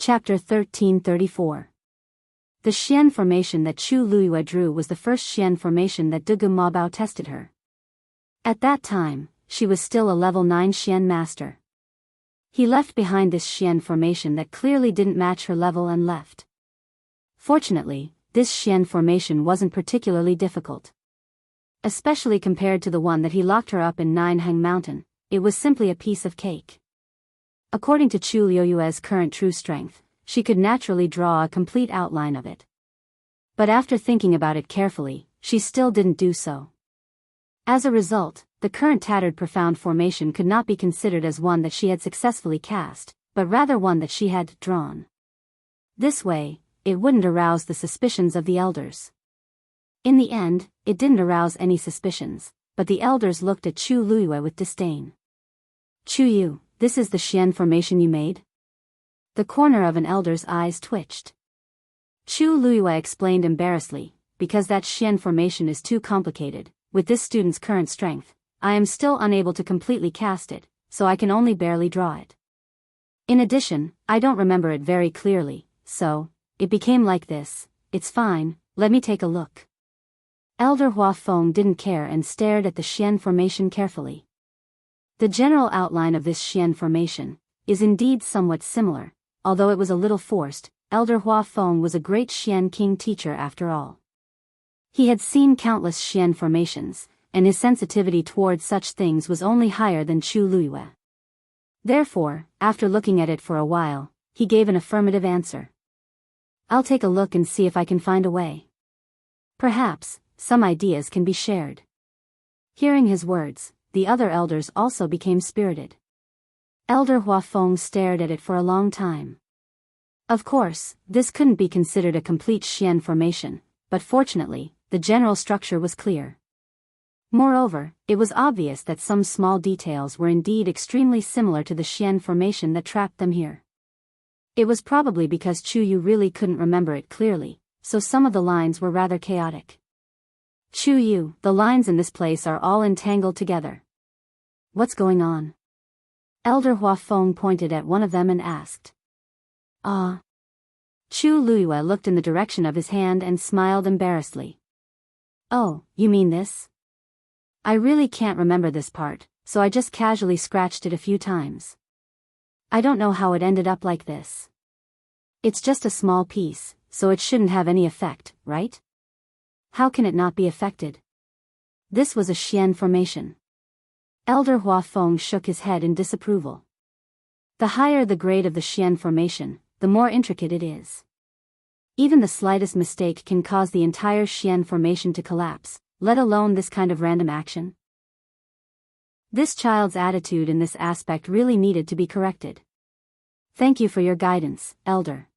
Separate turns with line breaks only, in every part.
Chapter 1334. The Xian formation that Chu Luiyue drew was the first Xian formation that Dugu Mabao tested her. At that time, she was still a level 9 Xian master. He left behind this Xian formation that clearly didn't match her level and left. Fortunately, this Xian formation wasn't particularly difficult. Especially compared to the one that he locked her up in Ninehang Mountain, it was simply a piece of cake. According to Chu Luiyue's current true strength, she could naturally draw a complete outline of it. But after thinking about it carefully, she still didn't do so. As a result, the current tattered profound formation could not be considered as one that she had successfully cast, but rather one that she had drawn. This way, it wouldn't arouse the suspicions of the elders. In the end, it didn't arouse any suspicions, but the elders looked at Chu Luiyue with disdain. "Chu Yu, this is the Xian formation you made?" The corner of an elder's eyes twitched. Chu Luiyue explained embarrassedly, "Because that Xian formation is too complicated. With this student's current strength, I am still unable to completely cast it, so I can only barely draw it. In addition, I don't remember it very clearly, so it became like this. It's fine, let me take a look." Elder Hua Feng didn't care and stared at the Xian formation carefully. The general outline of this Xian formation is indeed somewhat similar, although it was a little forced. Elder Hua Feng was a great Xian King teacher after all. He had seen countless Xian formations, and his sensitivity towards such things was only higher than Chu Luiyue. Therefore, after looking at it for a while, he gave an affirmative answer. "I'll take a look and see if I can find a way. Perhaps some ideas can be shared." Hearing his words, the other elders also became spirited. Elder Hua Feng stared at it for a long time. Of course, this couldn't be considered a complete Xian formation, but fortunately, the general structure was clear. Moreover, it was obvious that some small details were indeed extremely similar to the Xian formation that trapped them here. It was probably because Chu Yu really couldn't remember it clearly, so some of the lines were rather chaotic. "Chu Yu, the lines in this place are all entangled together. What's going on?" Elder Hua Feng pointed at one of them and asked. "Ah." Chu Luiyue looked in the direction of his hand and smiled embarrassedly. "Oh, you mean this? I really can't remember this part, so I just casually scratched it a few times. I don't know how it ended up like this. It's just a small piece, so it shouldn't have any effect, right? How can it not be affected? This was a Xian formation." Elder Hua Feng shook his head in disapproval. "The higher the grade of the Xian formation, the more intricate it is. Even the slightest mistake can cause the entire Xian formation to collapse, let alone this kind of random action." This child's attitude in this aspect really needed to be corrected. "Thank you for your guidance, Elder.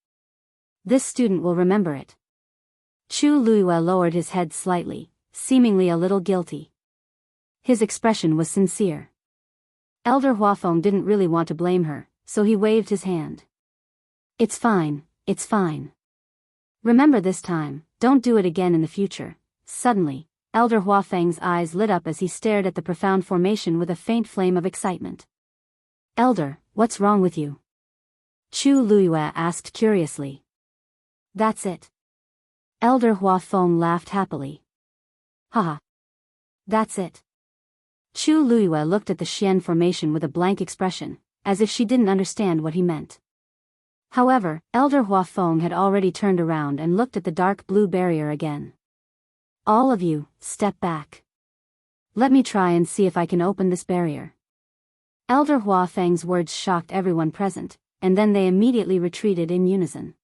This student will remember it." Chu Luiyue lowered his head slightly, seemingly a little guilty. His expression was sincere. Elder Hua Feng didn't really want to blame her, so he waved his hand. It's fine. Remember this time, don't do it again in the future." Suddenly, Elder Hua Feng's eyes lit up as he stared at the profound formation with a faint flame of excitement. "Elder, what's wrong with you?" Chu Luiyue asked curiously. "That's it." Elder Hua Feng laughed happily. "Haha. That's it." Chu Luiyue looked at the Xian formation with a blank expression, as if she didn't understand what he meant. However, Elder Hua Feng had already turned around and looked at the dark blue barrier again. "All of you, step back. Let me try and see if I can open this barrier." Elder Hua Feng's words shocked everyone present, and then they immediately retreated in unison.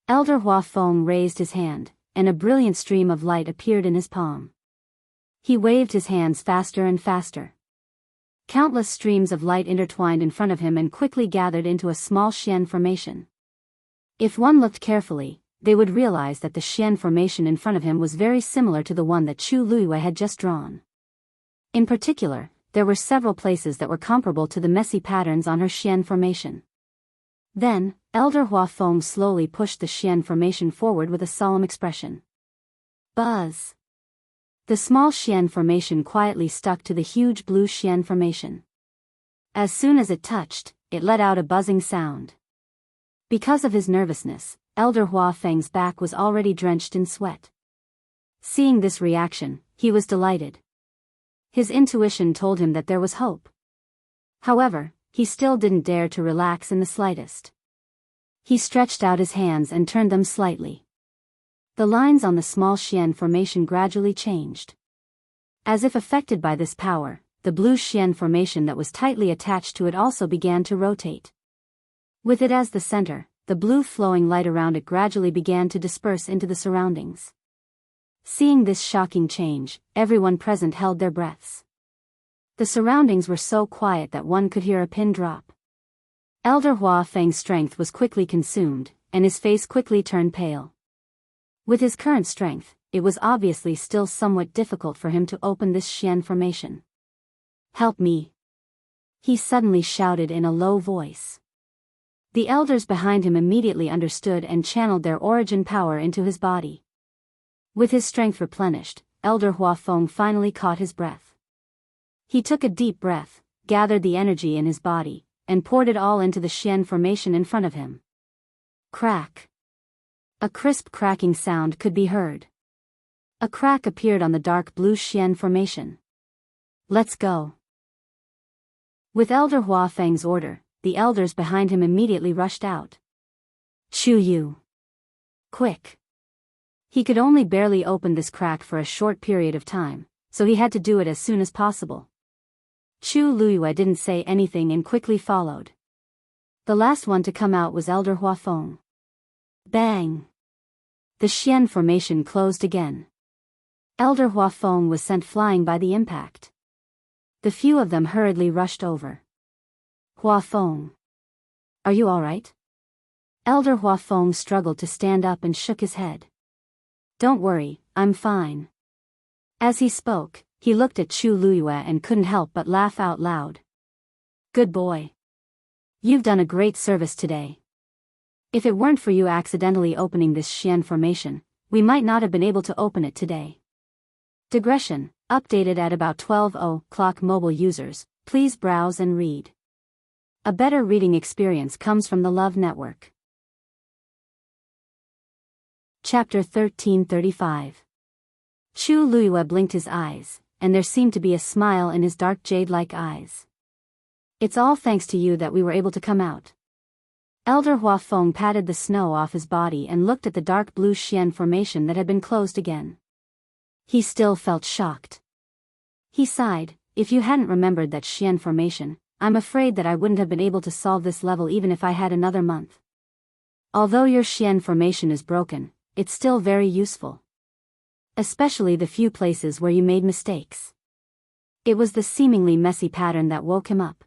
Elder Hua Feng raised his hand, and a brilliant stream of light appeared in his palm. He waved his hands faster and faster. Countless streams of light intertwined in front of him and quickly gathered into a small Xian formation. If one looked carefully, they would realize that the Xian formation in front of him was very similar to the one that Chu Luiyue had just drawn. In particular, there were several places that were comparable to the messy patterns on her Xian formation. Then, Elder Hua Feng slowly pushed the Xian formation forward with a solemn expression. Buzz! The small Xian formation quietly stuck to the huge blue Xian formation. As soon as it touched, it let out a buzzing sound. Because of his nervousness, Elder Hua Feng's back was already drenched in sweat. Seeing this reaction, he was delighted. His intuition told him that there was hope. However, he still didn't dare to relax in the slightest. He stretched out his hands and turned them slightly. The lines on the small Xian formation gradually changed. As if affected by this power, the blue Xian formation that was tightly attached to it also began to rotate. With it as the center, the blue flowing light around it gradually began to disperse into the surroundings. Seeing this shocking change, everyone present held their breaths. The surroundings were so quiet that one could hear a pin drop. Elder Hua Feng's strength was quickly consumed, and his face quickly turned pale. With his current strength, it was obviously still somewhat difficult for him to open this Xian formation. "Help me!" he suddenly shouted in a low voice. The elders behind him immediately understood and channeled their origin power into his body. With his strength replenished, Elder Hua Feng finally caught his breath. He took a deep breath, gathered the energy in his body, and poured it all into the Xian formation in front of him. Crack! A crisp cracking sound could be heard. A crack appeared on the dark blue Xian formation. "Let's go!" With Elder Hua Feng's order, the elders behind him immediately rushed out. "Chu Yu! Quick!" He could only barely open this crack for a short period of time, so he had to do it as soon as possible. Chu Luiyue didn't say anything and quickly followed. The last one to come out was Elder Hua Feng. Bang! The Xian formation closed again. Elder Hua Feng was sent flying by the impact. The few of them hurriedly rushed over. "Hua Feng, are you all right?" Elder Hua Feng struggled to stand up and shook his head. "Don't worry, I'm fine." As he spoke, he looked at Chu Luiyue and couldn't help but laugh out loud. "Good boy. You've done a great service today. If it weren't for you accidentally opening this Xian formation, we might not have been able to open it today." Digression, updated at about 12:00 mobile users, please browse and read. A better reading experience comes from the Love Network. Chapter 1335. Chu Luiyue blinked his eyes, and there seemed to be a smile in his dark jade-like eyes. "It's all thanks to you that we were able to come out." Elder Hua Feng patted the snow off his body and looked at the dark blue Xian formation that had been closed again. He still felt shocked. He sighed, "If you hadn't remembered that Xian formation, I'm afraid that I wouldn't have been able to solve this level even if I had another month. Although your Xian formation is broken, it's still very useful. Especially the few places where you made mistakes." It was the seemingly messy pattern that woke him up.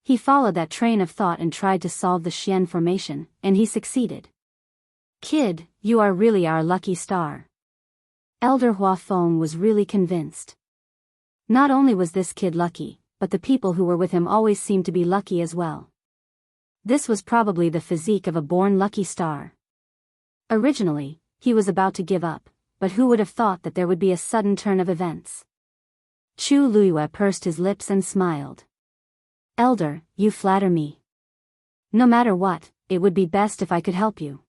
He followed that train of thought and tried to solve the Xian formation, and he succeeded. "Kid, you are really our lucky star." Elder Hua Feng was really convinced. Not only was this kid lucky, but the people who were with him always seemed to be lucky as well. This was probably the physique of a born lucky star. Originally, he was about to give up, but who would have thought that there would be a sudden turn of events? Chu Luiyue pursed his lips and smiled. "Elder, you flatter me. No matter what, it would be best if I could help you."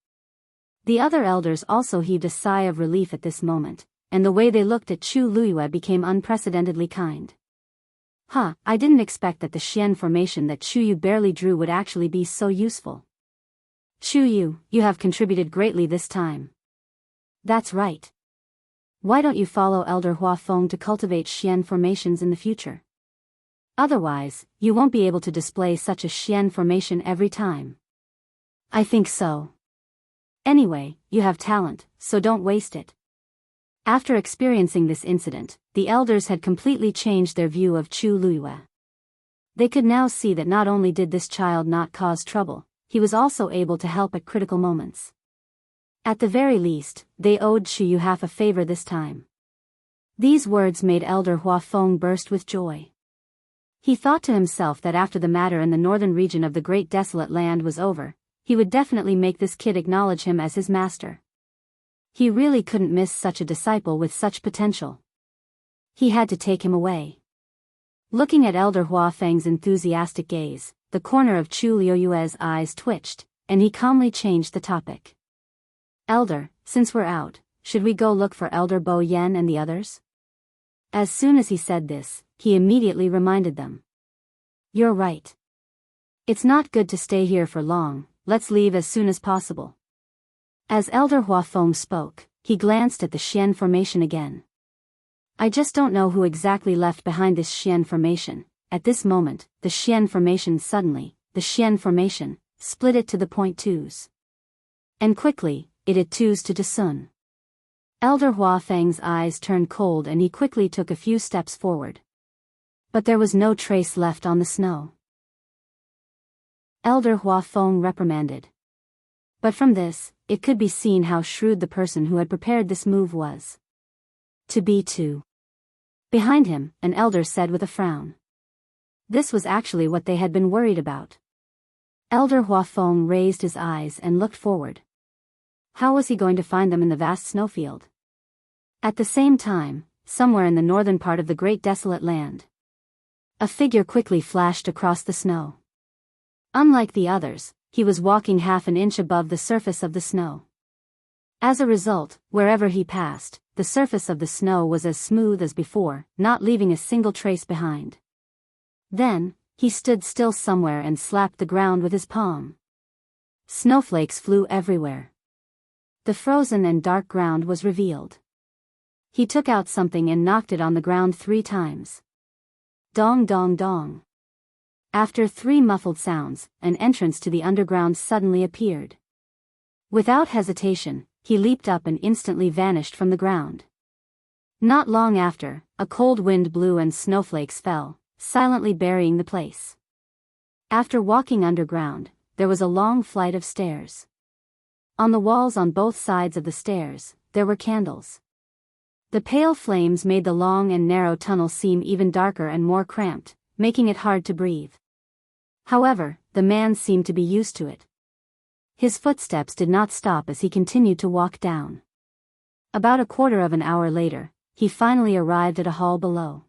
The other elders also heaved a sigh of relief at this moment, and the way they looked at Chu Luiyue became unprecedentedly kind. I didn't expect that the Xian formation that Chu Yu barely drew would actually be so useful." "Chu Yu, you have contributed greatly this time." "That's right. Why don't you follow Elder Hua Feng to cultivate Xian formations in the future? Otherwise, you won't be able to display such a Xian formation every time." "I think so. Anyway, you have talent, so don't waste it." After experiencing this incident, the elders had completely changed their view of Chu Luiyue. They could now see that not only did this child not cause trouble, he was also able to help at critical moments. At the very least, they owed Chu Yu half a favor this time. These words made Elder Hua Feng burst with joy. He thought to himself that after the matter in the northern region of the Great Desolate Land was over, he would definitely make this kid acknowledge him as his master. He really couldn't miss such a disciple with such potential. He had to take him away. Looking at Elder Hua Feng's enthusiastic gaze, the corner of Chu Luiyue's eyes twitched, and he calmly changed the topic. Elder, since we're out, should we go look for Elder Bo Yan and the others? As soon as he said this, he immediately reminded them. You're right. It's not good to stay here for long, let's leave as soon as possible. As Elder Huafeng spoke, he glanced at the Xian formation again. I just don't know who exactly left behind this Xian formation. At this moment, the Xian formation split it to the point twos. And quickly, it twos to Sun. Elder Huafeng's eyes turned cold and he quickly took a few steps forward. But there was no trace left on the snow. Elder Huafeng reprimanded. But from this, it could be seen how shrewd the person who had prepared this move was. To be too. Behind him, an elder said with a frown. This was actually what they had been worried about. Elder Huafeng raised his eyes and looked forward. How was he going to find them in the vast snowfield? At the same time, somewhere in the northern part of the great desolate land, a figure quickly flashed across the snow. Unlike the others, he was walking half an inch above the surface of the snow. As a result, wherever he passed, the surface of the snow was as smooth as before, not leaving a single trace behind. Then, he stood still somewhere and slapped the ground with his palm. Snowflakes flew everywhere. The frozen and dark ground was revealed. He took out something and knocked it on the ground 3 times. Dong dong dong. After 3 muffled sounds, an entrance to the underground suddenly appeared. Without hesitation, he leaped up and instantly vanished from the ground. Not long after, a cold wind blew and snowflakes fell, silently burying the place. After walking underground, there was a long flight of stairs. On the walls on both sides of the stairs, there were candles. The pale flames made the long and narrow tunnel seem even darker and more cramped, making it hard to breathe. However, the man seemed to be used to it. His footsteps did not stop as he continued to walk down. About a quarter of an hour later, he finally arrived at a hall below.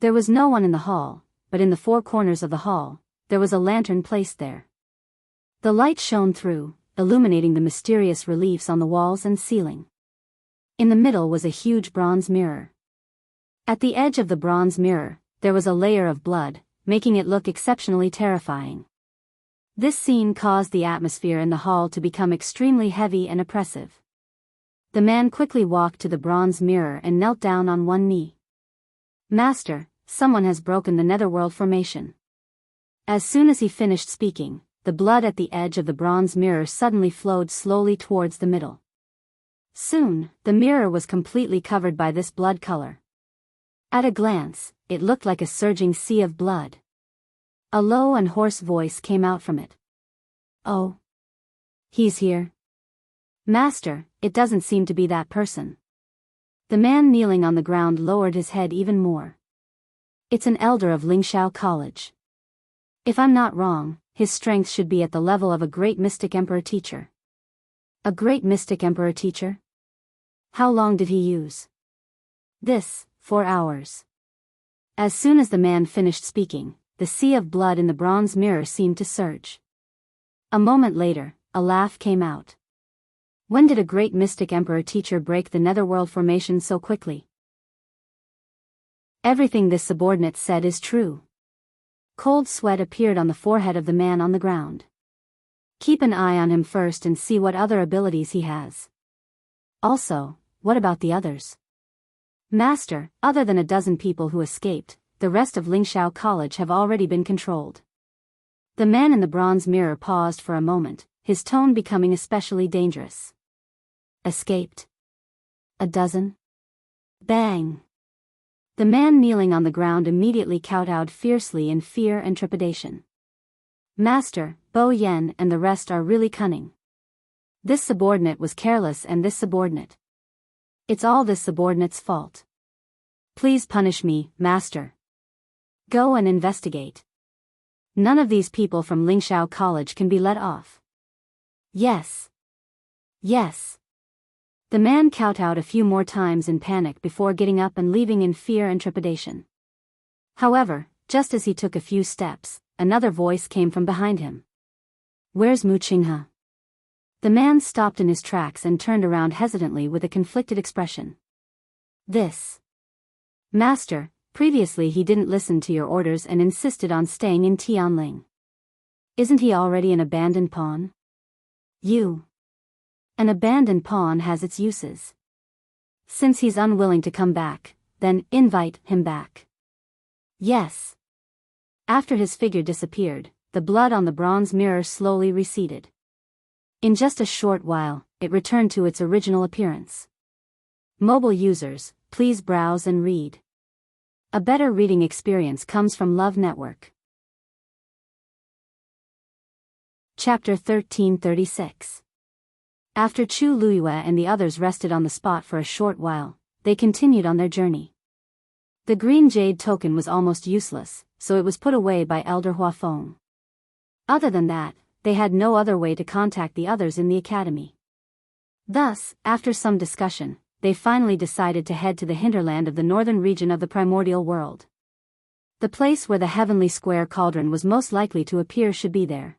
There was no one in the hall, but in the 4 corners of the hall, there was a lantern placed there. The light shone through, illuminating the mysterious reliefs on the walls and ceiling. In the middle was a huge bronze mirror. At the edge of the bronze mirror, there was a layer of blood, making it look exceptionally terrifying. This scene caused the atmosphere in the hall to become extremely heavy and oppressive. The man quickly walked to the bronze mirror and knelt down on one knee. Master, someone has broken the netherworld formation. As soon as he finished speaking, the blood at the edge of the bronze mirror suddenly flowed slowly towards the middle. Soon, the mirror was completely covered by this blood color. At a glance, it looked like a surging sea of blood. A low and hoarse voice came out from it. Oh. He's here. Master, it doesn't seem to be that person. The man kneeling on the ground lowered his head even more. It's an elder of Lingxiao College. If I'm not wrong, his strength should be at the level of a great mystic emperor teacher. A great mystic emperor teacher? How long did he use? This, 4 hours. As soon as the man finished speaking, the sea of blood in the bronze mirror seemed to surge. A moment later, a laugh came out. When did a great mystic emperor teacher break the netherworld formation so quickly? Everything this subordinate said is true. Cold sweat appeared on the forehead of the man on the ground. Keep an eye on him first and see what other abilities he has. Also, what about the others? Master, other than a dozen people who escaped, the rest of Lingxiao College have already been controlled. The man in the bronze mirror paused for a moment, his tone becoming especially dangerous. Escaped? A dozen? Bang! The man kneeling on the ground immediately kowtowed fiercely in fear and trepidation. Master, Bo Yan and the rest are really cunning. This subordinate was careless and this subordinate. It's all this subordinate's fault. Please punish me, Master. Go and investigate. None of these people from Lingxiao College can be let off. Yes. Yes. The man kowtowed a few more times in panic before getting up and leaving in fear and trepidation. However, just as he took a few steps, another voice came from behind him. Where's Mu Qinghe? The man stopped in his tracks and turned around hesitantly with a conflicted expression. This. Master, previously he didn't listen to your orders and insisted on staying in Tianling. Isn't he already an abandoned pawn? You. An abandoned pawn has its uses. Since he's unwilling to come back, then invite him back. Yes. After his figure disappeared, the blood on the bronze mirror slowly receded. In just a short while, it returned to its original appearance. Mobile users, please browse and read. A better reading experience comes from Love Network. Chapter 1336. After Chu Luiyue and the others rested on the spot for a short while, they continued on their journey. The green jade token was almost useless, so it was put away by Elder Huafeng. Other than that, they had no other way to contact the others in the academy. Thus, after some discussion, they finally decided to head to the hinterland of the northern region of the primordial world. The place where the heavenly square cauldron was most likely to appear should be there.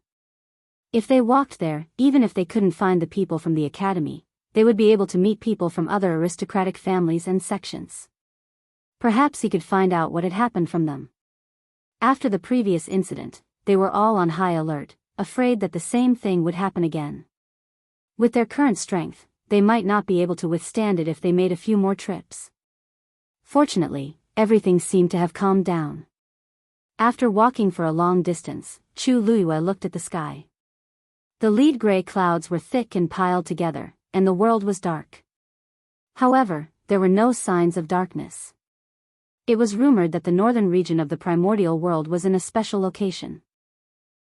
If they walked there, even if they couldn't find the people from the academy, they would be able to meet people from other aristocratic families and sections. Perhaps he could find out what had happened from them. After the previous incident, they were all on high alert, afraid that the same thing would happen again. With their current strength, they might not be able to withstand it if they made a few more trips. Fortunately, everything seemed to have calmed down. After walking for a long distance, Chu Luiyue looked at the sky. The lead gray clouds were thick and piled together, and the world was dark. However, there were no signs of darkness. It was rumored that the northern region of the primordial world was in a special location.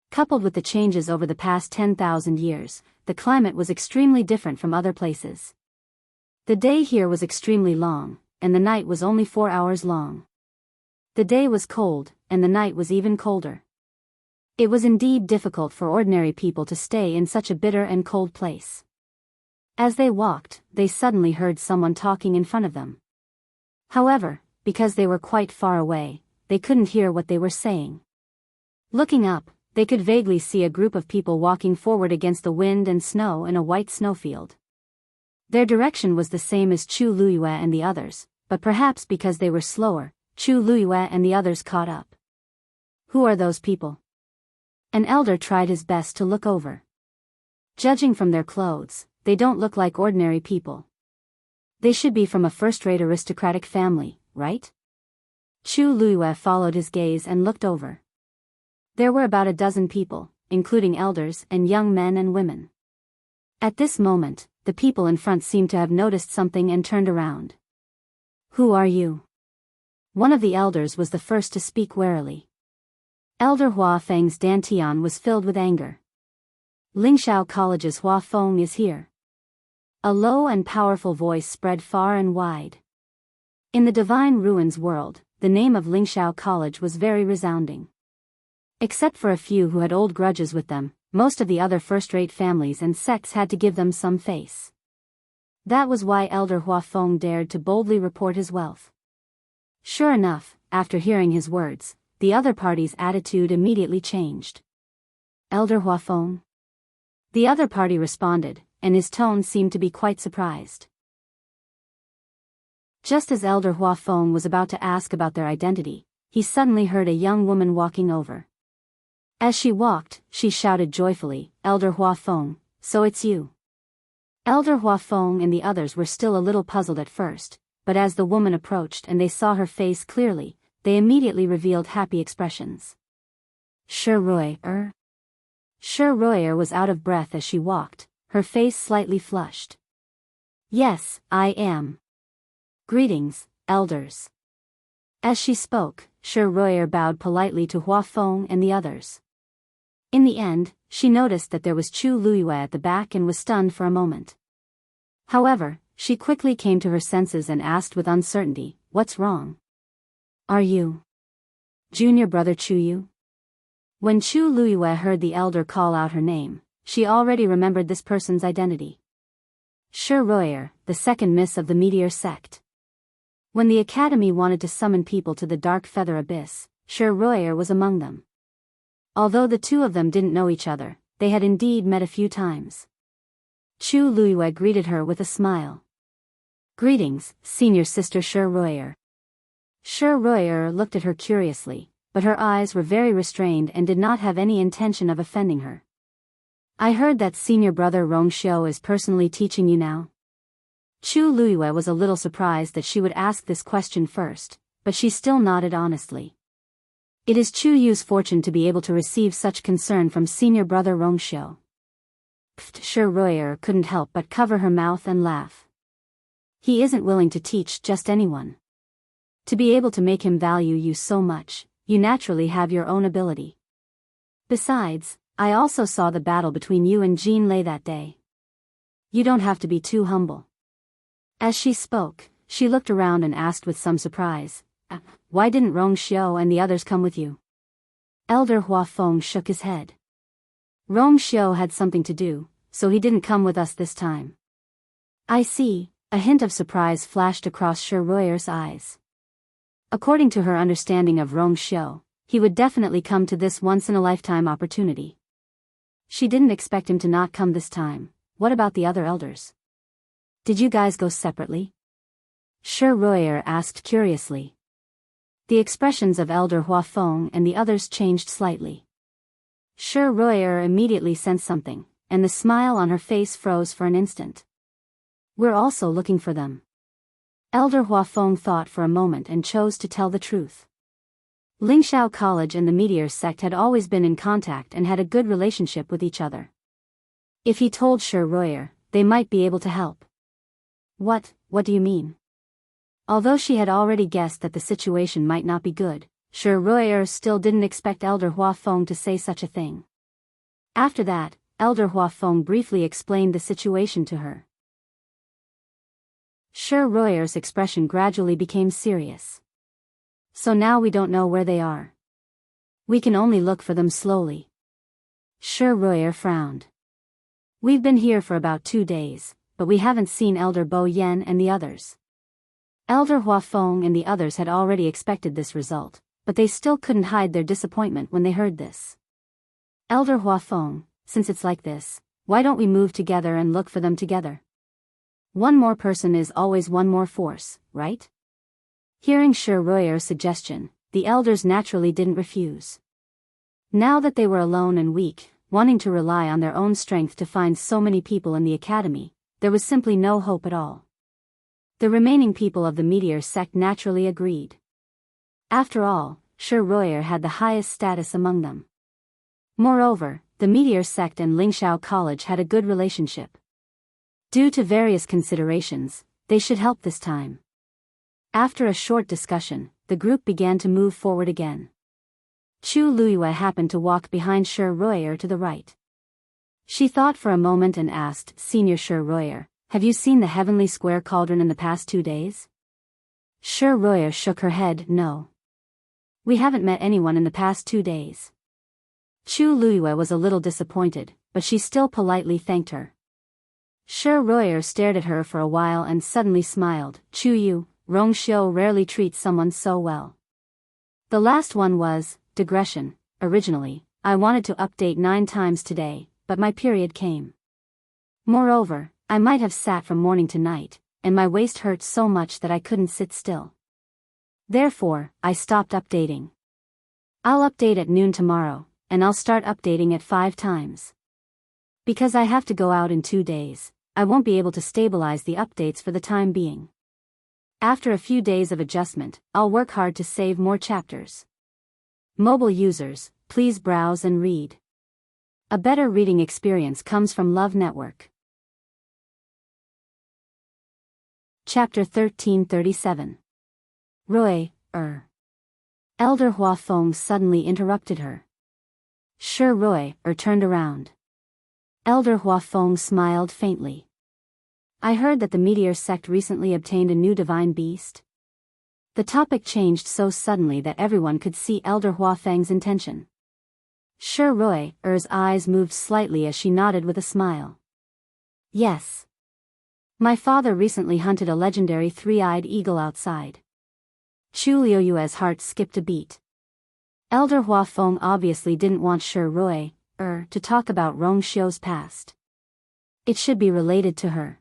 Coupled with the changes over the past 10,000 years, the climate was extremely different from other places. The day here was extremely long, and the night was only 4 hours long. The day was cold, and the night was even colder. It was indeed difficult for ordinary people to stay in such a bitter and cold place. As they walked, they suddenly heard someone talking in front of them. However, because they were quite far away, they couldn't hear what they were saying. Looking up, they could vaguely see a group of people walking forward against the wind and snow in a white snowfield. Their direction was the same as Chu Luiyue and the others, but perhaps because they were slower, Chu Luiyue and the others caught up. Who are those people? An elder tried his best to look over. Judging from their clothes, they don't look like ordinary people. They should be from a first-rate aristocratic family, right? Chu Luiyue followed his gaze and looked over. There were about a dozen people, including elders and young men and women. At this moment, the people in front seemed to have noticed something and turned around. Who are you? One of the elders was the first to speak warily. Elder Huafeng's dantian was filled with anger. Lingxiao College's Huafeng is here. A low and powerful voice spread far and wide. In the Divine Ruins world, the name of Lingxiao College was very resounding. Except for a few who had old grudges with them, most of the other first-rate families and sects had to give them some face. That was why Elder Huafeng dared to boldly report his wealth. Sure enough, after hearing his words, the other party's attitude immediately changed. Elder Huafeng? The other party responded, and his tone seemed to be quite surprised. Just as Elder Huafeng was about to ask about their identity, he suddenly heard a young woman walking over. As she walked, she shouted joyfully, Elder Huafeng, so it's you. Elder Huafeng and the others were still a little puzzled at first, but as the woman approached and they saw her face clearly, they immediately revealed happy expressions. Shi Royer was out of breath as she walked, her face slightly flushed. Yes, I am. Greetings, elders. As she spoke, Shi Royer bowed politely to Huafeng and the others. In the end, she noticed that there was Chu Luiyue at the back and was stunned for a moment. However, she quickly came to her senses and asked with uncertainty, what's wrong? Are you Junior Brother Chuyu? When Chu Luiyue heard the elder call out her name, she already remembered this person's identity. Shi Royer, the second miss of the Meteor sect. When the academy wanted to summon people to the Dark Feather Abyss, Shi Royer was among them. Although the two of them didn't know each other, they had indeed met a few times. Chu Luiyue greeted her with a smile. "Greetings, senior sister Shi Ruier." Shi Ruier looked at her curiously, but her eyes were very restrained and did not have any intention of offending her. "I heard that senior brother Rongxiu is personally teaching you now?" Chu Luiyue was a little surprised that she would ask this question first, but she still nodded honestly. It is Chu Yu's fortune to be able to receive such concern from senior brother Rongxiu. Shi Ruier couldn't help but cover her mouth and laugh. He isn't willing to teach just anyone. To be able to make him value you so much, you naturally have your own ability. Besides, I also saw the battle between you and Jean Lei that day. You don't have to be too humble. As she spoke, she looked around and asked with some surprise, "Why didn't Rongxiu and the others come with you?" Elder Huafeng shook his head. "Rongxiu had something to do, so he didn't come with us this time." "I see," a hint of surprise flashed across Shi Ruiyer's eyes. According to her understanding of Rongxiu, he would definitely come to this once-in-a-lifetime opportunity. She didn't expect him to not come this time. What about the other elders? Did you guys go separately? Shi Ruier asked curiously. The expressions of Elder Huafeng and the others changed slightly. Shi Ruier immediately sensed something, and the smile on her face froze for an instant. "We're also looking for them." Elder Huafeng thought for a moment and chose to tell the truth. Lingxiao College and the Meteor sect had always been in contact and had a good relationship with each other. If he told Shi Ruier, they might be able to help. What do you mean?" Although she had already guessed that the situation might not be good, Shi Ruier still didn't expect Elder Huafeng to say such a thing. After that, Elder Huafeng briefly explained the situation to her. Shi Ruiyer's expression gradually became serious. "So now we don't know where they are. We can only look for them slowly." Shi Ruier frowned. "We've been here for about 2 days, but we haven't seen Elder Bo Yan and the others." Elder Huafeng and the others had already expected this result, but they still couldn't hide their disappointment when they heard this. "Elder Huafeng, since it's like this, why don't we move together and look for them together? One more person is always one more force, right?" Hearing Shi Ruiyer's suggestion, the elders naturally didn't refuse. Now that they were alone and weak, wanting to rely on their own strength to find so many people in the academy, there was simply no hope at all. The remaining people of the Meteor sect naturally agreed. After all, Shi Ruier had the highest status among them. Moreover, the Meteor sect and Lingxiao College had a good relationship. Due to various considerations, they should help this time. After a short discussion, the group began to move forward again. Chu Luiyue happened to walk behind Shi Ruier to the right. She thought for a moment and asked, "Senior Shi Ruier, have you seen the Heavenly Square Cauldron in the past 2 days?" Shi Ruier shook her head, "No. We haven't met anyone in the past 2 days." Chu Luiyue was a little disappointed, but she still politely thanked her. Shi Ruier stared at her for a while and suddenly smiled. "Chu Yu, Rongxiu rarely treats someone so well." The last one was, digression. Originally, I wanted to update 9 times today, but my period came. Moreover, I might have sat from morning to night, and my waist hurt so much that I couldn't sit still. Therefore, I stopped updating. I'll update at noon tomorrow, and I'll start updating at 5 times. Because I have to go out in 2 days, I won't be able to stabilize the updates for the time being. After a few days of adjustment, I'll work hard to save more chapters. Mobile users, please browse and read. A better reading experience comes from Love Network. Chapter 1337. Elder Huafeng suddenly interrupted her. Shi Ruier turned around. Elder Huafeng smiled faintly. "I heard that the Meteor sect recently obtained a new divine beast." The topic changed so suddenly that everyone could see Elder Huafeng's intention. Shi Ruiyer's eyes moved slightly as she nodded with a smile. "Yes. My father recently hunted a legendary 3-eyed eagle outside." Chu Liuyue's heart skipped a beat. Elder Huafeng obviously didn't want Shi Ruier to talk about Rong Xiu's past. It should be related to her.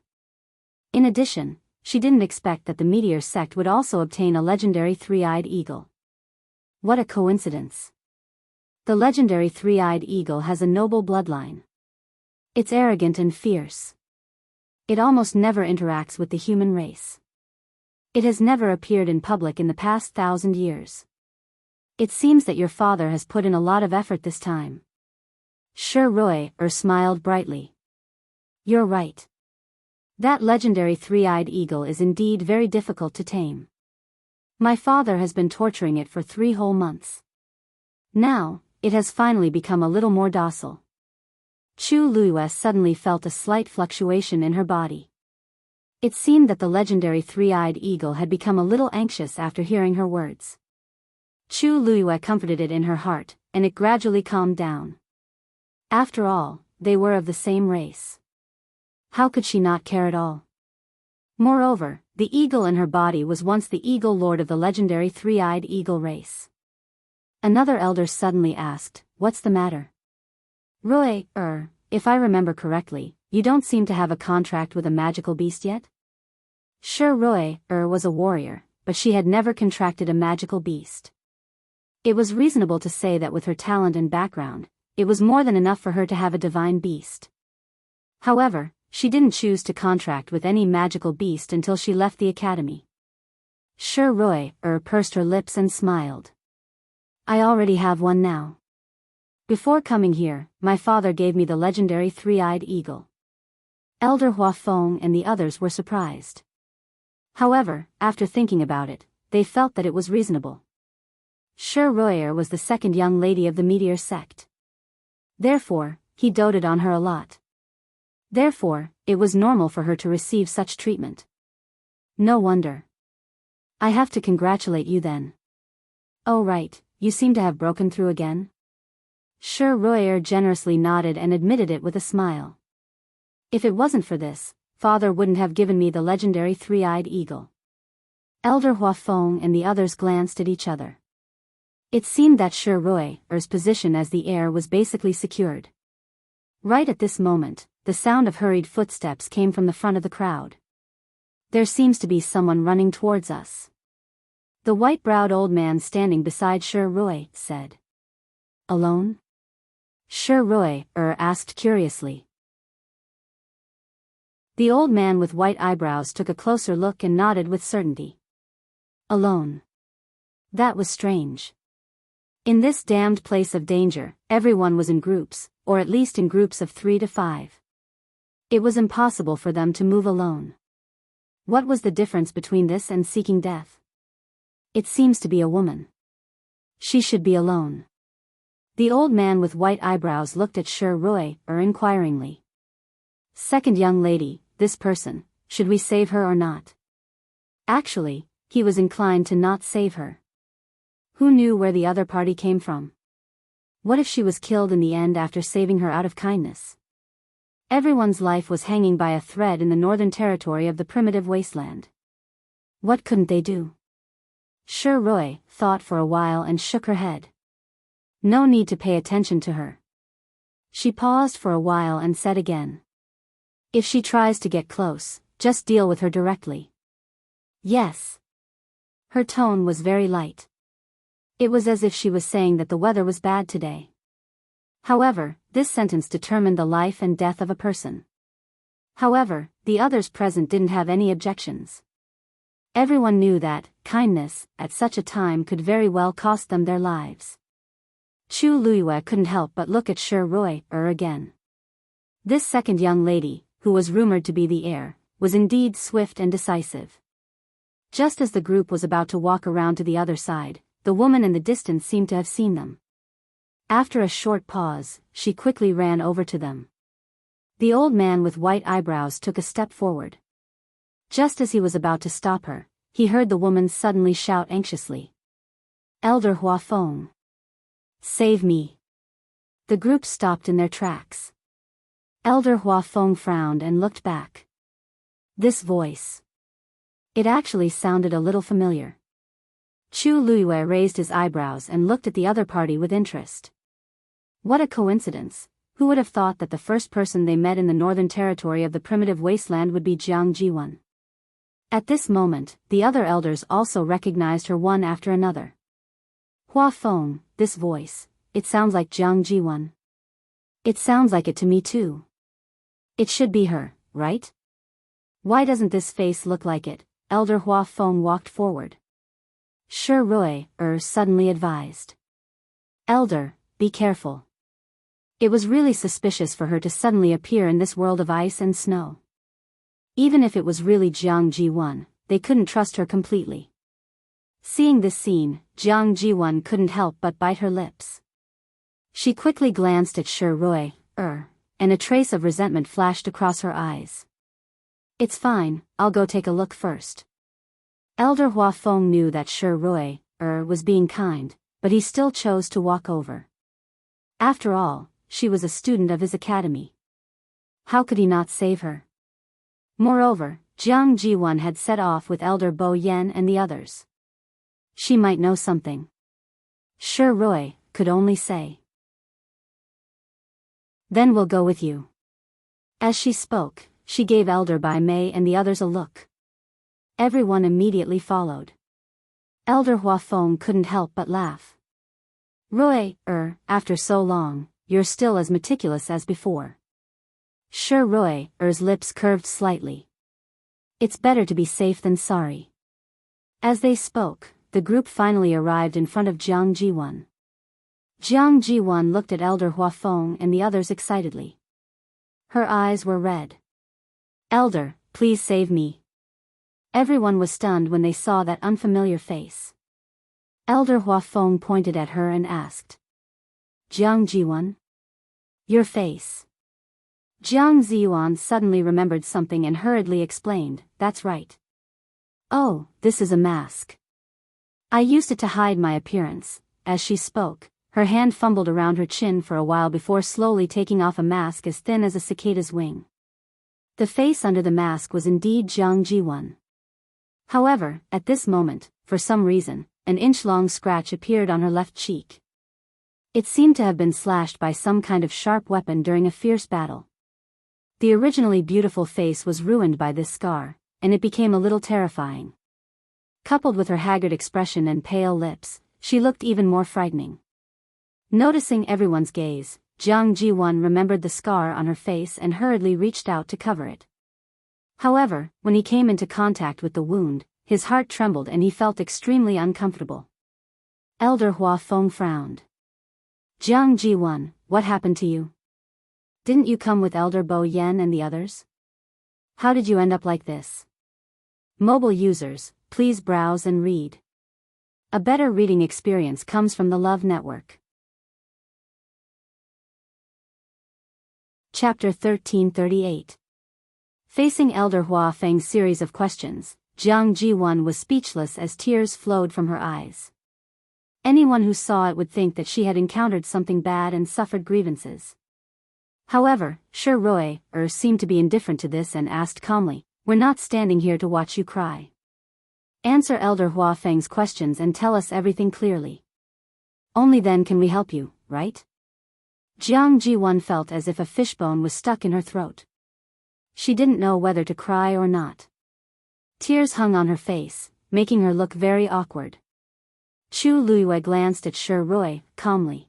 In addition, she didn't expect that the meteor sect would also obtain a legendary three-eyed eagle. What a coincidence. The legendary three-eyed eagle has a noble bloodline. It's arrogant and fierce. It almost never interacts with the human race. It has never appeared in public in the past 1,000 years. It seems that your father has put in a lot of effort this time. Shi Rui smiled brightly. You're right. That legendary three-eyed eagle is indeed very difficult to tame. My father has been torturing it for 3 whole months. Now, it has finally become a little more docile. Chu Luiyue suddenly felt a slight fluctuation in her body. It seemed that the legendary three-eyed eagle had become a little anxious after hearing her words. Chu Luiyue comforted it in her heart, and it gradually calmed down. After all, they were of the same race. How could she not care at all? Moreover, the eagle in her body was once the eagle lord of the legendary three-eyed eagle race. Another elder suddenly asked, "What's the matter?" Rui, if I remember correctly, you don't seem to have a contract with a magical beast yet? Shi Rui, was a warrior, but she had never contracted a magical beast. It was reasonable to say that with her talent and background, it was more than enough for her to have a divine beast. However, she didn't choose to contract with any magical beast until she left the academy. Shi Rui, pursed her lips and smiled. I already have one now. Before coming here, my father gave me the legendary three-eyed eagle. Elder Huafeng and the others were surprised. However, after thinking about it, they felt that it was reasonable. Shi Rui was the second young lady of the meteor sect. Therefore, he doted on her a lot. Therefore, it was normal for her to receive such treatment. No wonder. I have to congratulate you then. Oh right, you seem to have broken through again? Shi Rui generously nodded and admitted it with a smile. If it wasn't for this, father wouldn't have given me the legendary three-eyed eagle. Elder Huafeng and the others glanced at each other. It seemed that Shi Rui's position as the heir was basically secured. Right at this moment, the sound of hurried footsteps came from the front of the crowd. There seems to be someone running towards us. The white-browed old man standing beside Shi Rui said. Alone? Shi Rui asked curiously. The old man with white eyebrows took a closer look and nodded with certainty. Alone. That was strange. In this damned place of danger, everyone was in groups, or at least in groups of 3 to 5. It was impossible for them to move alone. What was the difference between this and seeking death? It seems to be a woman. She should be alone. The old man with white eyebrows looked at Shi Rui inquiringly. Second young lady, this person, should we save her or not? Actually, he was inclined to not save her. Who knew where the other party came from? What if she was killed in the end after saving her out of kindness? Everyone's life was hanging by a thread in the northern territory of the primitive wasteland. What couldn't they do? Shi Rui thought for a while and shook her head. No need to pay attention to her. She paused for a while and said again. If she tries to get close, just deal with her directly. Yes. Her tone was very light. It was as if she was saying that the weather was bad today. However, this sentence determined the life and death of a person. However, the others present didn't have any objections. Everyone knew that kindness, at such a time, could very well cost them their lives. Chu Luiyue couldn't help but look at Shi Rui again. This second young lady, who was rumored to be the heir, was indeed swift and decisive. Just as the group was about to walk around to the other side, the woman in the distance seemed to have seen them. After a short pause, she quickly ran over to them. The old man with white eyebrows took a step forward. Just as he was about to stop her, he heard the woman suddenly shout anxiously. Elder Huafeng. Save me. The group stopped in their tracks. Elder Huafeng frowned and looked back. This voice. It actually sounded a little familiar. Chu Luiyue raised his eyebrows and looked at the other party with interest. What a coincidence! Who would have thought that the first person they met in the northern territory of the primitive wasteland would be Jianghu? At this moment, the other elders also recognized her one after another. Hua Feng, this voice, it sounds like Jianghu. It sounds like it to me too. It should be her, right? Why doesn't this face look like it? Elder Hua Feng walked forward. Shi Rui, suddenly advised. Elder, be careful. It was really suspicious for her to suddenly appear in this world of ice and snow. Even if it was really Jiang Ji-1, they couldn't trust her completely. Seeing this scene, Jiang Ji-1 couldn't help but bite her lips. She quickly glanced at Shi Rui, and a trace of resentment flashed across her eyes. It's fine, I'll go take a look first. Elder Hua Feng knew that Shi Rui, was being kind, but he still chose to walk over. After all, she was a student of his academy. How could he not save her? Moreover, Jiang Ji-1 had set off with Elder Bo Yan and the others. She might know something. Shi Rui could only say. Then we'll go with you. As she spoke, she gave Elder Bai Mei and the others a look. Everyone immediately followed. Elder Hua Feng couldn't help but laugh. Rui, after so long, you're still as meticulous as before. Shi Rui's lips curved slightly. It's better to be safe than sorry. As they spoke, the group finally arrived in front of Jiang Ji-1. Jiang Ji-1 looked at Elder Hua Feng and the others excitedly. Her eyes were red. Elder, please save me. Everyone was stunned when they saw that unfamiliar face. Elder Hua Feng pointed at her and asked. Jiang Ji-1? Your face. Jiang Ziyuan suddenly remembered something and hurriedly explained, that's right. Oh, this is a mask. I used it to hide my appearance. As she spoke, her hand fumbled around her chin for a while before slowly taking off a mask as thin as a cicada's wing. The face under the mask was indeed Jiang Ji-1. However, at this moment, for some reason, an inch-long scratch appeared on her left cheek. It seemed to have been slashed by some kind of sharp weapon during a fierce battle. The originally beautiful face was ruined by this scar, and it became a little terrifying. Coupled with her haggard expression and pale lips, she looked even more frightening. Noticing everyone's gaze, Jiang Ji-1 remembered the scar on her face and hurriedly reached out to cover it. However, when he came into contact with the wound, his heart trembled and he felt extremely uncomfortable. Elder Hua Feng frowned. Jiang Ji-1, what happened to you? Didn't you come with Elder Bo Yan and the others? How did you end up like this? Mobile users, please browse and read. A better reading experience comes from the Love Network. Chapter 1338. Facing Elder Hua Feng's series of questions, Jiang Ji-1 was speechless as tears flowed from her eyes. Anyone who saw it would think that she had encountered something bad and suffered grievances. However, Shi Rui seemed to be indifferent to this and asked calmly, we're not standing here to watch you cry. Answer Elder Hua Feng's questions and tell us everything clearly. Only then can we help you, right? Jiang Ji-1 felt as if a fishbone was stuck in her throat. She didn't know whether to cry or not. Tears hung on her face, making her look very awkward. Chu Luiyue glanced at Shi Rui, calmly.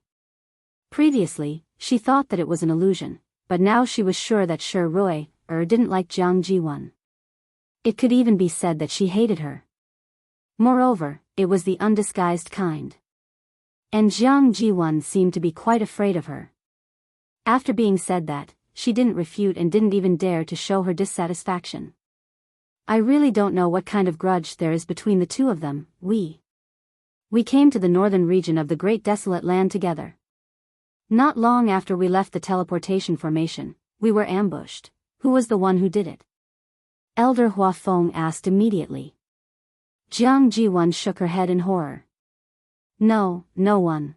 Previously, she thought that it was an illusion, but now she was sure that Shi Rui didn't like Jiang Ji-1. It could even be said that she hated her. Moreover, it was the undisguised kind. And Jiang Ji-1 seemed to be quite afraid of her. After being said that, she didn't refute and didn't even dare to show her dissatisfaction. I really don't know what kind of grudge there is between the two of them. We came to the northern region of the Great Desolate Land together. Not long after we left the teleportation formation, we were ambushed. Who was the one who did it? Elder Hua Feng asked immediately. Jiang Ji-1 shook her head in horror. No one.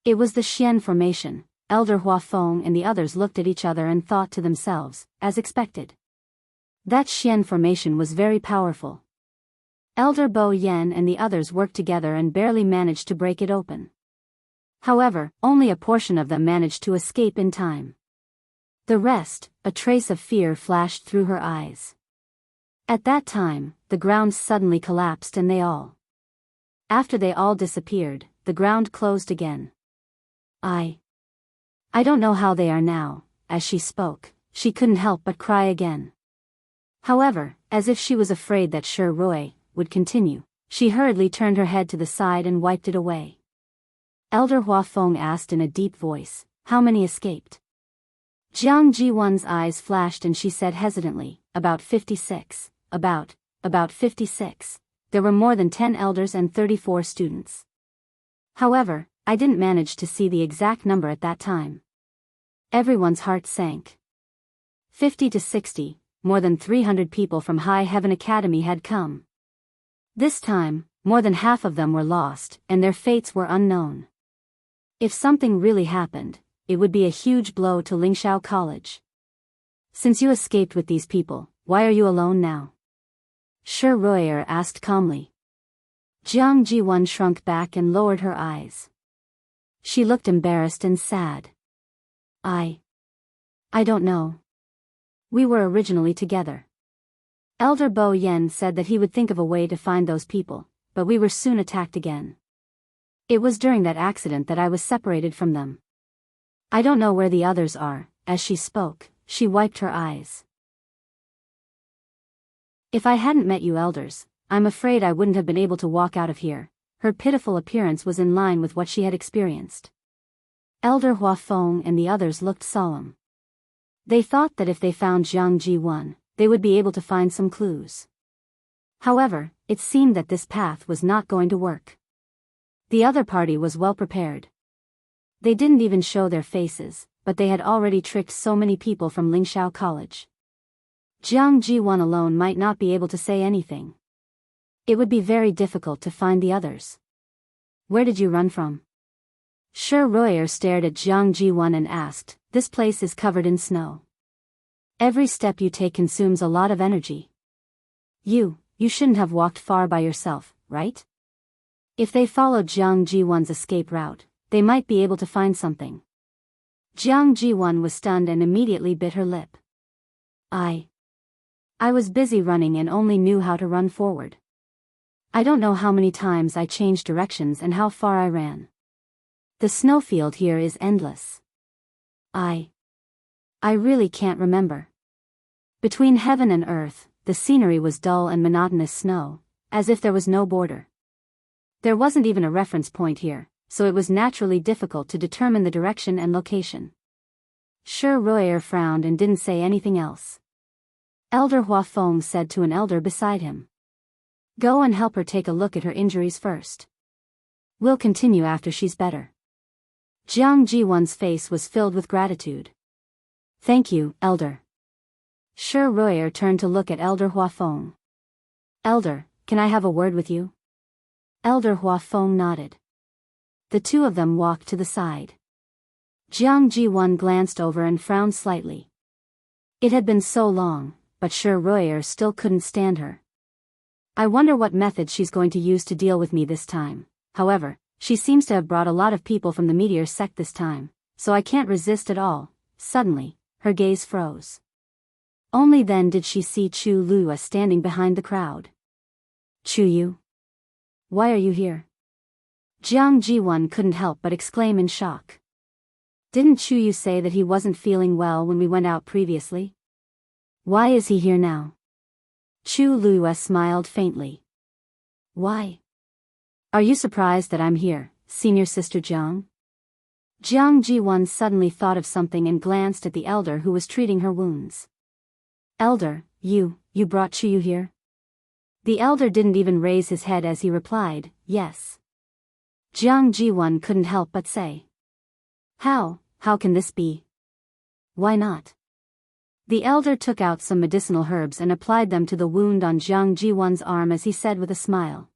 It was the Xian formation. Elder Hua Feng and the others looked at each other and thought to themselves, as expected. That Xian formation was very powerful. Elder Bo Yan and the others worked together and barely managed to break it open. However, only a portion of them managed to escape in time. The rest, a trace of fear flashed through her eyes. At that time, the ground suddenly collapsed and after they all disappeared, the ground closed again. I don't know how they are now. As she spoke, she couldn't help but cry again. However, as if she was afraid that Shi Rui would continue, she hurriedly turned her head to the side and wiped it away. Elder Hua Feng asked in a deep voice, "How many escaped?" Jiang Jiwan's eyes flashed and she said hesitantly, "About 56. About 56. There were more than 10 elders and 34 students. However, I didn't manage to see the exact number at that time." Everyone's heart sank. 50 to 60, more than 300 people from High Heaven Academy had come. This time, more than half of them were lost, and their fates were unknown. If something really happened, it would be a huge blow to Lingxiao College. "Since you escaped with these people, why are you alone now?" Shi Rui asked calmly. Jiang Jiwan shrunk back and lowered her eyes. She looked embarrassed and sad. I don't know. We were originally together. Elder Bo Yen said that he would think of a way to find those people, but we were soon attacked again. It was during that accident that I was separated from them. I don't know where the others are." As she spoke, she wiped her eyes. "If I hadn't met you elders, I'm afraid I wouldn't have been able to walk out of here." Her pitiful appearance was in line with what she had experienced. Elder Hua Feng and the others looked solemn. They thought that if they found Jiang Jiwan, they would be able to find some clues. However, it seemed that this path was not going to work. The other party was well prepared. They didn't even show their faces, but they had already tricked so many people from Lingxiao College. Jiang Jiwan alone might not be able to say anything. It would be very difficult to find the others. "Where did you run from?" Shi Rui stared at Jiang Jiwan and asked, "This place is covered in snow. Every step you take consumes a lot of energy. You shouldn't have walked far by yourself, right?" If they followed Jiang Jiwan's escape route, they might be able to find something. Jiang Jiwan was stunned and immediately bit her lip. I was busy running and only knew how to run forward. I don't know how many times I changed directions and how far I ran. The snowfield here is endless. I really can't remember. Between heaven and earth, the scenery was dull and monotonous snow, as if there was no border. There wasn't even a reference point here, so it was naturally difficult to determine the direction and location. Shi Rui frowned and didn't say anything else. Elder Hua Feng said to an elder beside him, "Go and help her take a look at her injuries first. We'll continue after she's better." Jiang Jiwan's face was filled with gratitude. "Thank you, elder." Shi Rui turned to look at Elder Hua Feng. "Elder, can I have a word with you?" Elder Hua Feng nodded. The two of them walked to the side. Jiang Jiwan glanced over and frowned slightly. It had been so long, but Shi Rui still couldn't stand her. "I wonder what method she's going to use to deal with me this time. However, she seems to have brought a lot of people from the meteor sect this time, so I can't resist at all." Suddenly, her gaze froze. Only then did she see Chu Lua standing behind the crowd. "Chu Yu? Why are you here?" Jiang Jiwan couldn't help but exclaim in shock. "Didn't Chu Yu say that he wasn't feeling well when we went out previously? Why is he here now?" Chu Lua smiled faintly. "Why? Are you surprised that I'm here, senior sister Jiang?" Jiang Jiwan suddenly thought of something and glanced at the elder who was treating her wounds. "Elder, you brought Chu Yu here?" The elder didn't even raise his head as he replied, "Yes." Jiang Jiwan couldn't help but say, How can this be? Why not?" The elder took out some medicinal herbs and applied them to the wound on Jiang Jiwan's arm as he said with a smile.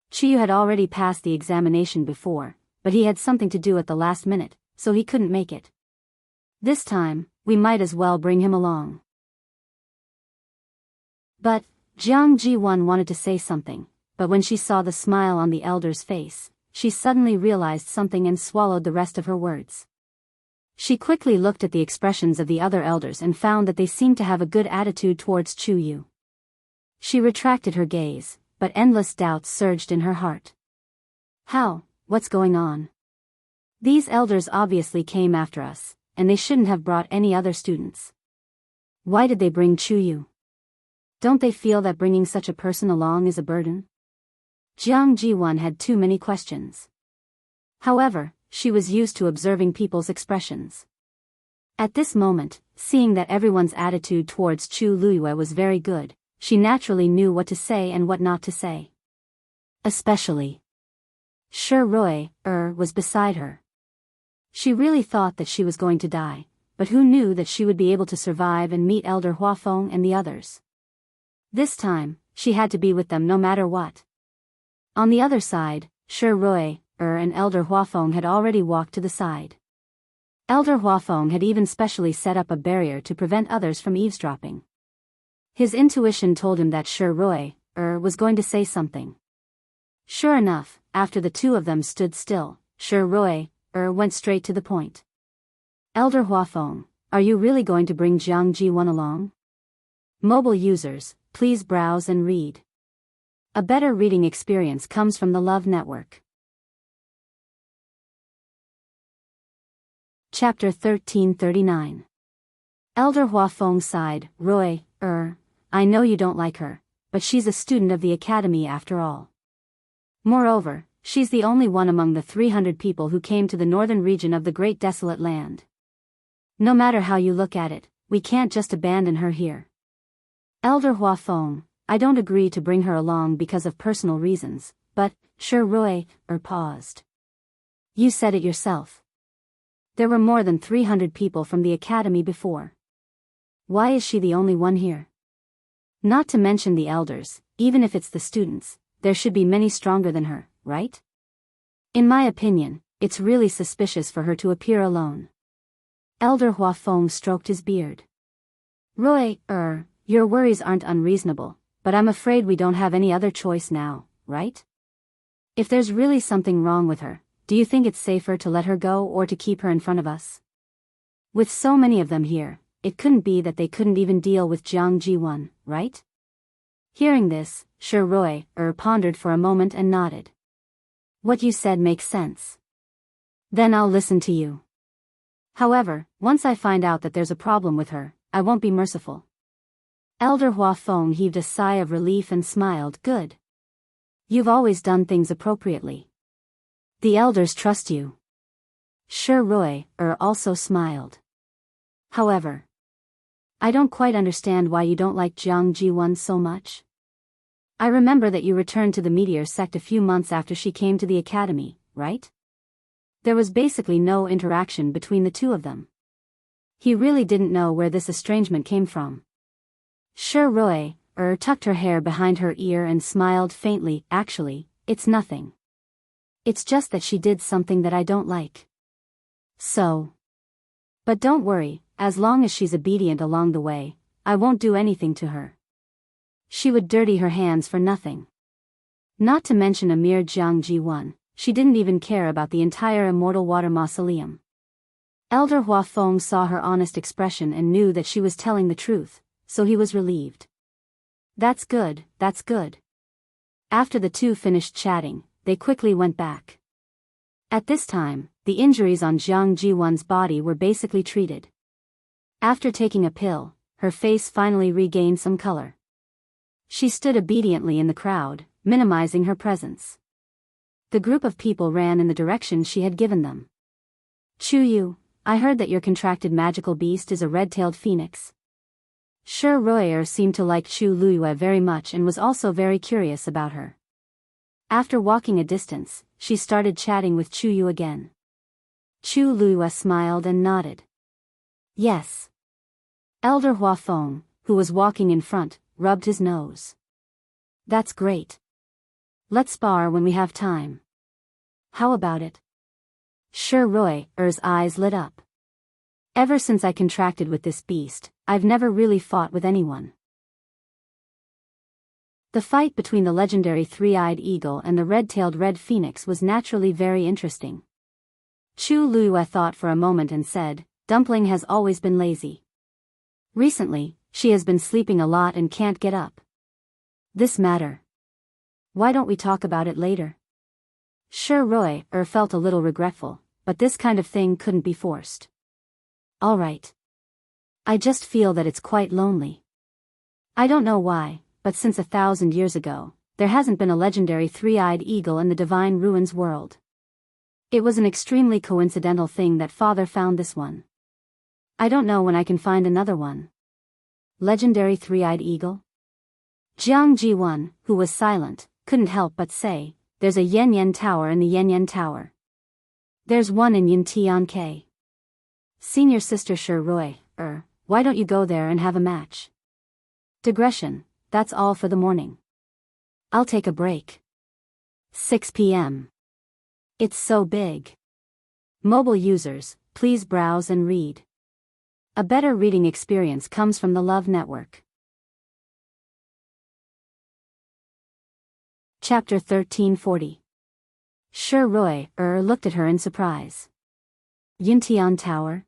Chu Yu had already passed the examination before, but he had something to do at the last minute, so he couldn't make it. This time, we might as well bring him along. But Jiang Jiwan wanted to say something, but when she saw the smile on the elder's face, she suddenly realized something and swallowed the rest of her words. She quickly looked at the expressions of the other elders and found that they seemed to have a good attitude towards Chu Yu. She retracted her gaze, but endless doubts surged in her heart. What's going on? These elders obviously came after us, and they shouldn't have brought any other students. Why did they bring Chu Yu? Don't they feel that bringing such a person along is a burden? Jiang Ji-won had too many questions. However, she was used to observing people's expressions. At this moment, seeing that everyone's attitude towards Chu Luiyue was very good, she naturally knew what to say and what not to say. Especially, Shi Rui was beside her. She really thought that she was going to die, but who knew that she would be able to survive and meet Elder Huafeng and the others. This time, she had to be with them no matter what. On the other side, Shi Rui and Elder Huafeng had already walked to the side. Elder Huafeng had even specially set up a barrier to prevent others from eavesdropping. His intuition told him that Shi Rui was going to say something. Sure enough, after the two of them stood still, Shi Rui went straight to the point. Elder Huafeng, are you really going to bring Jiang Ji-won along? Mobile users, please browse and read. A better reading experience comes from the Love Network. Chapter 1339. Elder Huafeng sighed. Rui, I know you don't like her, but she's a student of the academy after all. Moreover, she's the only one among the 300 people who came to the northern region of the Great Desolate Land. No matter how you look at it, we can't just abandon her here. Elder Huafeng, I don't agree to bring her along because of personal reasons, but, Shi Rui paused. You said it yourself. There were more than 300 people from the academy before. Why is she the only one here? Not to mention the elders, even if it's the students, there should be many stronger than her, right? In my opinion, it's really suspicious for her to appear alone. Elder Huafeng stroked his beard. Rui, your worries aren't unreasonable, but I'm afraid we don't have any other choice now, right? If there's really something wrong with her, do you think it's safer to let her go or to keep her in front of us? With so many of them here, it couldn't be that they couldn't even deal with Jiang Ji-won, right? Hearing this, Shi Rui pondered for a moment and nodded. What you said makes sense. Then I'll listen to you. However, once I find out that there's a problem with her, I won't be merciful. Elder Huafeng heaved a sigh of relief and smiled. Good. You've always done things appropriately. The elders trust you. Shi Rui also smiled. However, I don't quite understand why you don't like Jiang Ji-won so much. I remember that you returned to the meteor sect a few months after she came to the academy, right? There was basically no interaction between the two of them. He really didn't know where this estrangement came from. Shi Rui tucked her hair behind her ear and smiled faintly. Actually, it's nothing. It's just that she did something that I don't like. So. But don't worry, as long as she's obedient along the way, I won't do anything to her. She would dirty her hands for nothing. Not to mention a mere Jiang Ji-won, she didn't even care about the entire Immortal Water Mausoleum. Elder Huafeng saw her honest expression and knew that she was telling the truth, so he was relieved. That's good, that's good. After the two finished chatting, they quickly went back. At this time, the injuries on Jiang Ji-won's body were basically treated. After taking a pill, her face finally regained some color. She stood obediently in the crowd, minimizing her presence. The group of people ran in the direction she had given them. Chu Yu, I heard that your contracted magical beast is a red-tailed phoenix. Shi Rui seemed to like Chu Luiyue very much and was also very curious about her. After walking a distance, she started chatting with Chu Yu again. Chu Luiyue smiled and nodded. Yes. Elder Huafeng, who was walking in front, rubbed his nose. That's great. Let's spar when we have time. How about it? Shi Rui's eyes lit up. Ever since I contracted with this beast, I've never really fought with anyone. The fight between the legendary three-eyed eagle and the red-tailed red phoenix was naturally very interesting. Chu Luiyue thought for a moment and said, Dumpling has always been lazy. Recently, she has been sleeping a lot and can't get up. This matter. Why don't we talk about it later? Shi Rui felt a little regretful, but this kind of thing couldn't be forced. All right. I just feel that it's quite lonely. I don't know why, but since 1,000 years ago, there hasn't been a legendary three-eyed eagle in the Divine Ruins world. It was an extremely coincidental thing that Father found this one. I don't know when I can find another one. Legendary three-eyed eagle? Jiang Ji1, who was silent, couldn't help but say, there's a Yen Yen Tower in the Yen Yen Tower. There's one in Yintian. Senior sister Shi Rui, why don't you go there and have a match? Digression, that's all for the morning. I'll take a break. 6 p.m. It's so big. Mobile users, please browse and read. A better reading experience comes from the Love Network. Chapter 1340. Shi Rui looked at her in surprise. Yintian Tower?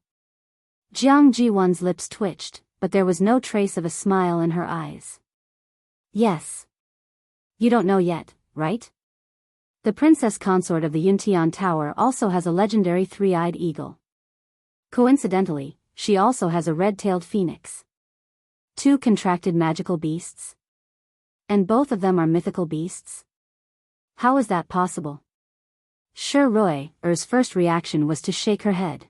Jiang Ji1's lips twitched, but there was no trace of a smile in her eyes. Yes. You don't know yet, right? The princess consort of the Yintian Tower also has a legendary three-eyed eagle. Coincidentally, she also has a red-tailed phoenix. 2 contracted magical beasts. And both of them are mythical beasts? How is that possible? Shi Rui's first reaction was to shake her head.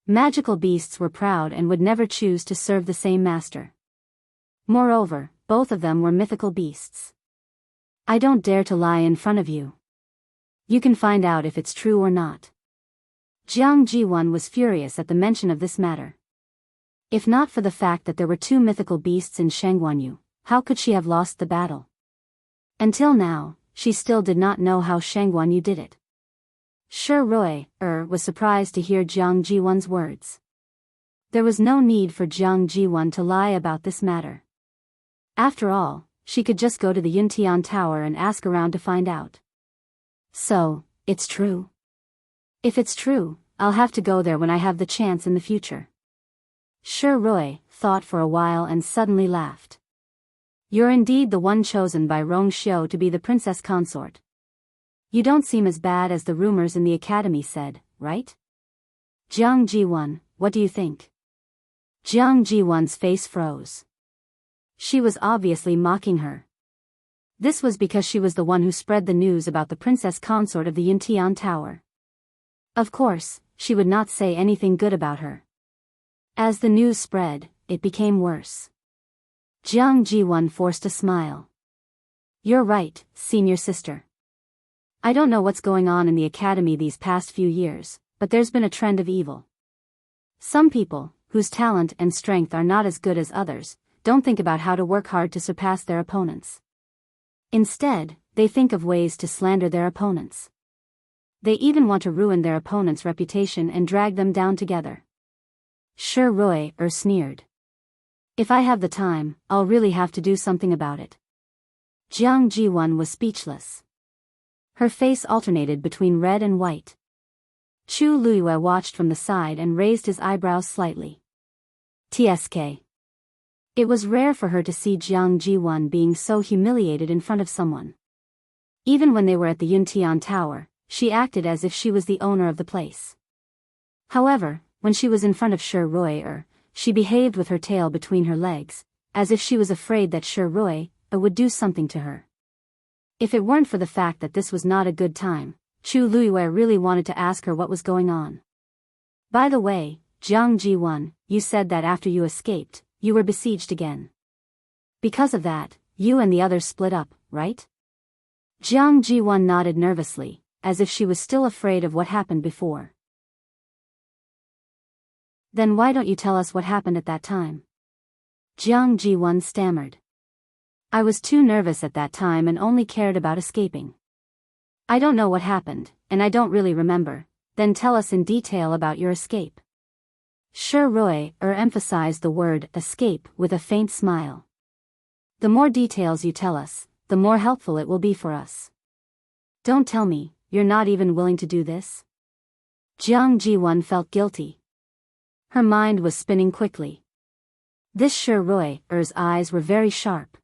Magical beasts were proud and would never choose to serve the same master. Moreover, both of them were mythical beasts. I don't dare to lie in front of you. You can find out if it's true or not. Jiang Ji1 was furious at the mention of this matter. If not for the fact that there were 2 mythical beasts in Shangguanyu, how could she have lost the battle? Until now, she still did not know how Shangguanyu did it. Shi Rui was surprised to hear Jiang Ji1's words. There was no need for Jiang Ji1 to lie about this matter. After all, she could just go to the Yintian Tower and ask around to find out. So, it's true. If it's true, I'll have to go there when I have the chance in the future. Shi Rui thought for a while and suddenly laughed. You're indeed the one chosen by Rong Xiu to be the princess consort. You don't seem as bad as the rumors in the academy said, right? Jiang Ji1, what do you think? Jiang Ji1's face froze. She was obviously mocking her. This was because she was the one who spread the news about the princess consort of the Yintian Tower. Of course, she would not say anything good about her. As the news spread, it became worse. Jiang Ji1 forced a smile. You're right, senior sister. I don't know what's going on in the academy these past few years, but there's been a trend of evil. Some people, whose talent and strength are not as good as others, don't think about how to work hard to surpass their opponents. Instead, they think of ways to slander their opponents. They even want to ruin their opponent's reputation and drag them down together. Shi Rui sneered. If I have the time, I'll really have to do something about it. Jiang Ji1 was speechless. Her face alternated between red and white. Chu Luiyue watched from the side and raised his eyebrows slightly. TSK. It was rare for her to see Jiang Ji1 being so humiliated in front of someone. Even when they were at the Yintian Tower, she acted as if she was the owner of the place. However, when she was in front of Shi Rui, she behaved with her tail between her legs, as if she was afraid that Shi Rui would do something to her. If it weren't for the fact that this was not a good time, Chu Luiyue really wanted to ask her what was going on. By the way, Jiang Ji1, you said that after you escaped, you were besieged again. Because of that, you and the others split up, right? Jiang Ji1 nodded nervously, as if she was still afraid of what happened before. Then why don't you tell us what happened at that time? Jiang Ji1 stammered. I was too nervous at that time and only cared about escaping. I don't know what happened, and I don't really remember. Then tell us in detail about your escape. Shi Rui emphasized the word escape with a faint smile. The more details you tell us, the more helpful it will be for us. Don't tell me, you're not even willing to do this? Jiang felt guilty. Her mind was spinning quickly. This Shi-Rui's eyes were very sharp.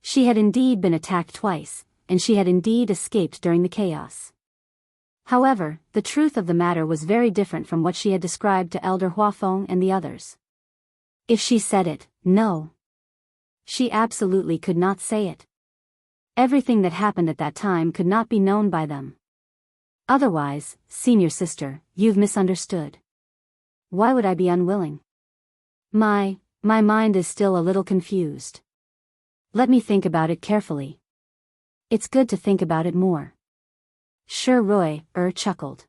She had indeed been attacked twice, and she had indeed escaped during the chaos. However, the truth of the matter was very different from what she had described to Elder Huafeng and the others. If she said it, no. She absolutely could not say it. Everything that happened at that time could not be known by them. Otherwise, senior sister, you've misunderstood. Why would I be unwilling? My mind is still a little confused. Let me think about it carefully. It's good to think about it more. Shi-Rui chuckled.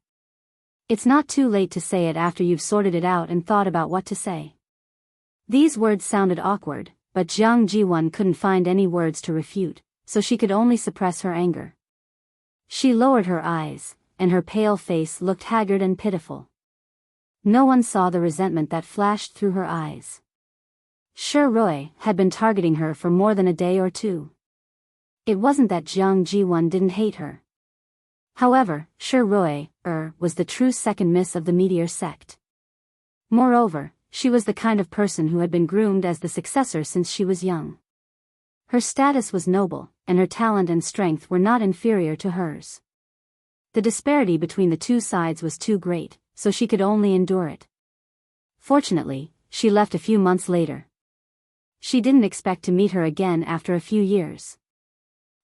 It's not too late to say it after you've sorted it out and thought about what to say. These words sounded awkward, but Jiang Jiwan couldn't find any words to refute, so she could only suppress her anger. She lowered her eyes, and her pale face looked haggard and pitiful. No one saw the resentment that flashed through her eyes. Shi-Rui had been targeting her for more than a day or two. It wasn't that Jiang Jiwan didn't hate her. However, Shi-Rui was the true second miss of the meteor sect. Moreover, she was the kind of person who had been groomed as the successor since she was young. Her status was noble, and her talent and strength were not inferior to hers. The disparity between the two sides was too great, so she could only endure it. Fortunately, she left a few months later. She didn't expect to meet her again after a few years.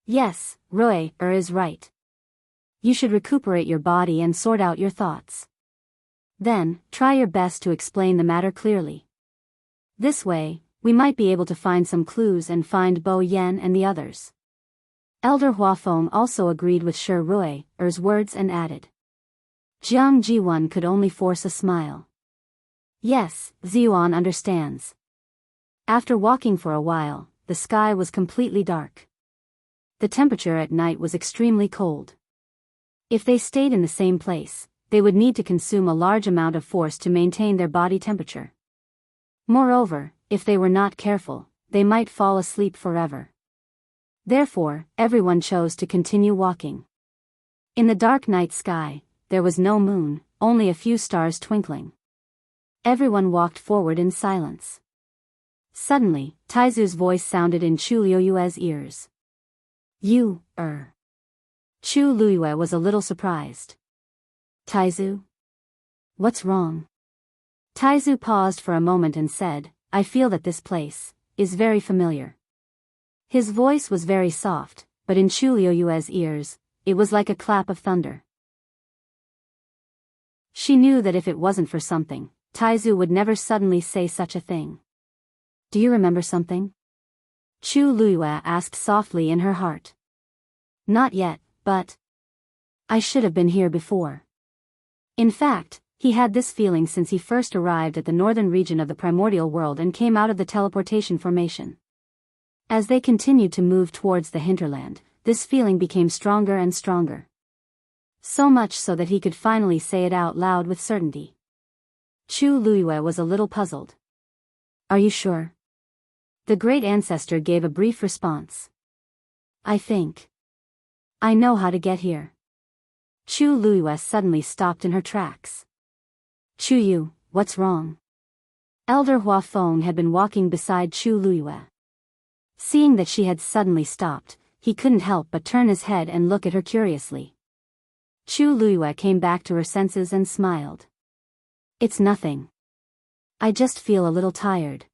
Yes, Rui is right. You should recuperate your body and sort out your thoughts. Then, try your best to explain the matter clearly. This way, we might be able to find some clues and find Bo Yan and the others. Elder Huafeng also agreed with Shi-Rui's words and added. Jiang Jiwan could only force a smile. Yes, Ziyuan understands. After walking for a while, the sky was completely dark. The temperature at night was extremely cold. If they stayed in the same place, they would need to consume a large amount of force to maintain their body temperature. Moreover, if they were not careful, they might fall asleep forever. Therefore, everyone chose to continue walking. In the dark night sky, there was no moon, only a few stars twinkling. Everyone walked forward in silence. Suddenly, Taizu's voice sounded in Chu Liuyue's ears. You, Chu Liyue was a little surprised. Taizu? What's wrong? Taizu paused for a moment and said, I feel that this place is very familiar. His voice was very soft, but in Chu Liyue's ears, it was like a clap of thunder. She knew that if it wasn't for something, Taizu would never suddenly say such a thing. Do you remember something? Chu Liyue asked softly in her heart. Not yet, but I should have been here before. In fact, he had this feeling since he first arrived at the northern region of the primordial world and came out of the teleportation formation. As they continued to move towards the hinterland, this feeling became stronger and stronger. So much so that he could finally say it out loud with certainty. Chu Liyue was a little puzzled. Are you sure? The great ancestor gave a brief response. I think I know how to get here. Chu Liyue suddenly stopped in her tracks. Chu Yu, what's wrong? Elder Huafeng had been walking beside Chu Liyue. Seeing that she had suddenly stopped, he couldn't help but turn his head and look at her curiously. Chu Liyue came back to her senses and smiled. It's nothing. I just feel a little tired.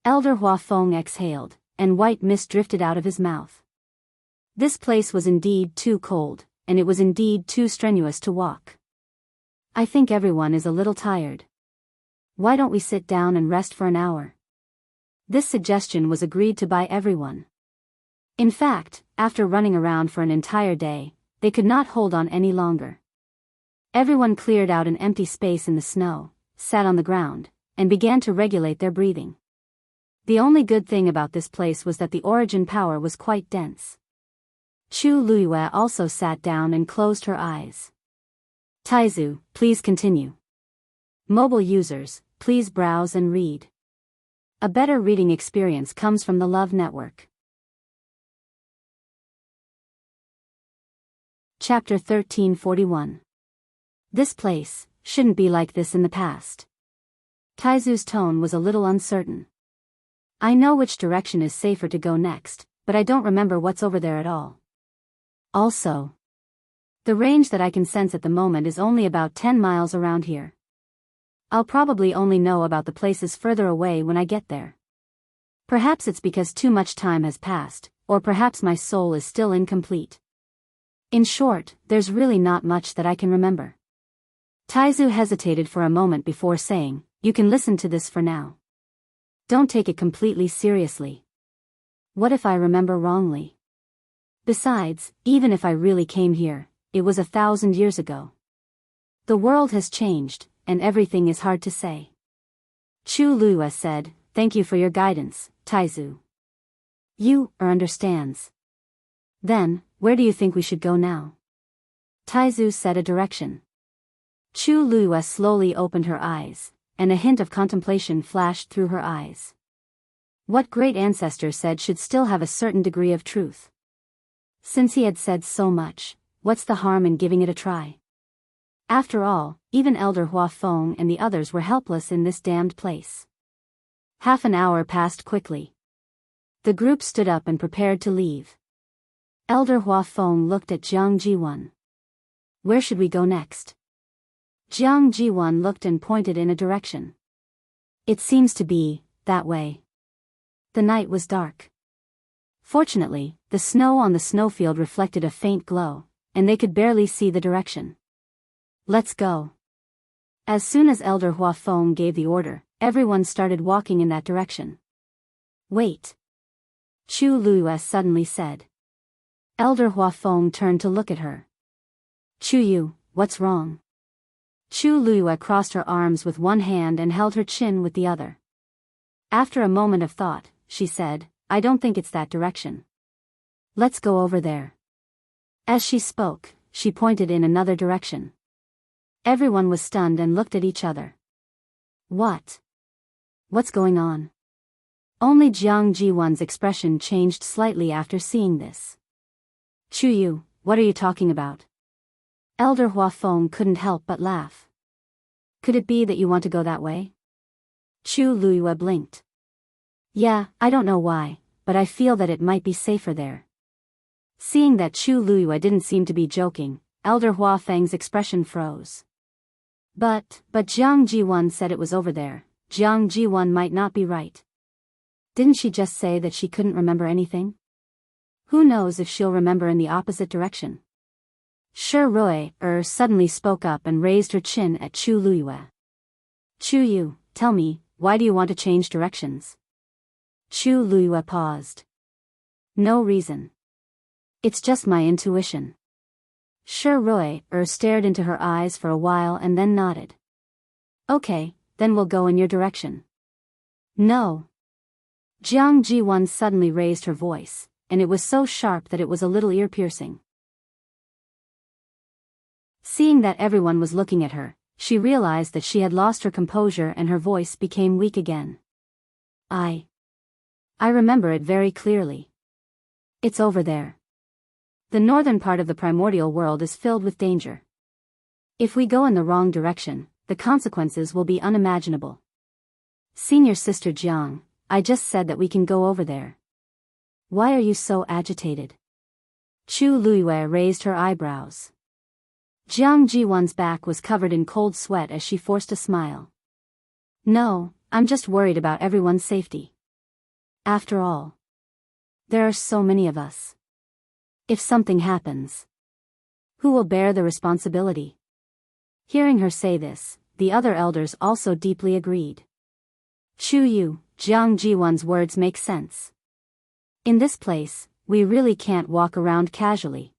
Elder Huafeng exhaled, and white mist drifted out of his mouth. This place was indeed too cold, and it was indeed too strenuous to walk. I think everyone is a little tired. Why don't we sit down and rest for an hour? This suggestion was agreed to by everyone. In fact, after running around for an entire day, they could not hold on any longer. Everyone cleared out an empty space in the snow, sat on the ground, and began to regulate their breathing. The only good thing about this place was that the origin power was quite dense. Chu Liyue also sat down and closed her eyes. Taizu, please continue. Mobile users, please browse and read. A better reading experience comes from the Love Network. Chapter 1341. This place shouldn't be like this in the past. Taizu's tone was a little uncertain. I know which direction is safer to go next, but I don't remember what's over there at all. Also, the range that I can sense at the moment is only about 10 miles around here. I'll probably only know about the places further away when I get there. Perhaps it's because too much time has passed, or perhaps my soul is still incomplete. In short, there's really not much that I can remember. Taizu hesitated for a moment before saying, "You can listen to this for now. Don't take it completely seriously. What if I remember wrongly? Besides, even if I really came here, it was 1,000 years ago. The world has changed, and everything is hard to say." Chu Luiyue said, "Thank you for your guidance, Taizu. You understands. Then, where do you think we should go now?" Taizu said a direction. Chu Luiyue slowly opened her eyes, and a hint of contemplation flashed through her eyes. What great ancestor said should still have a certain degree of truth. Since he had said so much, what's the harm in giving it a try? After all, even Elder Hua Feng and the others were helpless in this damned place. Half an hour passed quickly. The group stood up and prepared to leave. Elder Hua Feng looked at Jiang Jiwan. "Where should we go next?" Jiang Jiwan looked and pointed in a direction. "It seems to be that way." The night was dark. Fortunately, the snow on the snowfield reflected a faint glow, and they could barely see the direction. "Let's go." As soon as Elder Hua Feng gave the order, everyone started walking in that direction. "Wait," Chu Luiyue suddenly said. Elder Hua Feng turned to look at her. "Chu Yu, what's wrong?" Chu Luiyue crossed her arms with one hand and held her chin with the other. After a moment of thought, she said, "I don't think it's that direction. Let's go over there." As she spoke, she pointed in another direction. Everyone was stunned and looked at each other. What's going on? Only Jiang Jiwan's expression changed slightly after seeing this. "Chu Yu, what are you talking about?" Elder Hua Feng couldn't help but laugh. "Could it be that you want to go that way?" Chu Luiyue blinked. "Yeah, I don't know why, but I feel that it might be safer there." Seeing that Chu Luiyue didn't seem to be joking, Elder Hua Feng's expression froze. But Jiang Jiwan said it was over there. Jiang Jiwan might not be right. Didn't she just say that she couldn't remember anything? Who knows if she'll remember in the opposite direction? Shi Rui suddenly spoke up and raised her chin at Chu Luiyue. "Chu Yu, tell me, why do you want to change directions?" Chu Luiyue paused. "No reason. It's just my intuition." Shi Rui stared into her eyes for a while and then nodded. "Okay, then we'll go in your direction." "No." Jiang Jiwan suddenly raised her voice, and it was so sharp that it was a little ear-piercing. Seeing that everyone was looking at her, she realized that she had lost her composure and her voice became weak again. I remember it very clearly. It's over there. The northern part of the primordial world is filled with danger. If we go in the wrong direction, the consequences will be unimaginable. Senior Sister Jiang, I just said that we can go over there. Why are you so agitated?" Chu Luiyue raised her eyebrows. Jiang Jiwan's back was covered in cold sweat as she forced a smile. "No, I'm just worried about everyone's safety. After all, there are so many of us. If something happens, who will bear the responsibility?" Hearing her say this, the other elders also deeply agreed. "Chu Yu, Jiang Jiwan's words make sense. In this place, we really can't walk around casually.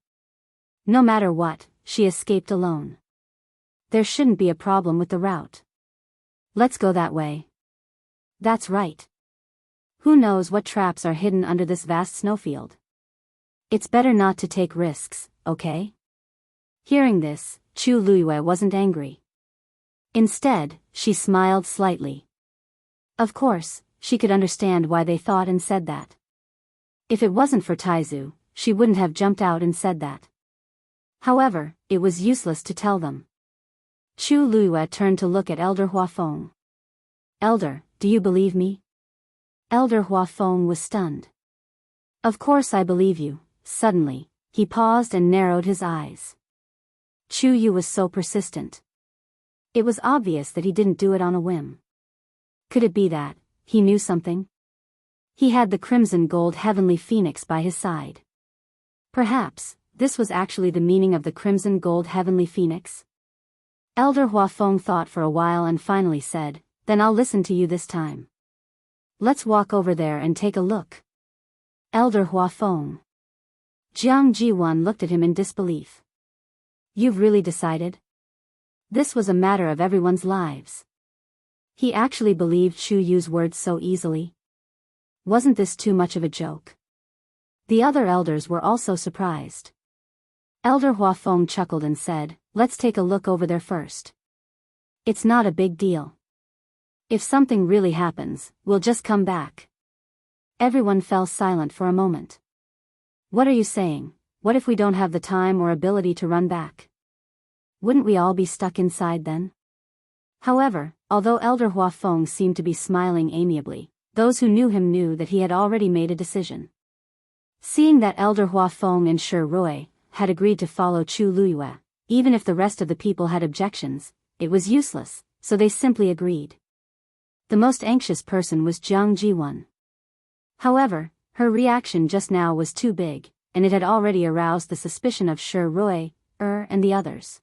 No matter what, she escaped alone. There shouldn't be a problem with the route. Let's go that way." "That's right. Who knows what traps are hidden under this vast snowfield? It's better not to take risks, okay?" Hearing this, Chu Luiyue wasn't angry. Instead, she smiled slightly. Of course, she could understand why they thought and said that. If it wasn't for Taizu, she wouldn't have jumped out and said that. However, it was useless to tell them. Chu Luiyue turned to look at Elder Huafeng. "Elder, do you believe me?" Elder Huafeng was stunned. "Of course I believe you." Suddenly, he paused and narrowed his eyes. Chu Yu was so persistent. It was obvious that he didn't do it on a whim. Could it be that he knew something? He had the crimson gold heavenly phoenix by his side. Perhaps this was actually the meaning of the crimson gold heavenly phoenix? Elder Huafeng thought for a while and finally said, "Then I'll listen to you this time. Let's walk over there and take a look." Elder Huafeng. Jiang Jiwan looked at him in disbelief. "You've really decided?" This was a matter of everyone's lives. He actually believed Chu Yu's words so easily. Wasn't this too much of a joke? The other elders were also surprised. Elder Huafeng chuckled and said, "Let's take a look over there first. It's not a big deal. If something really happens, we'll just come back." Everyone fell silent for a moment. "What are you saying? What if we don't have the time or ability to run back? Wouldn't we all be stuck inside then?" However, although Elder Huafeng seemed to be smiling amiably, those who knew him knew that he had already made a decision. Seeing that Elder Huafeng and Shi Rui had agreed to follow Chu Luiyue, even if the rest of the people had objections, it was useless, so they simply agreed. The most anxious person was Jiang Jiwan. However, her reaction just now was too big, and it had already aroused the suspicion of Shi Rui, and the others.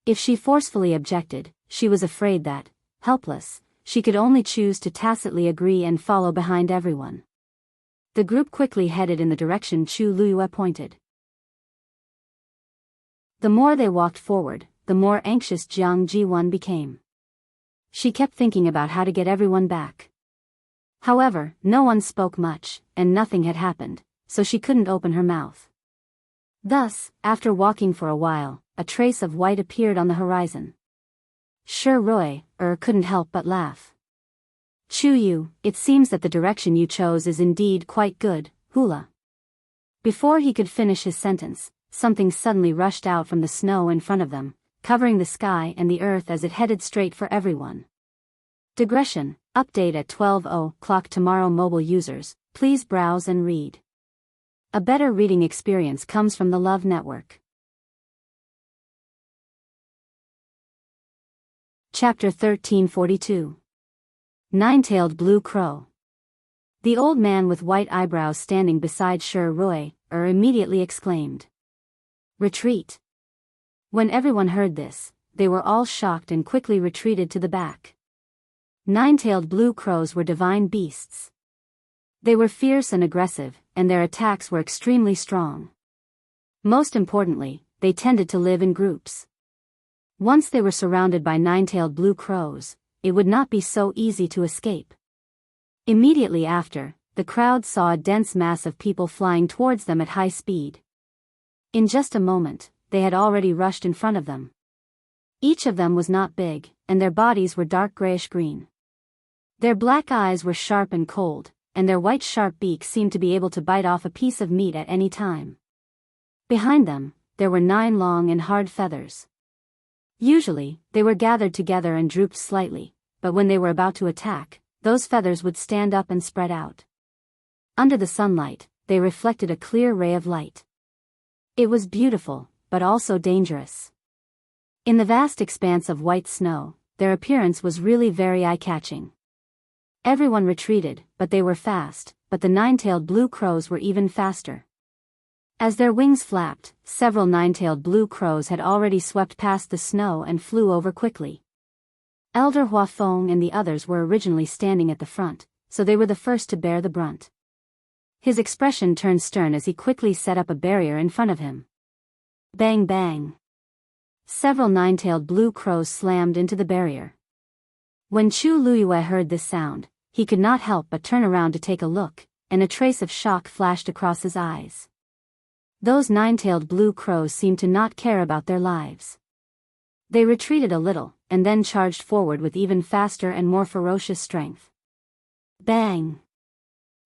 If she forcefully objected, she was afraid that, helpless, she could only choose to tacitly agree and follow behind everyone. The group quickly headed in the direction Chu Luiyue pointed. The more they walked forward, the more anxious Jiang Jiwan became. She kept thinking about how to get everyone back. However, no one spoke much, and nothing had happened, so she couldn't open her mouth. Thus, after walking for a while, a trace of white appeared on the horizon. Shi Rui, couldn't help but laugh. "Chu Yu, it seems that the direction you chose is indeed quite good, hula." Before he could finish his sentence, something suddenly rushed out from the snow in front of them, covering the sky and the earth as it headed straight for everyone. Digression, update at 12:00 tomorrow. Mobile users, please browse and read. A better reading experience comes from the Love Network. Chapter 1342. Nine-tailed Blue Crow. The old man with white eyebrows standing beside Shi Rui, immediately exclaimed, "Retreat!" When everyone heard this, they were all shocked and quickly retreated to the back. Nine-tailed blue crows were divine beasts. They were fierce and aggressive, and their attacks were extremely strong. Most importantly, they tended to live in groups. Once they were surrounded by nine-tailed blue crows, it would not be so easy to escape. Immediately after, the crowd saw a dense mass of people flying towards them at high speed. In just a moment, they had already rushed in front of them. Each of them was not big, and their bodies were dark grayish-green. Their black eyes were sharp and cold, and their white sharp beaks seemed to be able to bite off a piece of meat at any time. Behind them, there were 9 long and hard feathers. Usually, they were gathered together and drooped slightly, but when they were about to attack, those feathers would stand up and spread out. Under the sunlight, they reflected a clear ray of light. It was beautiful, but also dangerous. In the vast expanse of white snow, their appearance was really very eye-catching. Everyone retreated, but they were fast, but the nine-tailed blue crows were even faster. As their wings flapped, several nine-tailed blue crows had already swept past the snow and flew over quickly. Elder Huafeng and the others were originally standing at the front, so they were the first to bear the brunt. His expression turned stern as he quickly set up a barrier in front of him. Bang bang! Several nine-tailed blue crows slammed into the barrier. When Chu Luiyue heard this sound, he could not help but turn around to take a look, and a trace of shock flashed across his eyes. Those nine-tailed blue crows seemed to not care about their lives. They retreated a little, and then charged forward with even faster and more ferocious strength. Bang!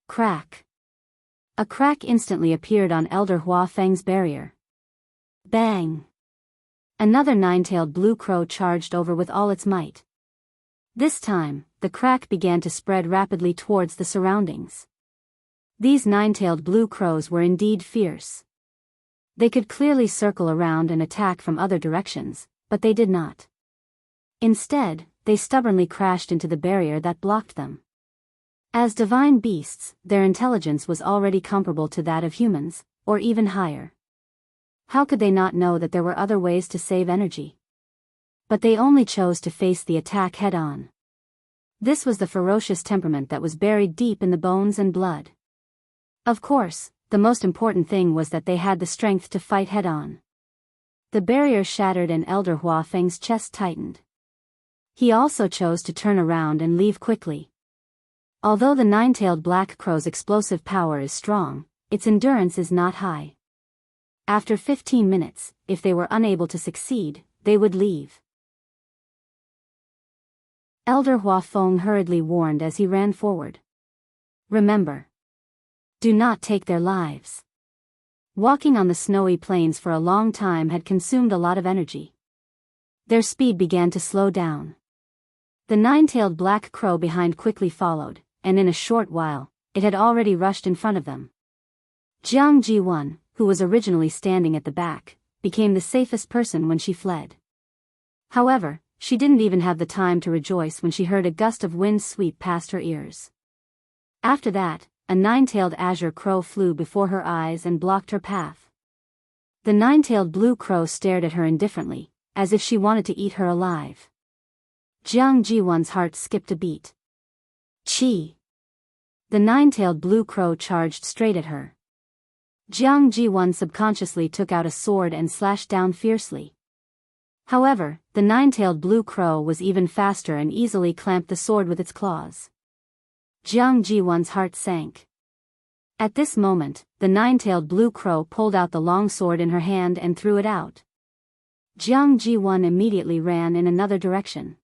Crack! A crack instantly appeared on Elder Hua Feng's barrier. Bang! Another nine-tailed blue crow charged over with all its might. This time, the crack began to spread rapidly towards the surroundings. These nine-tailed blue crows were indeed fierce. They could clearly circle around and attack from other directions, but they did not. Instead, they stubbornly crashed into the barrier that blocked them. As divine beasts, their intelligence was already comparable to that of humans, or even higher. How could they not know that there were other ways to save energy? But they only chose to face the attack head-on. This was the ferocious temperament that was buried deep in the bones and blood. Of course, the most important thing was that they had the strength to fight head-on. The barrier shattered and Elder Hua Feng's chest tightened. He also chose to turn around and leave quickly. Although the nine-tailed black crow's explosive power is strong, its endurance is not high. After 15 minutes, if they were unable to succeed, they would leave. Elder Hua Feng hurriedly warned as he ran forward. Remember. Do not take their lives. Walking on the snowy plains for a long time had consumed a lot of energy. Their speed began to slow down. The nine-tailed black crow behind quickly followed, and in a short while, it had already rushed in front of them. Jianghu, who was originally standing at the back, became the safest person when she fled. However, she didn't even have the time to rejoice when she heard a gust of wind sweep past her ears. After that, a nine-tailed azure crow flew before her eyes and blocked her path. The nine-tailed blue crow stared at her indifferently, as if she wanted to eat her alive. Jiang Jiwan's heart skipped a beat. Chi! The nine-tailed blue crow charged straight at her. Jiang Jiwan subconsciously took out a sword and slashed down fiercely. However, the nine-tailed blue crow was even faster and easily clamped the sword with its claws. Jiang Jiwan's heart sank. At this moment, the nine-tailed blue crow pulled out the long sword in her hand and threw it out. Jiang Jiwan immediately ran in another direction.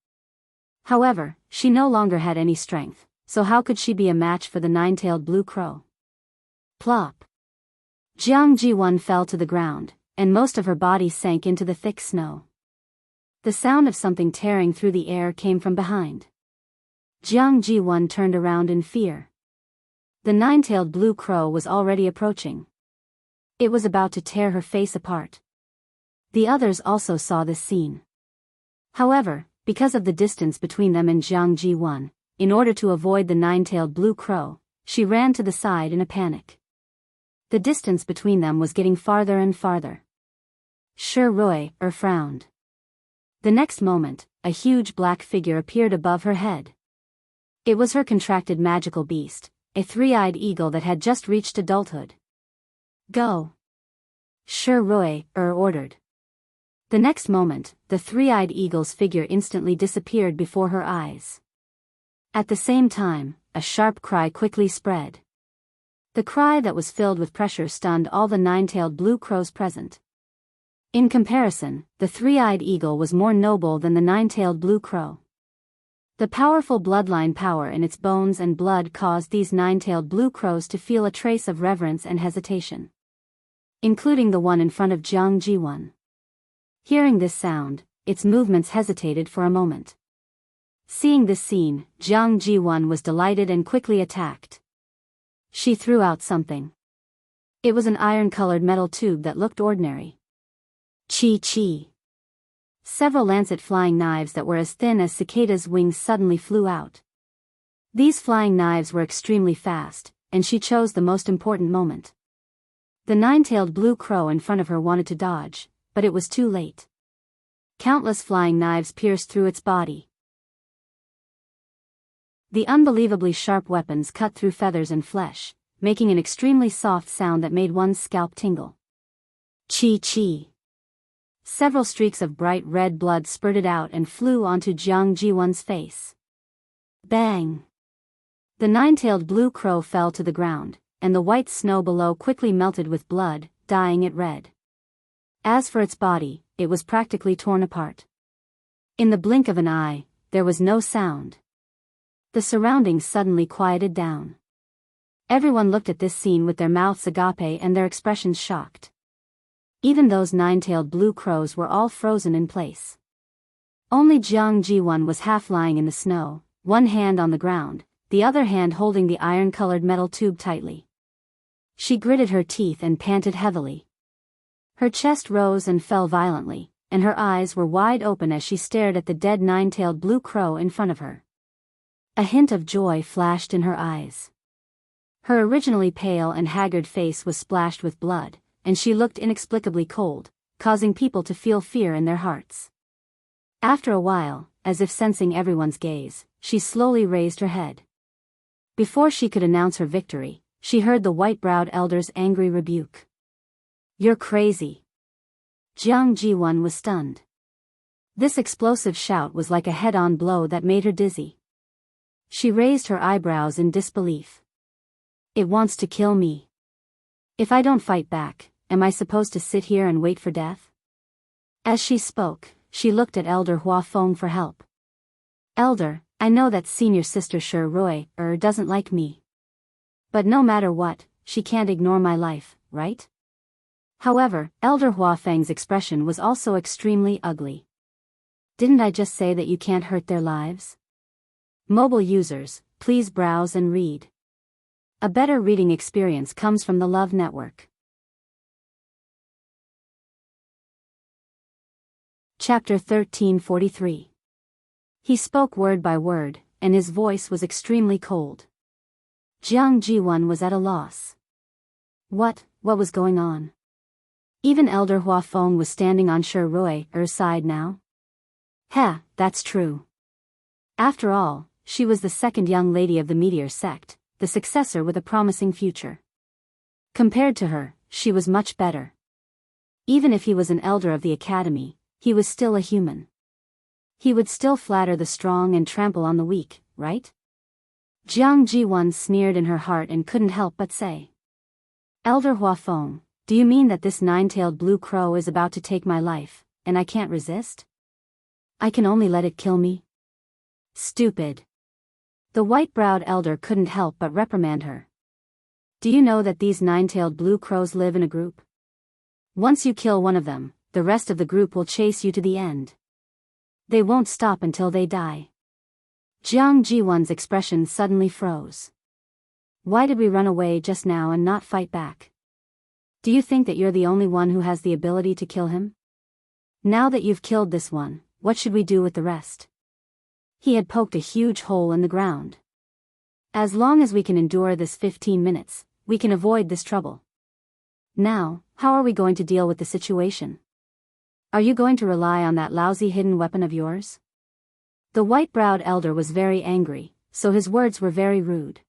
However, she no longer had any strength, so how could she be a match for the nine-tailed blue crow? Plop! Jiang Jiwan fell to the ground, and most of her body sank into the thick snow. The sound of something tearing through the air came from behind. Jiang Jiwan turned around in fear. The nine-tailed blue crow was already approaching. It was about to tear her face apart. The others also saw this scene. However, because of the distance between them and Jiang Jiwan, in order to avoid the nine-tailed blue crow, she ran to the side in a panic. The distance between them was getting farther and farther. Shi Rui frowned. The next moment, a huge black figure appeared above her head. It was her contracted magical beast, a three-eyed eagle that had just reached adulthood. Go! Shi Rui ordered. The next moment, the three-eyed eagle's figure instantly disappeared before her eyes. At the same time, a sharp cry quickly spread. The cry that was filled with pressure stunned all the nine-tailed blue crows present. In comparison, the three-eyed eagle was more noble than the nine-tailed blue crow. The powerful bloodline power in its bones and blood caused these nine-tailed blue crows to feel a trace of reverence and hesitation. Including the one in front of Jiang Jiwan. Hearing this sound, its movements hesitated for a moment. Seeing this scene, Jiang Jiwan was delighted and quickly attacked. She threw out something. It was an iron-colored metal tube that looked ordinary. Chi. Several lancet flying knives that were as thin as cicadas' wings suddenly flew out. These flying knives were extremely fast, and she chose the most important moment. The nine-tailed blue crow in front of her wanted to dodge, but it was too late. Countless flying knives pierced through its body. The unbelievably sharp weapons cut through feathers and flesh, making an extremely soft sound that made one's scalp tingle. Chi. Several streaks of bright red blood spurted out and flew onto Jiang Jiwan's face. Bang! The nine-tailed blue crow fell to the ground, and the white snow below quickly melted with blood, dyeing it red. As for its body, it was practically torn apart. In the blink of an eye, there was no sound. The surroundings suddenly quieted down. Everyone looked at this scene with their mouths agape and their expressions shocked. Even those nine-tailed blue crows were all frozen in place. Only Jiang Ji-won was half lying in the snow, one hand on the ground, the other hand holding the iron-colored metal tube tightly. She gritted her teeth and panted heavily. Her chest rose and fell violently, and her eyes were wide open as she stared at the dead nine-tailed blue crow in front of her. A hint of joy flashed in her eyes. Her originally pale and haggard face was splashed with blood, and she looked inexplicably cold, causing people to feel fear in their hearts. After a while, as if sensing everyone's gaze, she slowly raised her head. Before she could announce her victory, she heard the white-browed elder's angry rebuke. "You're crazy." Jiang Ji-won was stunned. This explosive shout was like a head-on blow that made her dizzy. She raised her eyebrows in disbelief. "It wants to kill me. If I don't fight back, am I supposed to sit here and wait for death?" As she spoke, she looked at Elder Hua Feng for help. "Elder, I know that senior sister Shi Rui doesn't like me. But no matter what, she can't ignore my life, right?" However, Elder Hua Feng's expression was also extremely ugly. "Didn't I just say that you can't hurt their lives?" Mobile users, please browse and read. A better reading experience comes from the Love Network. Chapter 1343. He spoke word by word, and his voice was extremely cold. Jiang Ji-won was at a loss. What was going on? Even Elder Hua Feng was standing on Shi Rui's side now? That's true. After all, she was the second young lady of the Meteor sect, the successor with a promising future. Compared to her, she was much better. Even if he was an elder of the academy, he was still a human. He would still flatter the strong and trample on the weak, right? Jiang Ji-won sneered in her heart and couldn't help but say. "Elder Hua Feng, do you mean that this nine-tailed blue crow is about to take my life, and I can't resist? I can only let it kill me?" "Stupid." The white-browed elder couldn't help but reprimand her. "Do you know that these nine-tailed blue crows live in a group? Once you kill one of them, the rest of the group will chase you to the end. They won't stop until they die." Jiang Ji-won's expression suddenly froze. "Why did we run away just now and not fight back? Do you think that you're the only one who has the ability to kill him? Now that you've killed this one, what should we do with the rest?" He had poked a huge hole in the ground. "As long as we can endure this 15 minutes, we can avoid this trouble. Now, how are we going to deal with the situation? Are you going to rely on that lousy hidden weapon of yours?" The white-browed elder was very angry, so his words were very rude.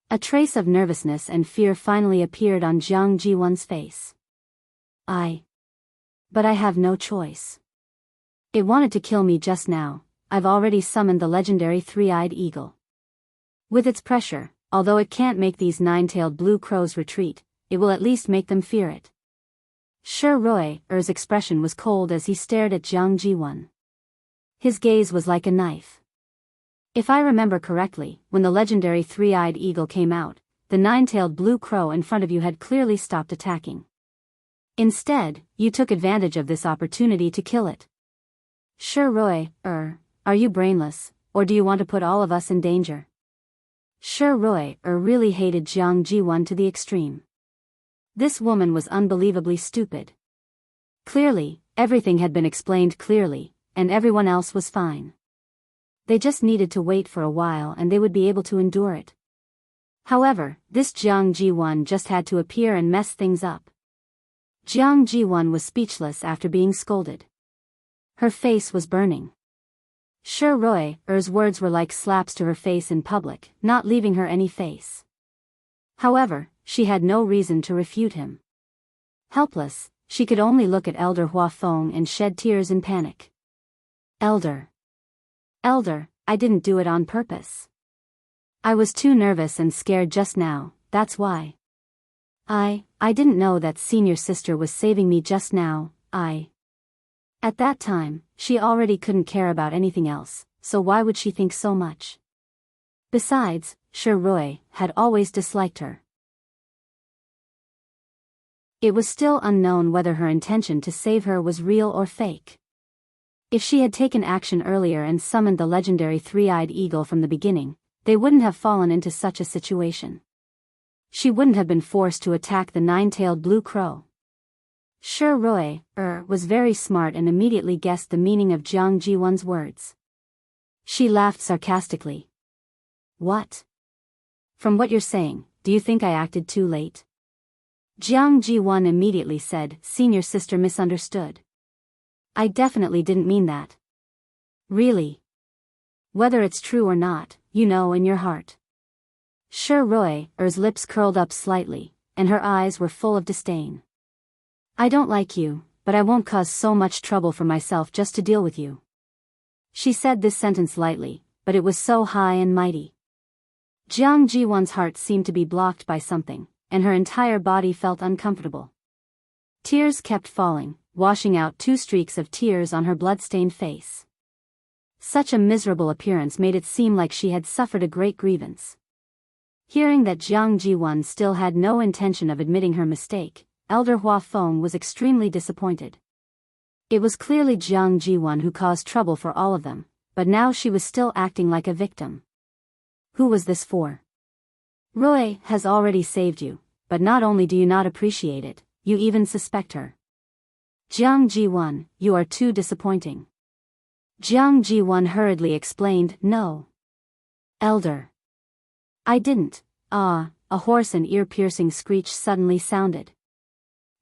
A trace of nervousness and fear finally appeared on Jiang Ji-won's face. But I have no choice. It wanted to kill me just now. I've already summoned the legendary three-eyed eagle. With its pressure, although it can't make these nine-tailed blue crows retreat, it will at least make them fear it." Shi Rui's expression was cold as he stared at Jiang Ji-won. His gaze was like a knife. "If I remember correctly, when the legendary three-eyed eagle came out, the nine-tailed blue crow in front of you had clearly stopped attacking. Instead, you took advantage of this opportunity to kill it. Shi Rui, are you brainless, or do you want to put all of us in danger?" Shi Rui really hated Jiang Ji-won to the extreme. This woman was unbelievably stupid. Clearly, everything had been explained clearly, and everyone else was fine. They just needed to wait for a while and they would be able to endure it. However, this Jiang Ji-won just had to appear and mess things up. Jiang Ji-won was speechless after being scolded. Her face was burning. Shi Rui's words were like slaps to her face in public, not leaving her any face. However, she had no reason to refute him. Helpless, she could only look at Elder Hua Feng and shed tears in panic. Elder, I didn't do it on purpose. I was too nervous and scared just now, that's why. I didn't know that senior sister was saving me just now, At that time, she already couldn't care about anything else, so why would she think so much? Besides, Roy had always disliked her. It was still unknown whether her intention to save her was real or fake. If she had taken action earlier and summoned the legendary three-eyed eagle from the beginning, they wouldn't have fallen into such a situation. She wouldn't have been forced to attack the nine-tailed blue crow. Roy was very smart and immediately guessed the meaning of Jiang Jiwan's words. She laughed sarcastically. What? From what you're saying, do you think I acted too late? Jiang Jiwan immediately said, "Senior sister misunderstood. I definitely didn't mean that." Really? Whether it's true or not, you know in your heart. Roy's lips curled up slightly, and her eyes were full of disdain. I don't like you, but I won't cause so much trouble for myself just to deal with you. She said this sentence lightly, but it was so high and mighty. Jiang Jiwan's heart seemed to be blocked by something, and her entire body felt uncomfortable. Tears kept falling, washing out 2 streaks of tears on her blood-stained face. Such a miserable appearance made it seem like she had suffered a great grievance. Hearing that Jiang Jiwan still had no intention of admitting her mistake, Elder Hua Feng was extremely disappointed. It was clearly Jiang Jiwan who caused trouble for all of them, but now she was still acting like a victim. Who was this for? Roy has already saved you, but not only do you not appreciate it, you even suspect her. Jiang Jiwan, you are too disappointing. Jiang Jiwan hurriedly explained, "No. Elder. I didn't." A hoarse and ear-piercing screech suddenly sounded.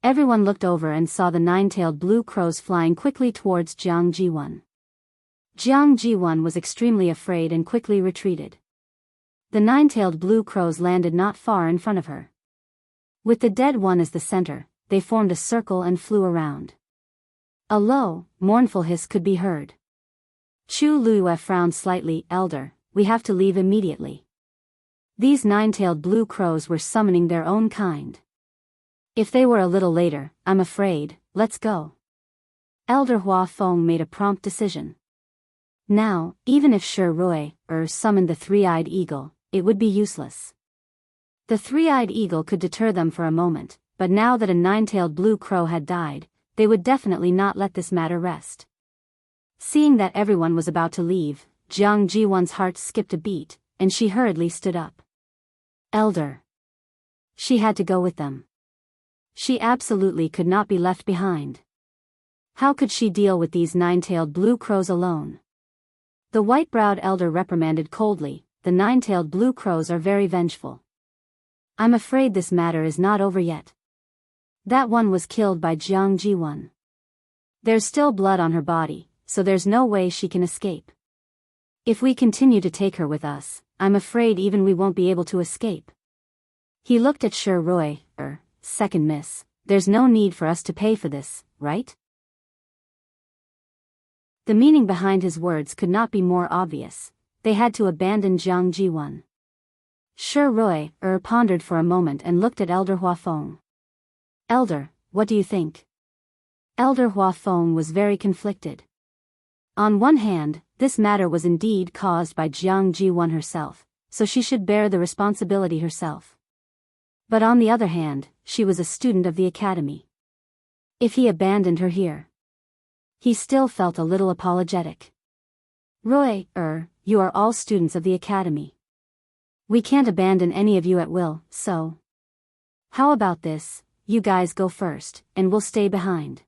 Everyone looked over and saw the 9-tailed blue crows flying quickly towards Jiang Jiwan. Jiang Jiwan was extremely afraid and quickly retreated. The 9-tailed blue crows landed not far in front of her. With the dead one as the center, they formed a circle and flew around. A low, mournful hiss could be heard. Chu Luiyue frowned slightly. "Elder, we have to leave immediately." These 9-tailed blue crows were summoning their own kind. If they were a little later, I'm afraid, let's go. Elder Hua Feng made a prompt decision. Now, even if Roy summoned the three-eyed eagle, it would be useless. The three-eyed eagle could deter them for a moment, but now that a 9-tailed blue crow had died, they would definitely not let this matter rest. Seeing that everyone was about to leave, Jiang Jiwan's heart skipped a beat, and she hurriedly stood up. Elder. She had to go with them. She absolutely could not be left behind. How could she deal with these 9-tailed blue crows alone? The white-browed elder reprimanded coldly, "The 9-tailed blue crows are very vengeful. I'm afraid this matter is not over yet. That one was killed by Jiang Jiwan. There's still blood on her body, so there's no way she can escape. If we continue to take her with us, I'm afraid even we won't be able to escape." He looked at Roy, "Second miss, there's no need for us to pay for this, right?" The meaning behind his words could not be more obvious. They had to abandon Jiang Jiwan. Roy pondered for a moment and looked at Elder Hua Feng. "Elder, what do you think?" Elder Hua Feng was very conflicted. On one hand, this matter was indeed caused by Jiang Jiwan herself, so she should bear the responsibility herself. But on the other hand, she was a student of the academy. If he abandoned her here, he still felt a little apologetic. "Roy, you are all students of the academy. We can't abandon any of you at will, so how about this, you guys go first, and we'll stay behind.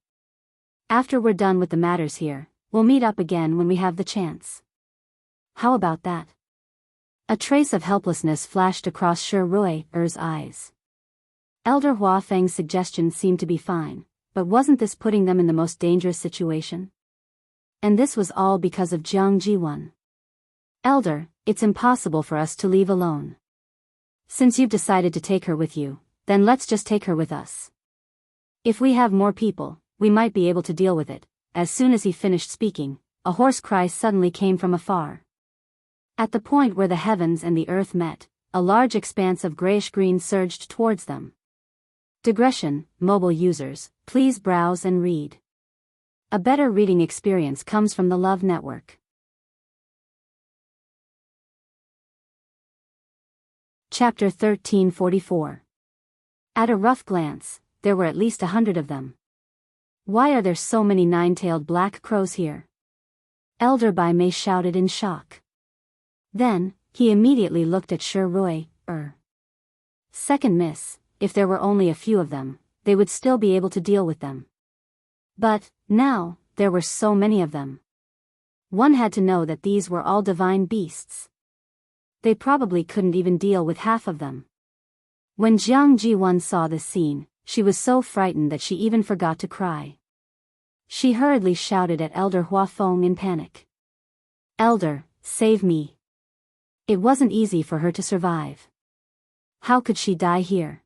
After we're done with the matters here, we'll meet up again when we have the chance. How about that?" A trace of helplessness flashed across Roy's eyes. Elder Hua Feng's suggestion seemed to be fine, but wasn't this putting them in the most dangerous situation? And this was all because of Jiang Jiwan. "Elder, it's impossible for us to leave alone. Since you've decided to take her with you, then let's just take her with us. If we have more people, we might be able to deal with it." As soon as he finished speaking, a hoarse cry suddenly came from afar. At the point where the heavens and the earth met, a large expanse of grayish-green surged towards them. Digression, mobile users, please browse and read. A better reading experience comes from the Love Network. Chapter 1344. At a rough glance, there were at least 100 of them. Why are there so many nine-tailed black crows here? Elder Bai Mei shouted in shock. Then, he immediately looked at Shi Rui. Second Miss, if there were only a few of them, they would still be able to deal with them. But, now, there were so many of them. One had to know that these were all divine beasts. They probably couldn't even deal with half of them. When Jiang Ji1 saw this scene, she was so frightened that she even forgot to cry. She hurriedly shouted at Elder Hua Feng in panic. "Elder, save me." It wasn't easy for her to survive. How could she die here?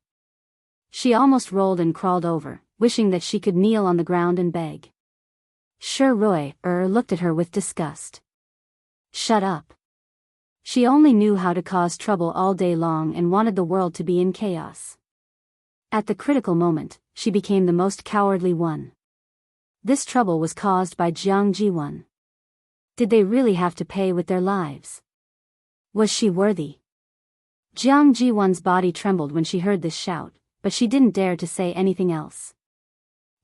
She almost rolled and crawled over, wishing that she could kneel on the ground and beg. Shi Rui looked at her with disgust. Shut up. She only knew how to cause trouble all day long and wanted the world to be in chaos. At the critical moment, she became the most cowardly one. This trouble was caused by Jiang Ji1. Did they really have to pay with their lives? Was she worthy? Jiang Ji1's body trembled when she heard this shout, but she didn't dare to say anything else.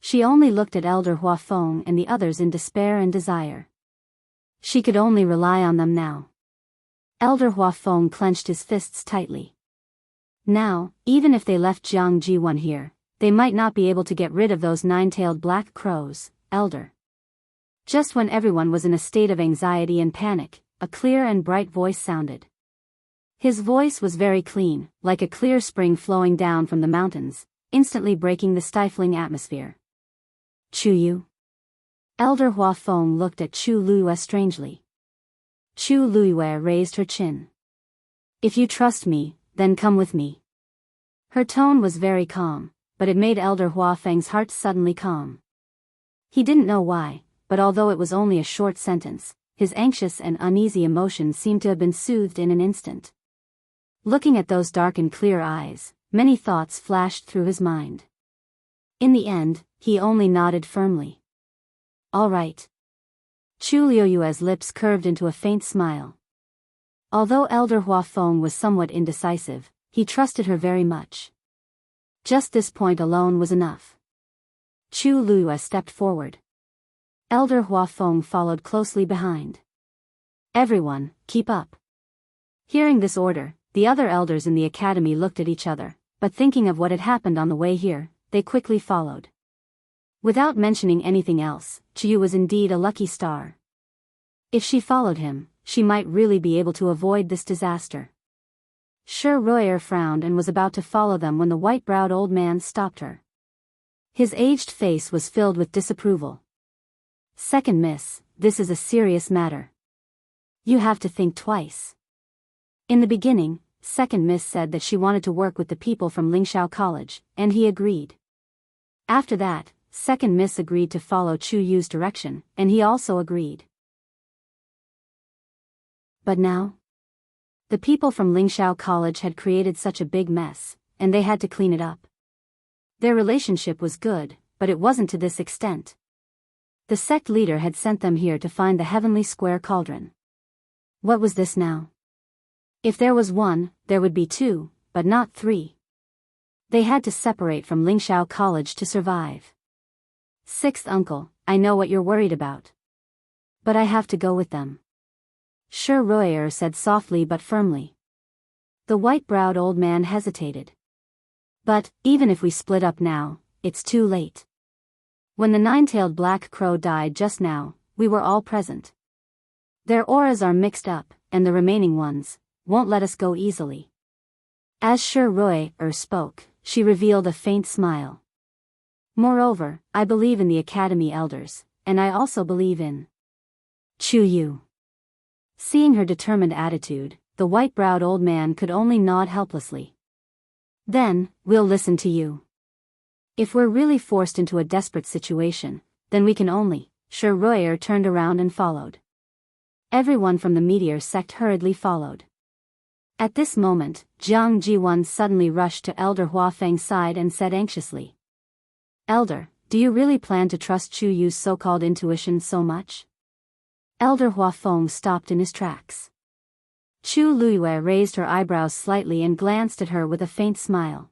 She only looked at Elder Hua Feng and the others in despair and desire. She could only rely on them now. Elder Hua Feng clenched his fists tightly. Now, even if they left Jiang Ji1 here, they might not be able to get rid of those nine-tailed black crows, Elder. Just when everyone was in a state of anxiety and panic, a clear and bright voice sounded. His voice was very clean, like a clear spring flowing down from the mountains, instantly breaking the stifling atmosphere. Chu Yu? Elder Hua Feng looked at Chu Luiyue strangely. Chu Luiyue raised her chin. If you trust me, then come with me. Her tone was very calm, but it made Elder Hua Feng's heart suddenly calm. He didn't know why, but although it was only a short sentence, his anxious and uneasy emotions seemed to have been soothed in an instant. Looking at those dark and clear eyes, many thoughts flashed through his mind. In the end, he only nodded firmly. All right. Chu Luiyue's lips curved into a faint smile. Although Elder Hua Feng was somewhat indecisive, he trusted her very much. Just this point alone was enough. Chu Luiyue stepped forward. Elder Hua Feng followed closely behind. Everyone, keep up. Hearing this order, the other elders in the academy looked at each other, but thinking of what had happened on the way here, they quickly followed. Without mentioning anything else, Chu was indeed a lucky star. If she followed him, she might really be able to avoid this disaster. Shi Rui frowned and was about to follow them when the white-browed old man stopped her. His aged face was filled with disapproval. Second Miss, this is a serious matter. You have to think twice. In the beginning, Second Miss said that she wanted to work with the people from Lingxiao College, and he agreed. After that, Second Miss agreed to follow Chu Yu's direction, and he also agreed. But now? The people from Lingxiao College had created such a big mess, and they had to clean it up. Their relationship was good, but it wasn't to this extent. The sect leader had sent them here to find the heavenly square cauldron. What was this now? If there was one, there would be two, but not three. They had to separate from Lingxiao College to survive. Sixth uncle, I know what you're worried about. But I have to go with them. Shi Rui said softly but firmly. The white-browed old man hesitated. But, even if we split up now, it's too late. When the nine-tailed black crow died just now, we were all present. Their auras are mixed up, and the remaining ones won't let us go easily. As Shi Rui spoke, she revealed a faint smile. Moreover, I believe in the academy elders, and I also believe in Chu Yu. Seeing her determined attitude, the white-browed old man could only nod helplessly. Then, we'll listen to you. If we're really forced into a desperate situation, then we can only. Shi Rui turned around and followed. Everyone from the meteor sect hurriedly followed. At this moment, Jiang Ji1 suddenly rushed to Elder Hua Feng's side and said anxiously. Elder, do you really plan to trust Chu Yu's so-called intuition so much? Elder Hua Feng stopped in his tracks. Chu Luiyue raised her eyebrows slightly and glanced at her with a faint smile.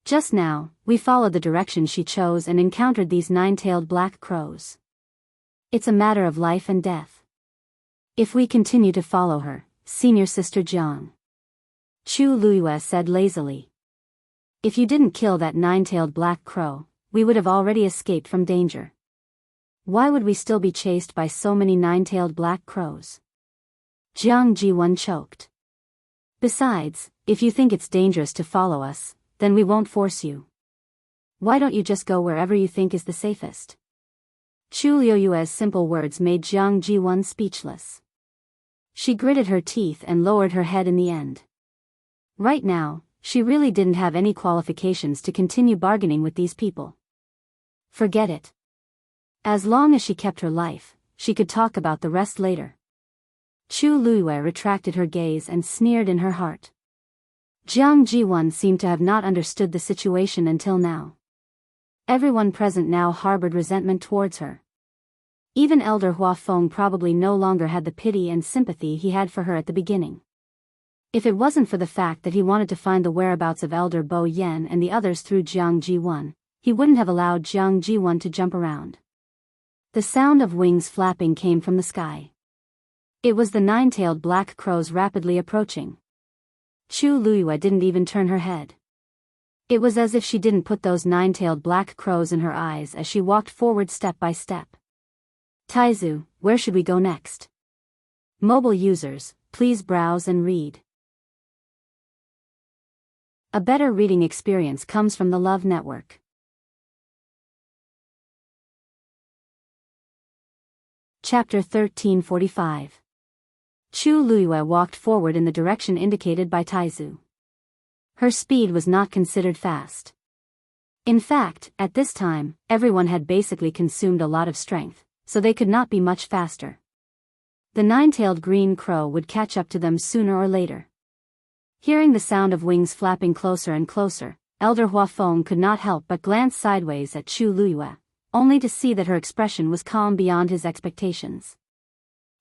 Just now, we followed the direction she chose and encountered these nine-tailed black crows. It's a matter of life and death. If we continue to follow her, senior sister Jiang. Chu Luiyue said lazily. If you didn't kill that nine-tailed black crow, we would have already escaped from danger. Why would we still be chased by so many nine-tailed black crows? Jiang Jiwen choked. Besides, if you think it's dangerous to follow us, then we won't force you. Why don't you just go wherever you think is the safest? Chu Luiyue's simple words made Jiang Jiwen speechless. She gritted her teeth and lowered her head in the end. Right now, she really didn't have any qualifications to continue bargaining with these people. Forget it. As long as she kept her life, she could talk about the rest later. Chu Luiyue retracted her gaze and sneered in her heart. Jiang Jiwen seemed to have not understood the situation until now. Everyone present now harbored resentment towards her. Even Elder Huafeng probably no longer had the pity and sympathy he had for her at the beginning. If it wasn't for the fact that he wanted to find the whereabouts of Elder Bo Yan and the others through Jiang Jiwen, he wouldn't have allowed Jiang Jiwen to jump around. The sound of wings flapping came from the sky. It was the nine-tailed black crows rapidly approaching. Chu Luiyue didn't even turn her head. It was as if she didn't put those nine-tailed black crows in her eyes as she walked forward step by step. Taizu, where should we go next? Mobile users, please browse and read. A better reading experience comes from the Love Network. Chapter 1345. Chu Luiyue walked forward in the direction indicated by Taizu. Her speed was not considered fast. In fact, at this time, everyone had basically consumed a lot of strength, so they could not be much faster. The nine-tailed green crow would catch up to them sooner or later. Hearing the sound of wings flapping closer and closer, Elder Huafeng could not help but glance sideways at Chu Luiyue, only to see that her expression was calm beyond his expectations.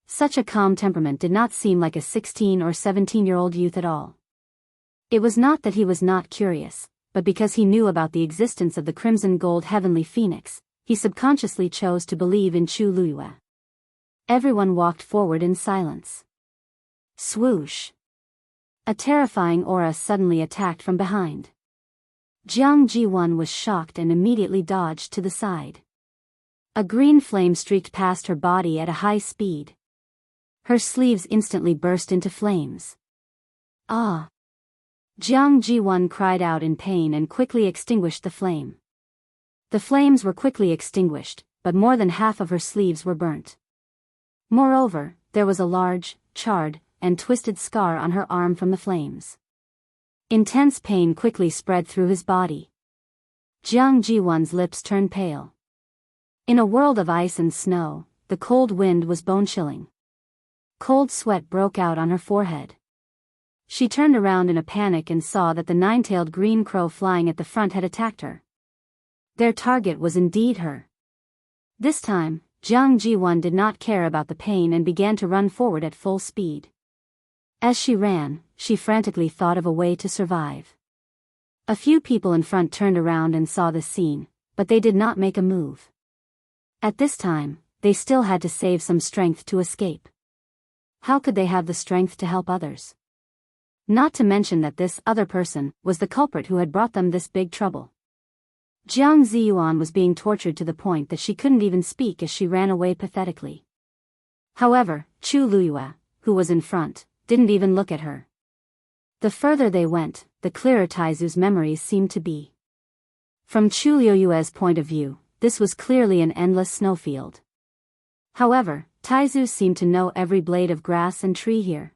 Such a calm temperament did not seem like a 16 or 17-year-old youth at all. It was not that he was not curious, but because he knew about the existence of the crimson gold heavenly phoenix, he subconsciously chose to believe in Chu Luiyue. Everyone walked forward in silence. Swoosh! A terrifying aura suddenly attacked from behind. Jiang Jiwen was shocked and immediately dodged to the side. A green flame streaked past her body at a high speed. Her sleeves instantly burst into flames. Ah! Jiang Jiwen cried out in pain and quickly extinguished the flame. The flames were quickly extinguished, but more than half of her sleeves were burnt. Moreover, there was a large, charred, and twisted scar on her arm from the flames. Intense pain quickly spread through his body. Jiang Jiwen's lips turned pale. In a world of ice and snow, the cold wind was bone-chilling. Cold sweat broke out on her forehead. She turned around in a panic and saw that the nine-tailed green crow flying at the front had attacked her. Their target was indeed her. This time, Jiang Jiwen did not care about the pain and began to run forward at full speed. As she ran, she frantically thought of a way to survive. A few people in front turned around and saw the scene, but they did not make a move. At this time, they still had to save some strength to escape. How could they have the strength to help others? Not to mention that this other person was the culprit who had brought them this big trouble. Jiang Ziyuan was being tortured to the point that she couldn't even speak as she ran away pathetically. However, Chu Luiyue, who was in front, didn't even look at her. The further they went, the clearer Taizu's memories seemed to be. From Chu Luiyue's point of view, this was clearly an endless snowfield. However, Taizu seemed to know every blade of grass and tree here.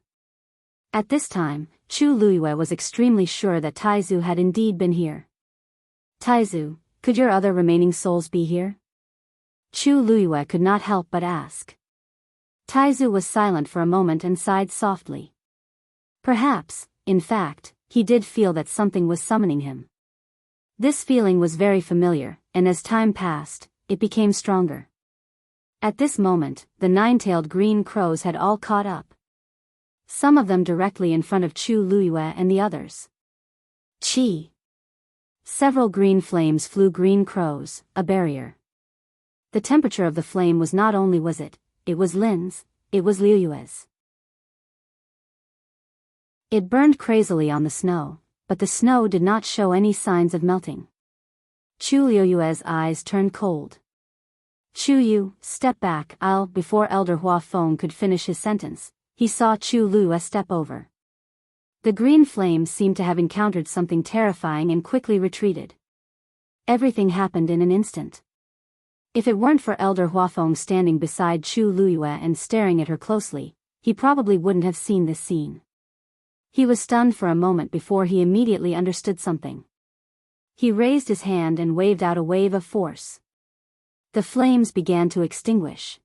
At this time, Chu Luiyue was extremely sure that Taizu had indeed been here. Taizu, could your other remaining souls be here? Chu Luiyue could not help but ask. Taizu was silent for a moment and sighed softly. Perhaps, in fact, he did feel that something was summoning him. This feeling was very familiar, and as time passed, it became stronger. At this moment, the nine-tailed green crows had all caught up. some of them directly in front of Chu Luiyue and the others. Chi! Several green flames flew, green crows, a barrier. The temperature of the flame was not only it was Lin's, it was Liuyue's. It burned crazily on the snow, but the snow did not show any signs of melting. Chu Liuyue's eyes turned cold. Chu Yu, step back, before Elder Hua Feng could finish his sentence, he saw Chu Luiyue step over. The green flame seemed to have encountered something terrifying and quickly retreated. Everything happened in an instant. If it weren't for Elder Hua Feng standing beside Chu Luiyue and staring at her closely, he probably wouldn't have seen this scene. He was stunned for a moment before he immediately understood something. He raised his hand and waved out a wave of force. The flames began to extinguish.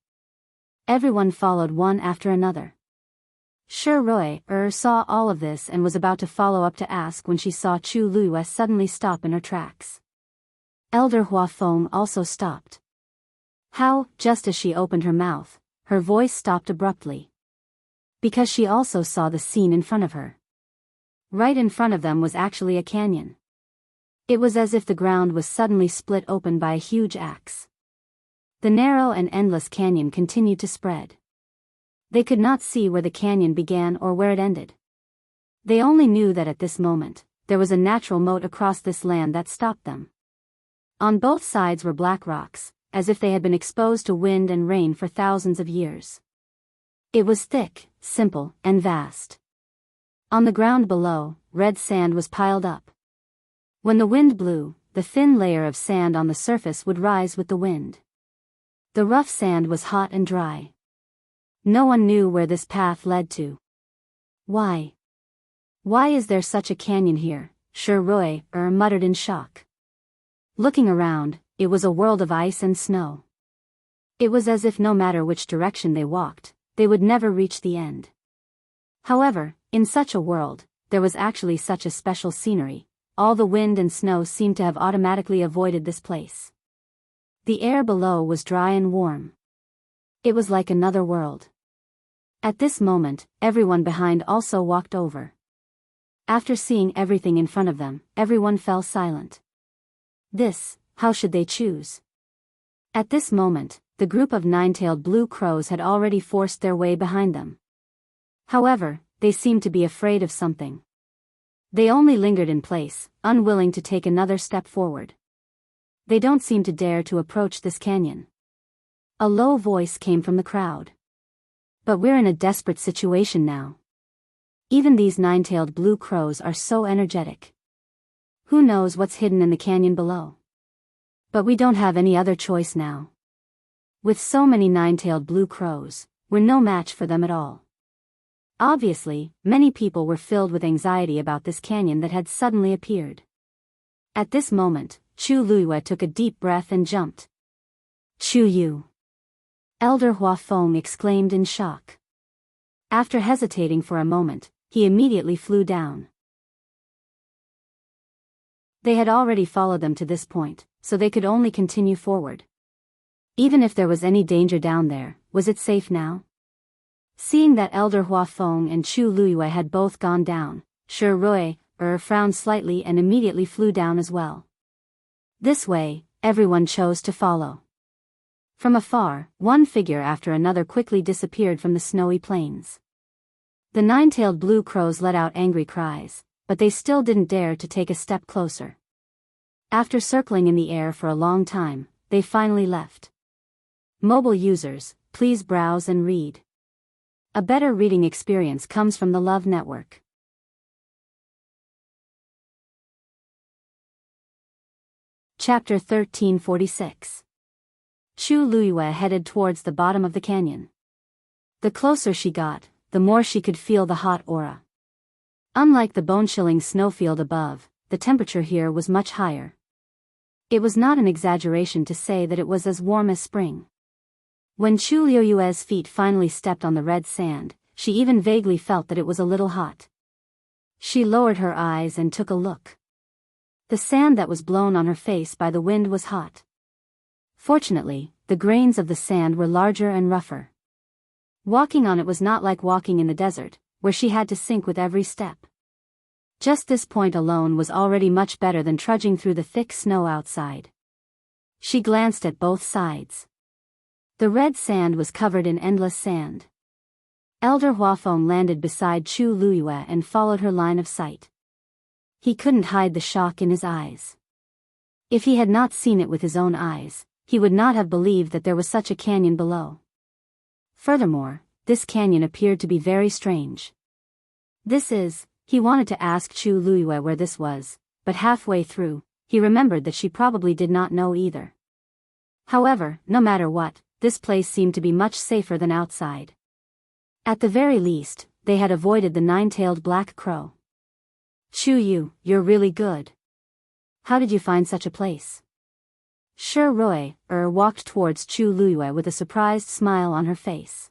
Everyone followed one after another. Shi Rui saw all of this and was about to follow up to ask when she saw Chu Luiyue suddenly stop in her tracks. Elder Hua Feng also stopped. How, just as she opened her mouth, her voice stopped abruptly. Because she also saw the scene in front of her. Right in front of them was actually a canyon. It was as if the ground was suddenly split open by a huge axe. The narrow and endless canyon continued to spread. They could not see where the canyon began or where it ended. They only knew that at this moment, there was a natural moat across this land that stopped them. On both sides were black rocks, as if they had been exposed to wind and rain for thousands of years. It was thick, simple, and vast. On the ground below, red sand was piled up. When the wind blew, the thin layer of sand on the surface would rise with the wind. The rough sand was hot and dry. No one knew where this path led to. Why? Why is there such a canyon here? Shi Rui muttered in shock. Looking around, it was a world of ice and snow. It was as if no matter which direction they walked, they would never reach the end. However, in such a world, there was actually such a special scenery. All the wind and snow seemed to have automatically avoided this place. The air below was dry and warm. It was like another world. At this moment, everyone behind also walked over. After seeing everything in front of them, everyone fell silent. How should they choose? At this moment, the group of nine-tailed blue crows had already forced their way behind them. However, they seemed to be afraid of something. They only lingered in place, unwilling to take another step forward. They don't seem to dare to approach this canyon. A low voice came from the crowd. But we're in a desperate situation now. Even these nine-tailed blue crows are so energetic. Who knows what's hidden in the canyon below? But we don't have any other choice now. With so many nine-tailed blue crows, we're no match for them at all. Obviously, many people were filled with anxiety about this canyon that had suddenly appeared. At this moment, Chu Luiyue took a deep breath and jumped. Chu Yu! Elder Hua Feng exclaimed in shock. After hesitating for a moment, he immediately flew down. They had already followed them to this point, so they could only continue forward. Even if there was any danger down there, was it safe now? Seeing that Elder Hua Feng and Chu Luiyue had both gone down, Shi Rui frowned slightly and immediately flew down as well. This way, everyone chose to follow. From afar, one figure after another quickly disappeared from the snowy plains. The nine-tailed blue crows let out angry cries, but they still didn't dare to take a step closer. After circling in the air for a long time, they finally left. Mobile users, please browse and read. A better reading experience comes from the Love Network. Chapter 1346. Chu Luiyue headed towards the bottom of the canyon. The closer she got, the more she could feel the hot aura. Unlike the bone-chilling snowfield above, the temperature here was much higher. It was not an exaggeration to say that it was as warm as spring. When Chu Luiyue's feet finally stepped on the red sand, she even vaguely felt that it was a little hot. She lowered her eyes and took a look. The sand that was blown on her face by the wind was hot. Fortunately, the grains of the sand were larger and rougher. Walking on it was not like walking in the desert, where she had to sink with every step. Just this point alone was already much better than trudging through the thick snow outside. She glanced at both sides. The red sand was covered in endless sand. Elder Huafeng landed beside Chu Luiyue and followed her line of sight. He couldn't hide the shock in his eyes. If he had not seen it with his own eyes, he would not have believed that there was such a canyon below. Furthermore, this canyon appeared to be very strange. He wanted to ask Chu Luiyue where this was, but halfway through, he remembered that she probably did not know either. However, no matter what, this place seemed to be much safer than outside. At the very least, they had avoided the nine-tailed black crow. Chu Yu, you're really good. How did you find such a place? Shi Rui walked towards Chu Luiyue with a surprised smile on her face.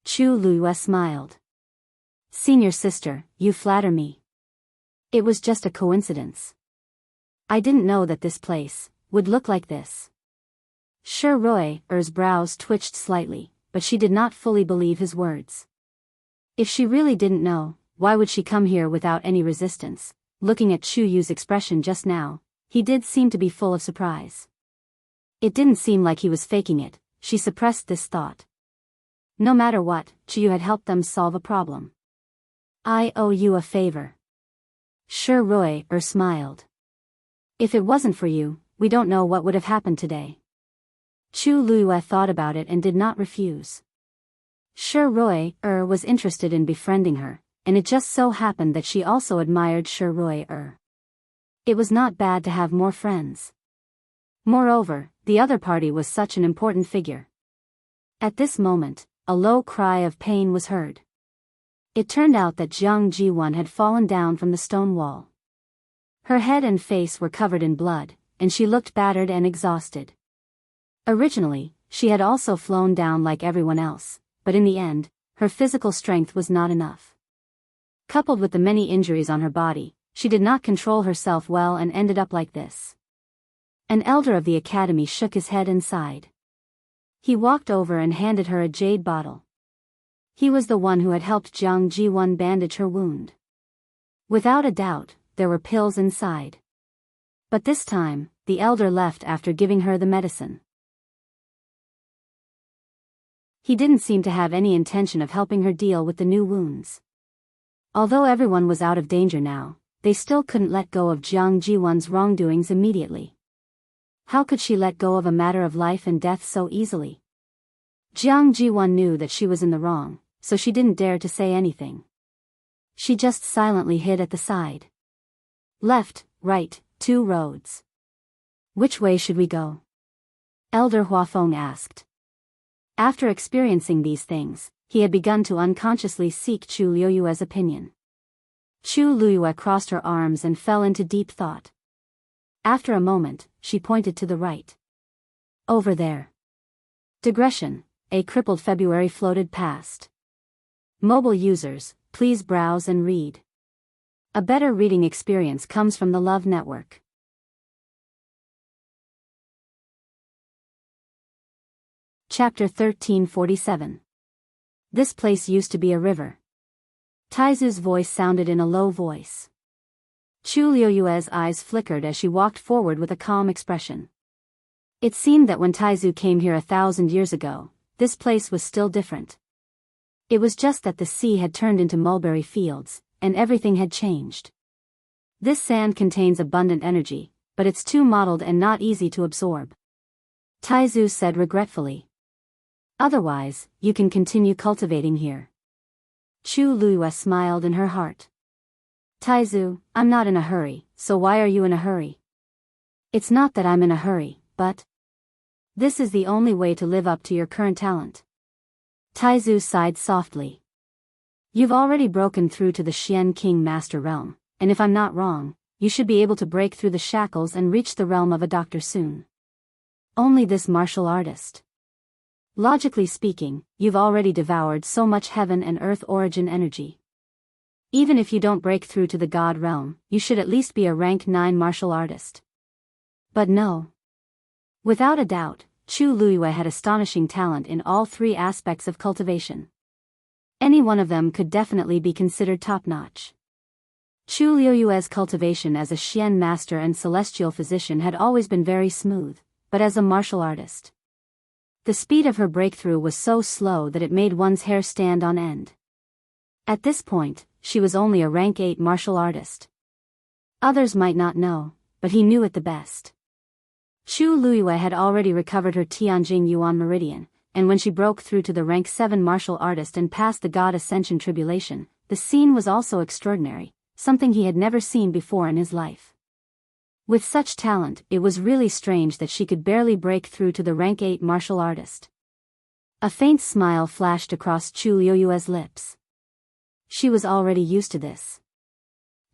Chu Luiyue smiled. Senior sister, you flatter me. It was just a coincidence. I didn't know that this place would look like this. Shi Rui's brows twitched slightly, but she did not fully believe his words. If she really didn't know, why would she come here without any resistance? Looking at Chu Yu's expression just now, he did seem to be full of surprise. It didn't seem like he was faking it. She suppressed this thought. No matter what, Chu Yu had helped them solve a problem. I owe you a favor. Shi Rui smiled. If it wasn't for you, we don't know what would have happened today. Chu Luiyue thought about it and did not refuse. Shi Rui was interested in befriending her, and it just so happened that she also admired Shi Rui. It was not bad to have more friends. Moreover, the other party was such an important figure. At this moment, a low cry of pain was heard. It turned out that Jiang Ji1 had fallen down from the stone wall. Her head and face were covered in blood, and she looked battered and exhausted. Originally, she had also flown down like everyone else, but in the end, her physical strength was not enough. Coupled with the many injuries on her body, she did not control herself well and ended up like this. An elder of the academy shook his head and sighed. He walked over and handed her a jade bottle. He was the one who had helped Jiang Ji1 bandage her wound. Without a doubt, there were pills inside. But this time, the elder left after giving her the medicine. He didn't seem to have any intention of helping her deal with the new wounds. Although everyone was out of danger now, they still couldn't let go of Jiang Ji1's wrongdoings immediately. How could she let go of a matter of life and death so easily? Jiang Ji1 knew that she was in the wrong, so she didn't dare to say anything. She just silently hid at the side. Left, right, 2 roads. Which way should we go? Elder Huafeng asked. After experiencing these things, he had begun to unconsciously seek Chu Luiyue's opinion. Chu Luiyue crossed her arms and fell into deep thought. After a moment, she pointed to the right. Over there. Digression, a crippled February floated past. Mobile users, please browse and read. A better reading experience comes from the Love Network. Chapter 1347. This place used to be a river. Taizu's voice sounded in a low voice. Chu Luiyue's eyes flickered as she walked forward with a calm expression. It seemed that when Taizu came here 1,000 years ago, this place was still different. It was just that the sea had turned into mulberry fields, and everything had changed. This sand contains abundant energy, but it's too mottled and not easy to absorb. Taizu said regretfully. Otherwise, you can continue cultivating here. Chu Luiyue smiled in her heart. Taizu, I'm not in a hurry, so why are you in a hurry? It's not that I'm in a hurry, but this is the only way to live up to your current talent. Taizu sighed softly. You've already broken through to the Xian King Master Realm, and if I'm not wrong, you should be able to break through the shackles and reach the realm of a doctor soon. Only this martial artist. Logically speaking, you've already devoured so much heaven and earth origin energy. Even if you don't break through to the God realm, you should at least be a rank 9 martial artist. But no. Without a doubt, Chu Luiyue had astonishing talent in all 3 aspects of cultivation. Any one of them could definitely be considered top-notch. Chu Liuyue's cultivation as a Xian master and celestial physician had always been very smooth, but as a martial artist, the speed of her breakthrough was so slow that it made one's hair stand on end. At this point, she was only a rank 8 martial artist. Others might not know, but he knew it the best. Chu Liyue had already recovered her Tianjing Yuan meridian, and when she broke through to the rank 7 martial artist and passed the God Ascension tribulation, the scene was also extraordinary, something he had never seen before in his life. With such talent, it was really strange that she could barely break through to the rank 8 martial artist. A faint smile flashed across Chu Liyue's lips. She was already used to this.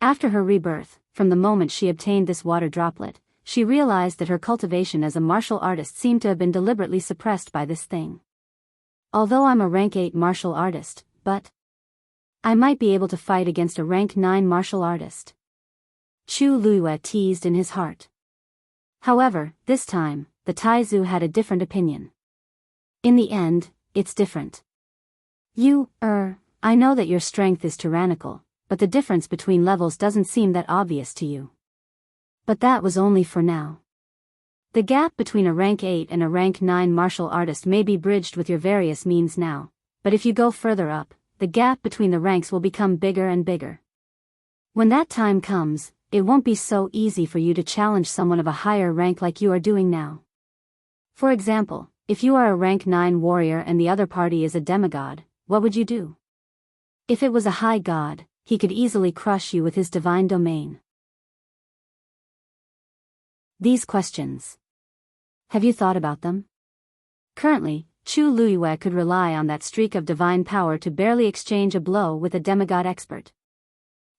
After her rebirth, from the moment she obtained this water droplet, she realized that her cultivation as a martial artist seemed to have been deliberately suppressed by this thing. Although I'm a rank 8 martial artist, but I might be able to fight against a rank 9 martial artist, Chu Liyue teased in his heart. However, this time, the Taizu had a different opinion. In the end, it's different. I know that your strength is tyrannical, but the difference between levels doesn't seem that obvious to you. But that was only for now. The gap between a rank 8 and a rank 9 martial artist may be bridged with your various means now, but if you go further up, the gap between the ranks will become bigger and bigger. When that time comes, it won't be so easy for you to challenge someone of a higher rank like you are doing now. For example, if you are a rank 9 warrior and the other party is a demigod, what would you do? If it was a high god, he could easily crush you with his divine domain. These questions. Have you thought about them? Currently, Chu Liyue could rely on that streak of divine power to barely exchange a blow with a demigod expert.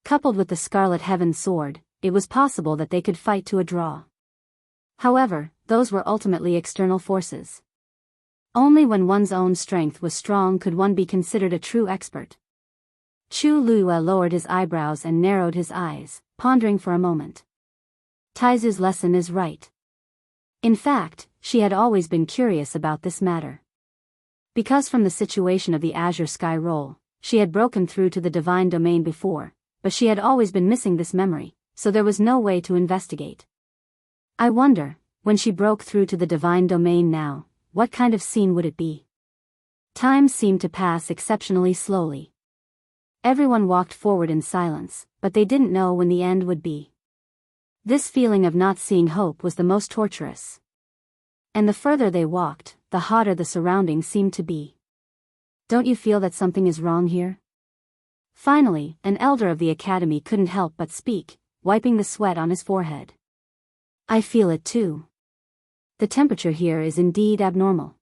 Coupled with the Scarlet Heaven sword, it was possible that they could fight to a draw. However, those were ultimately external forces. Only when one's own strength was strong could one be considered a true expert. Chu Liyue lowered his eyebrows and narrowed his eyes, pondering for a moment. Taizu's lesson is right. In fact, she had always been curious about this matter. Because from the situation of the Azure Sky Roll, she had broken through to the divine domain before, but she had always been missing this memory, so there was no way to investigate. I wonder, when she broke through to the divine domain now, what kind of scene would it be? Time seemed to pass exceptionally slowly. Everyone walked forward in silence, but they didn't know when the end would be. This feeling of not seeing hope was the most torturous. And the further they walked, the hotter the surroundings seemed to be. Don't you feel that something is wrong here? Finally, an elder of the academy couldn't help but speak, wiping the sweat on his forehead. I feel it too. The temperature here is indeed abnormal.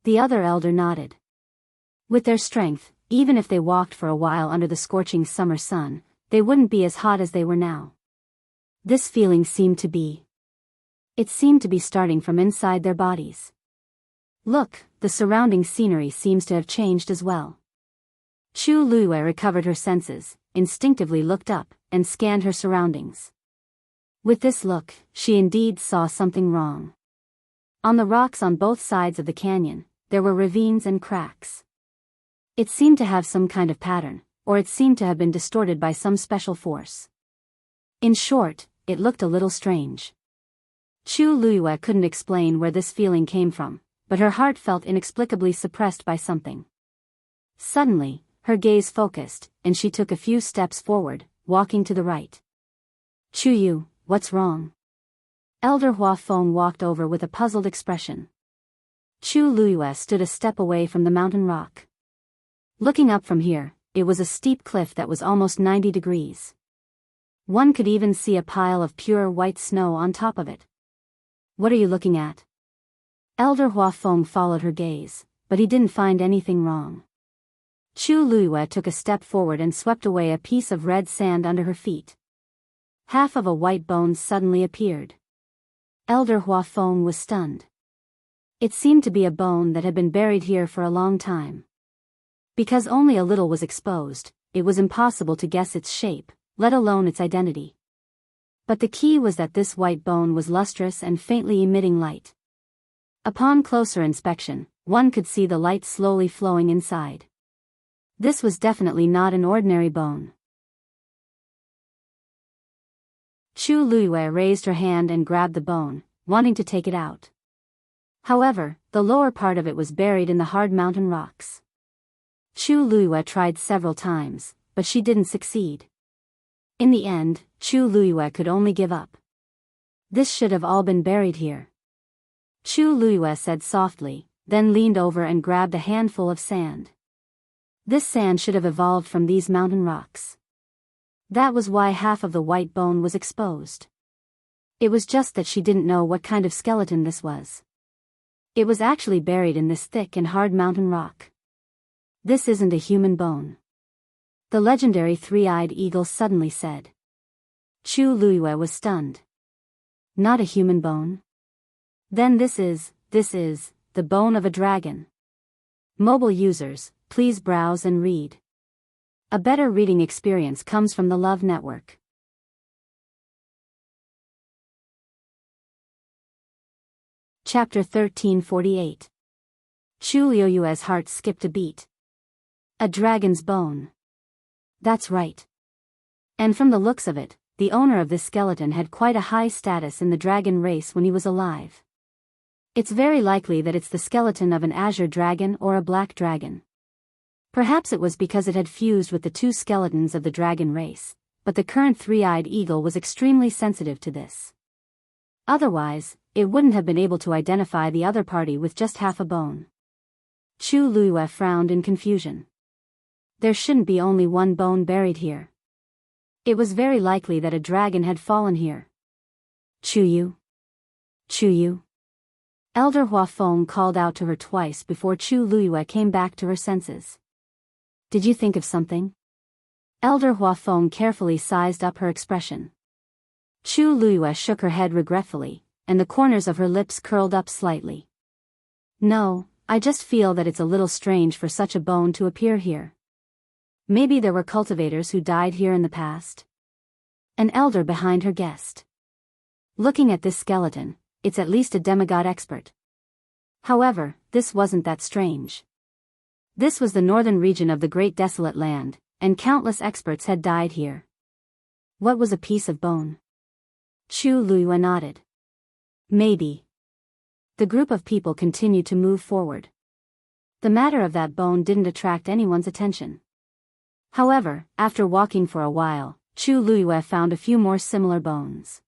The other elder nodded. With their strength, even if they walked for a while under the scorching summer sun, they wouldn't be as hot as they were now. This feeling seemed to be. It seemed to be starting from inside their bodies. Look, the surrounding scenery seems to have changed as well. Chu Liyue recovered her senses, instinctively looked up, and scanned her surroundings. With this look, she indeed saw something wrong. On the rocks on both sides of the canyon, there were ravines and cracks. It seemed to have some kind of pattern, or it seemed to have been distorted by some special force. In short, it looked a little strange. Chu Liyue couldn't explain where this feeling came from, but her heart felt inexplicably suppressed by something. Suddenly, her gaze focused, and she took a few steps forward, walking to the right. Chu Yu, what's wrong? Elder Hua Feng walked over with a puzzled expression. Chu Liyue stood a step away from the mountain rock. Looking up from here, it was a steep cliff that was almost 90 degrees. One could even see a pile of pure white snow on top of it. What are you looking at? Elder Hua Feng followed her gaze, but he didn't find anything wrong. Chu Liyue took a step forward and swept away a piece of red sand under her feet. Half of a white bone suddenly appeared. Elder Hua Feng was stunned. It seemed to be a bone that had been buried here for a long time. Because only a little was exposed, it was impossible to guess its shape, let alone its identity. But the key was that this white bone was lustrous and faintly emitting light. Upon closer inspection, one could see the light slowly flowing inside. This was definitely not an ordinary bone. Chu Luiyue raised her hand and grabbed the bone, wanting to take it out. However, the lower part of it was buried in the hard mountain rocks. Chu Luiyue tried several times, but she didn't succeed. In the end, Chu Luiyue could only give up. This should have all been buried here. Chu Luiyue said softly, then leaned over and grabbed a handful of sand. This sand should have evolved from these mountain rocks. That was why half of the white bone was exposed. It was just that she didn't know what kind of skeleton this was. It was actually buried in this thick and hard mountain rock. This isn't a human bone. The legendary three-eyed eagle suddenly said. Chu Luiyue was stunned. Not a human bone? Then this is the bone of a dragon. Mobile users, please browse and read. A better reading experience comes from the Love Network. Chapter 1348. Chu Luiyue's heart skipped a beat. A dragon's bone. That's right. And from the looks of it, the owner of this skeleton had quite a high status in the dragon race when he was alive. It's very likely that it's the skeleton of an azure dragon or a black dragon. Perhaps it was because it had fused with the two skeletons of the dragon race, but the current three-eyed eagle was extremely sensitive to this. Otherwise, it wouldn't have been able to identify the other party with just half a bone. Chu Luiyue frowned in confusion. There shouldn't be only one bone buried here. It was very likely that a dragon had fallen here. Chu Yu? Chu Yu? Elder Hua Feng called out to her twice before Chu Luiyue came back to her senses. Did you think of something? Elder Hua Feng carefully sized up her expression. Chu Luiyue shook her head regretfully, and the corners of her lips curled up slightly. No, I just feel that it's a little strange for such a bone to appear here. Maybe there were cultivators who died here in the past? An elder behind her guessed. Looking at this skeleton, it's at least a demigod expert. However, this wasn't that strange. This was the northern region of the Great Desolate Land, and countless experts had died here. What was a piece of bone? Chu Luiyue nodded. Maybe. The group of people continued to move forward. The matter of that bone didn't attract anyone's attention. However, after walking for a while, Chu Luiyue found a few more similar bones.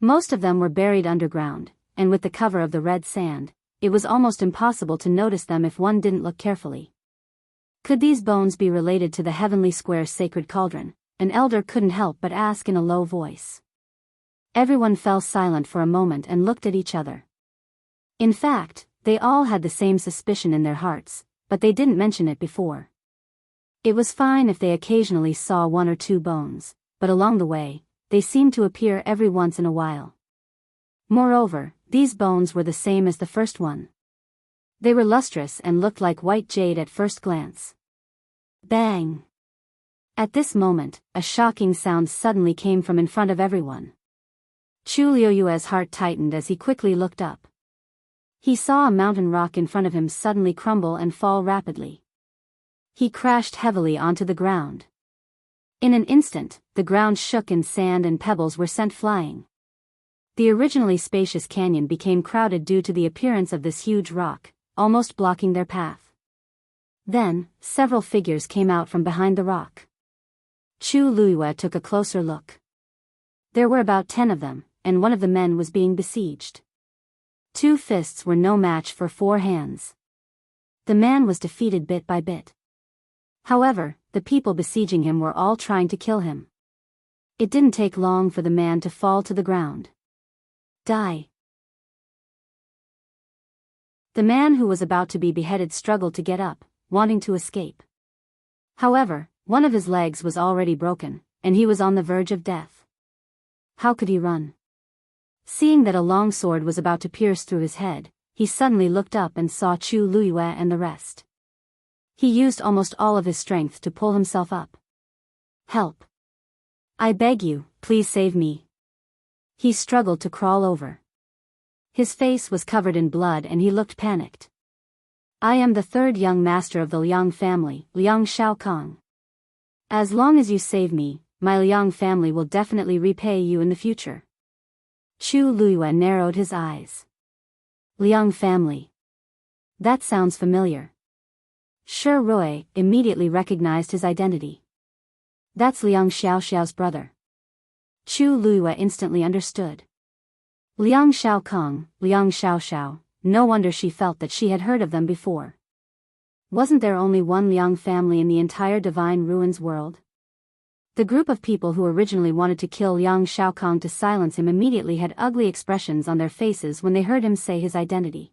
Most of them were buried underground, and with the cover of the red sand, it was almost impossible to notice them if one didn't look carefully. Could these bones be related to the Heavenly Square sacred cauldron? An elder couldn't help but ask in a low voice. Everyone fell silent for a moment and looked at each other. In fact, they all had the same suspicion in their hearts, but they didn't mention it before. It was fine if they occasionally saw one or two bones, but along the way, they seemed to appear every once in a while. Moreover, these bones were the same as the first one. They were lustrous and looked like white jade at first glance. Bang! At this moment, a shocking sound suddenly came from in front of everyone. Chu Luiyue's heart tightened as he quickly looked up. He saw a mountain rock in front of him suddenly crumble and fall rapidly. He crashed heavily onto the ground. In an instant, the ground shook and sand and pebbles were sent flying. The originally spacious canyon became crowded due to the appearance of this huge rock, almost blocking their path. Then, several figures came out from behind the rock. Chu Luiyue took a closer look. There were about 10 of them, and one of the men was being besieged. 2 fists were no match for 4 hands. The man was defeated bit by bit. However, the people besieging him were all trying to kill him. It didn't take long for the man to fall to the ground. Die. The man who was about to be beheaded struggled to get up, wanting to escape. However, one of his legs was already broken, and he was on the verge of death. How could he run? Seeing that a long sword was about to pierce through his head, he suddenly looked up and saw Chu Luiyue and the rest. He used almost all of his strength to pull himself up. Help! I beg you, please save me. He struggled to crawl over. His face was covered in blood and he looked panicked. I am the third young master of the Liang family, Liang Shaokong. As long as you save me, my Liang family will definitely repay you in the future. Chu Luiyue narrowed his eyes. Liang family. That sounds familiar. Shi Rui immediately recognized his identity. That's Liang Xiaoxiao's brother. Chu Luiyue instantly understood. Liang Shaokong, Liang Xiaoxiao, no wonder she felt that she had heard of them before. Wasn't there only one Liang family in the entire Divine Ruins world? The group of people who originally wanted to kill Liang Shaokong to silence him immediately had ugly expressions on their faces when they heard him say his identity.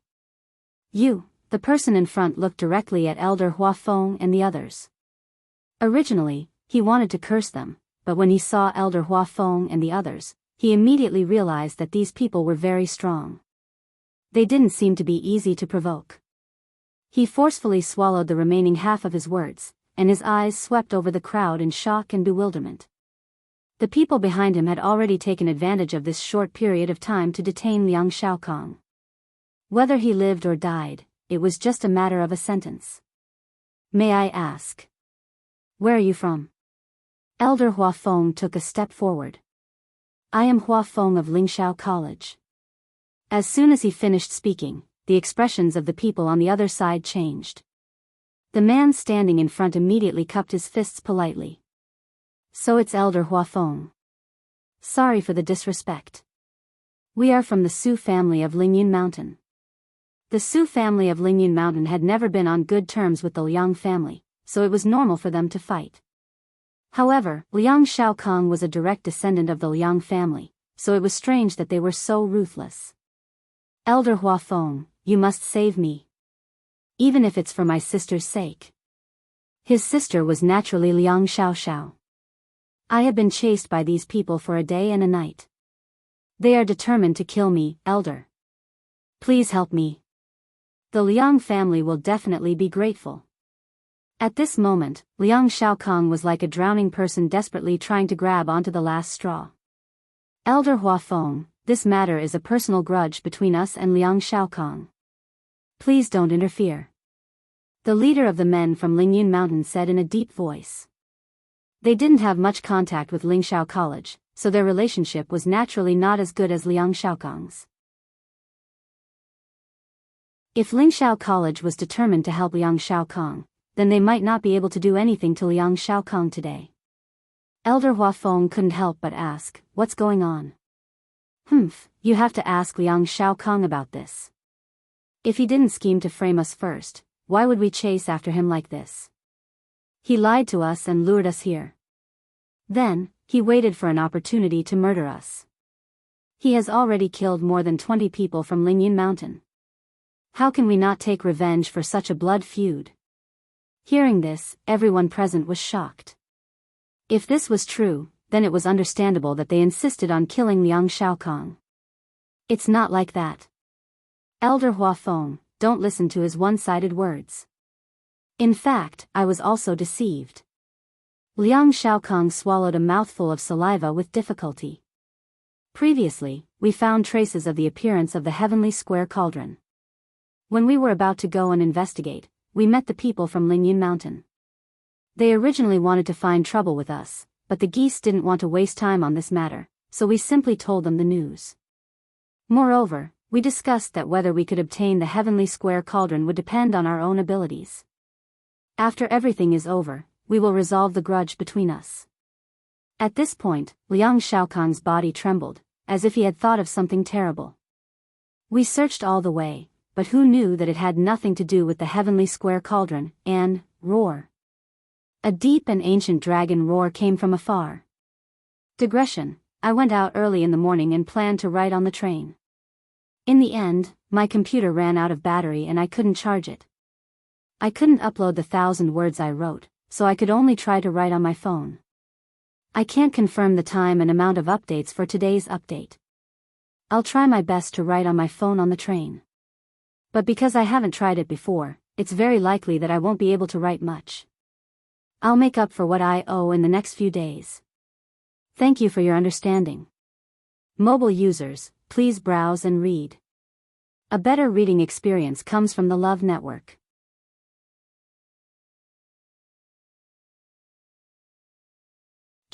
You, the person in front, looked directly at Elder Huafeng and the others. Originally, he wanted to curse them, but when he saw Elder Huafeng and the others, he immediately realized that these people were very strong. They didn't seem to be easy to provoke. He forcefully swallowed the remaining half of his words, and his eyes swept over the crowd in shock and bewilderment. The people behind him had already taken advantage of this short period of time to detain Liang Shaokong. Whether he lived or died, it was just a matter of a sentence. May I ask? Where are you from? Elder Huafeng took a step forward. I am Huafeng of Lingshao College. As soon as he finished speaking, the expressions of the people on the other side changed. The man standing in front immediately cupped his fists politely. So it's Elder Huafeng. Sorry for the disrespect. We are from the Su family of Lingyun Mountain. The Su family of Lingyun Mountain had never been on good terms with the Liang family, so it was normal for them to fight. However, Liang Shaokong was a direct descendant of the Liang family, so it was strange that they were so ruthless. Elder Huafeng, you must save me. Even if it's for my sister's sake. His sister was naturally Liang Xiaoxiao. I have been chased by these people for a day and a night. They are determined to kill me, Elder. Please help me. The Liang family will definitely be grateful. At this moment, Liang Shaokong was like a drowning person desperately trying to grab onto the last straw. Elder Huafeng, this matter is a personal grudge between us and Liang Shaokong. Please don't interfere. The leader of the men from Lingyun Mountain said in a deep voice. They didn't have much contact with Lingshao College, so their relationship was naturally not as good as Liang Shaokong's. If Lingshao College was determined to help Liang Shaokong, then they might not be able to do anything to Liang Shaokong today. Elder Huafeng couldn't help but ask, what's going on? You have to ask Liang Shaokong about this. If he didn't scheme to frame us first, why would we chase after him like this? He lied to us and lured us here. Then, he waited for an opportunity to murder us. He has already killed more than 20 people from Lingyun Mountain. How can we not take revenge for such a blood feud? Hearing this, everyone present was shocked. If this was true, then it was understandable that they insisted on killing Liang Shaokong. It's not like that. Elder Huafeng, don't listen to his one-sided words. In fact, I was also deceived. Liang Shaokong swallowed a mouthful of saliva with difficulty. Previously, we found traces of the appearance of the heavenly square cauldron. When we were about to go and investigate, we met the people from Lingyun Mountain. They originally wanted to find trouble with us, but the geese didn't want to waste time on this matter, so we simply told them the news. Moreover, we discussed that whether we could obtain the heavenly square cauldron would depend on our own abilities. After everything is over, we will resolve the grudge between us. At this point, Liang Shaokong's body trembled, as if he had thought of something terrible. We searched all the way, but who knew that it had nothing to do with the heavenly square cauldron, and, roar. A deep and ancient dragon roar came from afar. Digression, I went out early in the morning and planned to write on the train. In the end, my computer ran out of battery and I couldn't charge it. I couldn't upload the 1,000 words I wrote, so I could only try to write on my phone. I can't confirm the time and amount of updates for today's update. I'll try my best to write on my phone on the train. But because I haven't tried it before, it's very likely that I won't be able to write much. I'll make up for what I owe in the next few days. Thank you for your understanding. Mobile users, please browse and read. A better reading experience comes from the Love Network.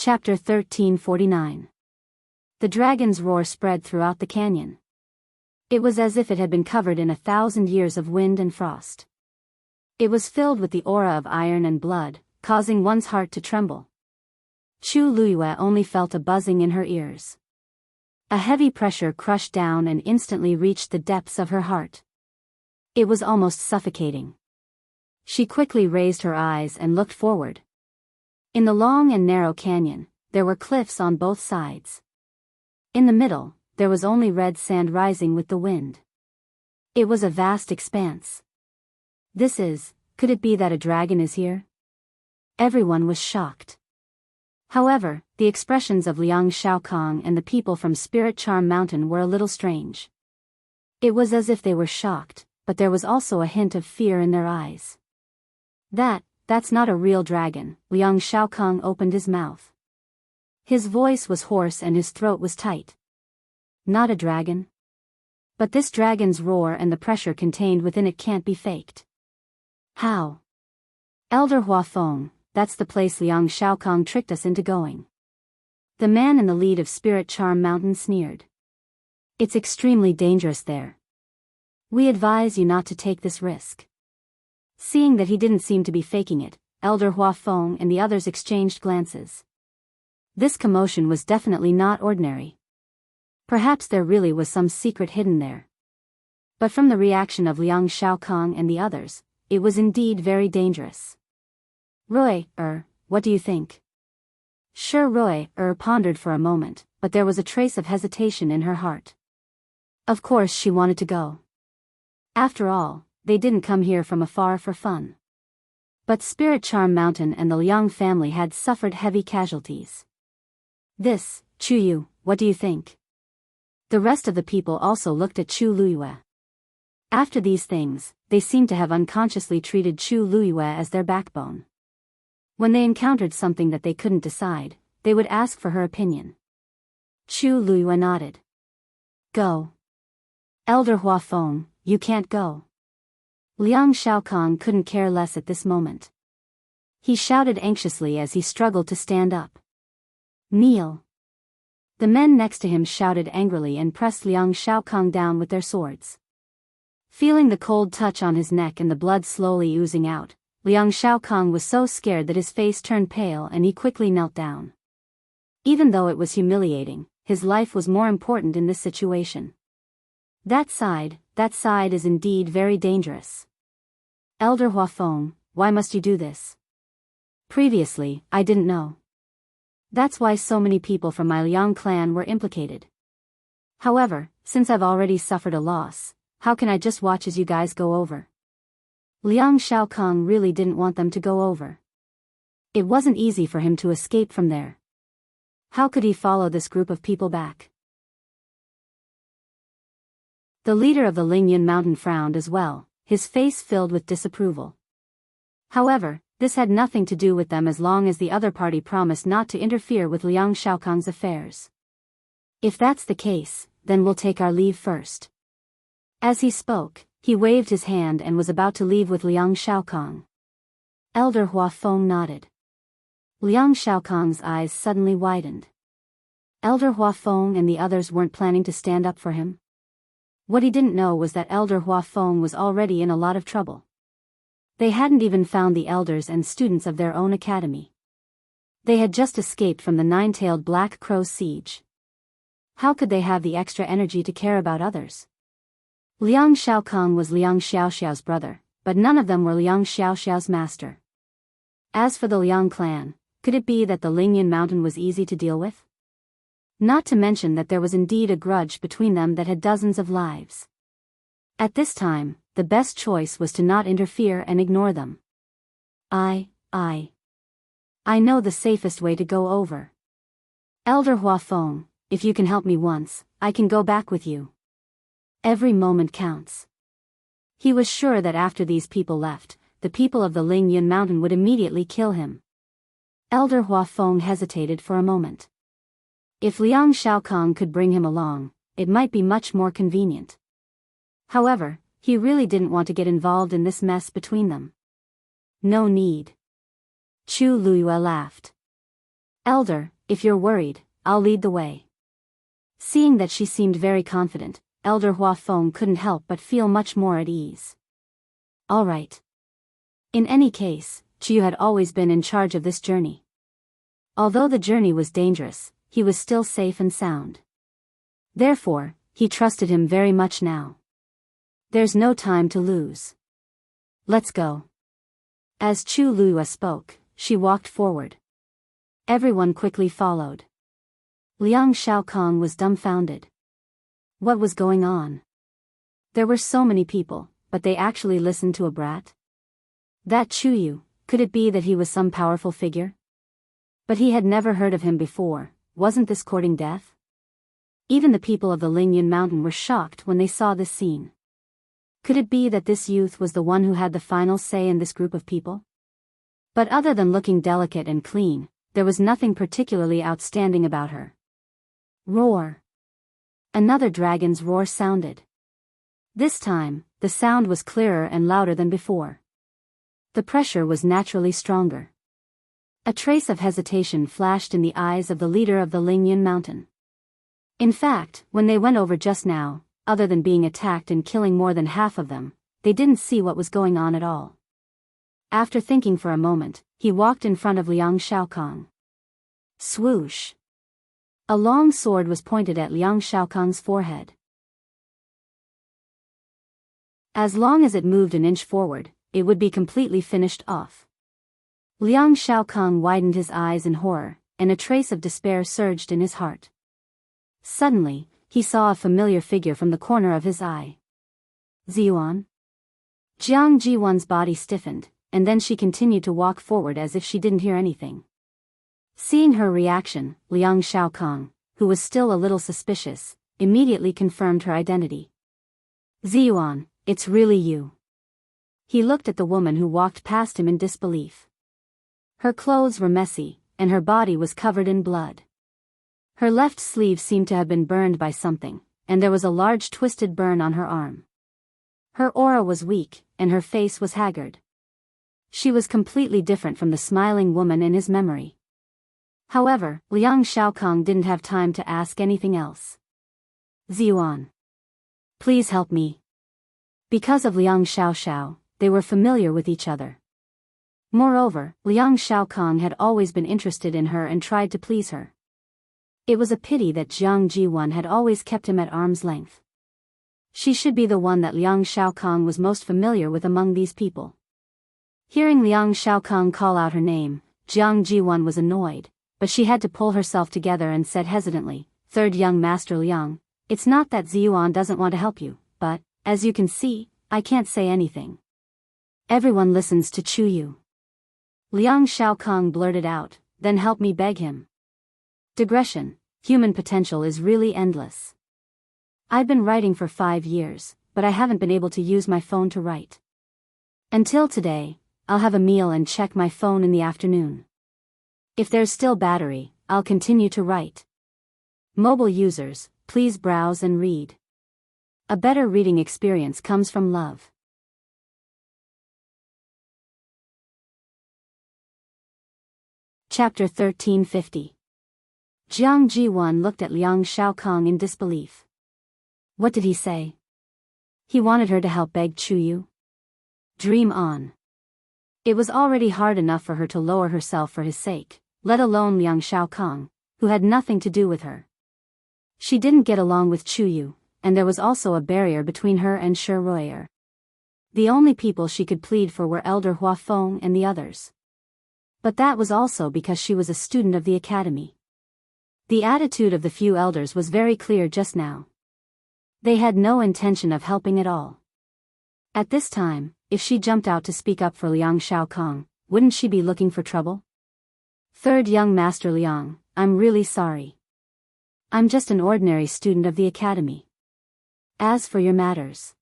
Chapter 1349. The dragon's roar spread throughout the canyon. It was as if it had been covered in 1,000 years of wind and frost. It was filled with the aura of iron and blood, causing one's heart to tremble. Chu Luiyue only felt a buzzing in her ears. A heavy pressure crushed down and instantly reached the depths of her heart. It was almost suffocating. She quickly raised her eyes and looked forward. In the long and narrow canyon, there were cliffs on both sides. In the middle, there was only red sand rising with the wind. It was a vast expanse. Could it be that a dragon is here? Everyone was shocked. However, the expressions of Liang Shaokong and the people from Spirit Charm Mountain were a little strange. It was as if they were shocked, but there was also a hint of fear in their eyes. That's not a real dragon. Liang Shaokong opened his mouth. His voice was hoarse and his throat was tight. Not a dragon? But this dragon's roar and the pressure contained within it can't be faked. How? Elder Huafeng, that's the place Liang Shaokong tricked us into going. The man in the lead of Spirit Charm Mountain sneered. It's extremely dangerous there. We advise you not to take this risk. Seeing that he didn't seem to be faking it, Elder Huafeng and the others exchanged glances. This commotion was definitely not ordinary. Perhaps there really was some secret hidden there. But from the reaction of Liang Shaokong and the others, it was indeed very dangerous. Roy, what do you think? Sure, Roy, pondered for a moment, but there was a trace of hesitation in her heart. Of course she wanted to go. After all, they didn't come here from afar for fun. But Spirit Charm Mountain and the Liang family had suffered heavy casualties. Chuyu, what do you think? The rest of the people also looked at Chu Luiyue. After these things, they seemed to have unconsciously treated Chu Luiyue as their backbone. When they encountered something that they couldn't decide, they would ask for her opinion. Chu Luiyue nodded. Go. Elder Huafeng, you can't go. Liang Shaokong couldn't care less at this moment. He shouted anxiously as he struggled to stand up. Kneel. The men next to him shouted angrily and pressed Liang Shaokong down with their swords. Feeling the cold touch on his neck and the blood slowly oozing out, Liang Shaokong was so scared that his face turned pale and he quickly knelt down. Even though it was humiliating, his life was more important in this situation. That side is indeed very dangerous. Elder Huafeng, why must you do this? Previously, I didn't know. That's why so many people from my Liang clan were implicated. However, since I've already suffered a loss, how can I just watch as you guys go over? Liang Shaokong really didn't want them to go over. It wasn't easy for him to escape from there. How could he follow this group of people back? The leader of the Lingyun Mountain frowned as well, his face filled with disapproval. However, this had nothing to do with them as long as the other party promised not to interfere with Liang Shaokong's affairs. If that's the case, then we'll take our leave first. As he spoke, he waved his hand and was about to leave with Liang Shaokong. Elder Huafeng nodded. Liang Shaokong's eyes suddenly widened. Elder Huafeng and the others weren't planning to stand up for him. What he didn't know was that Elder Huafeng was already in a lot of trouble. They hadn't even found the elders and students of their own academy. They had just escaped from the nine-tailed Black Crow siege. How could they have the extra energy to care about others? Liang Shaokong was Liang Xiaoxiao's brother, but none of them were Liang Xiaoxiao's master. As for the Liang clan, could it be that the Lingyun Mountain was easy to deal with? Not to mention that there was indeed a grudge between them that had dozens of lives. At this time, the best choice was to not interfere and ignore them. I know the safest way to go over. Elder Huafeng, if you can help me once, I can go back with you. Every moment counts. He was sure that after these people left, the people of the Lingyun Mountain would immediately kill him. Elder Huafeng hesitated for a moment. If Liang Shaokong could bring him along, it might be much more convenient. However, he really didn't want to get involved in this mess between them. No need. Chu Luiyue laughed. Elder, if you're worried, I'll lead the way. Seeing that she seemed very confident, Elder Huafeng couldn't help but feel much more at ease. All right. In any case, Chu had always been in charge of this journey. Although the journey was dangerous, he was still safe and sound. Therefore, he trusted him very much now. There's no time to lose. Let's go. As Chu Luyue spoke, she walked forward. Everyone quickly followed. Liang Shaokong was dumbfounded. What was going on? There were so many people, but they actually listened to a brat? That Chuyu, could it be that he was some powerful figure? But he had never heard of him before. Wasn't this courting death? Even the people of the Lingyun Mountain were shocked when they saw this scene. Could it be that this youth was the one who had the final say in this group of people? But other than looking delicate and clean, there was nothing particularly outstanding about her. Roar. Another dragon's roar sounded. This time, the sound was clearer and louder than before. The pressure was naturally stronger. A trace of hesitation flashed in the eyes of the leader of the Lingyun Mountain. In fact, when they went over just now, other than being attacked and killing more than half of them, they didn't see what was going on at all. After thinking for a moment, he walked in front of Liang Shaokong. Swoosh! A long sword was pointed at Liang Shaokong's forehead. As long as it moved an inch forward, it would be completely finished off. Liang Shaokong widened his eyes in horror, and a trace of despair surged in his heart. Suddenly, he saw a familiar figure from the corner of his eye. Ziyuan? Jiang Jiwan's body stiffened, and then she continued to walk forward as if she didn't hear anything. Seeing her reaction, Liang Shaokong, who was still a little suspicious, immediately confirmed her identity. Ziyuan, it's really you. He looked at the woman who walked past him in disbelief. Her clothes were messy, and her body was covered in blood. Her left sleeve seemed to have been burned by something, and there was a large twisted burn on her arm. Her aura was weak, and her face was haggard. She was completely different from the smiling woman in his memory. However, Liang Shaokong didn't have time to ask anything else. Ziyuan. Please help me. Because of Liang Xiaoxiao, they were familiar with each other. Moreover, Liang Shaokong had always been interested in her and tried to please her. It was a pity that Jiang Jiwan had always kept him at arm's length. She should be the one that Liang Shaokong was most familiar with among these people. Hearing Liang Shaokong call out her name, Jiang Jiwan was annoyed, but she had to pull herself together and said hesitantly, "Third young Master Liang, it's not that Ziyuan doesn't want to help you, but, as you can see, I can't say anything. Everyone listens to Chuyu." Liang Shaokong blurted out, "Then help me beg him." Digression, human potential is really endless. I've been writing for 5 years, but I haven't been able to use my phone to write. Until today, I'll have a meal and check my phone in the afternoon. If there's still battery, I'll continue to write. Mobile users, please browse and read. A better reading experience comes from love. Chapter 1350. Jiang Jiwan looked at Liang Shaokong in disbelief. What did he say? He wanted her to help beg Chuyu? Dream on. It was already hard enough for her to lower herself for his sake, let alone Liang Shaokong, who had nothing to do with her. She didn't get along with Chuyu, and there was also a barrier between her and Shi Ruier. The only people she could plead for were Elder Huafeng and the others. But that was also because she was a student of the academy. The attitude of the few elders was very clear just now. They had no intention of helping at all. At this time, if she jumped out to speak up for Liang Shaokong, wouldn't she be looking for trouble? Third young Master Liang, I'm really sorry. I'm just an ordinary student of the academy. As for your matters,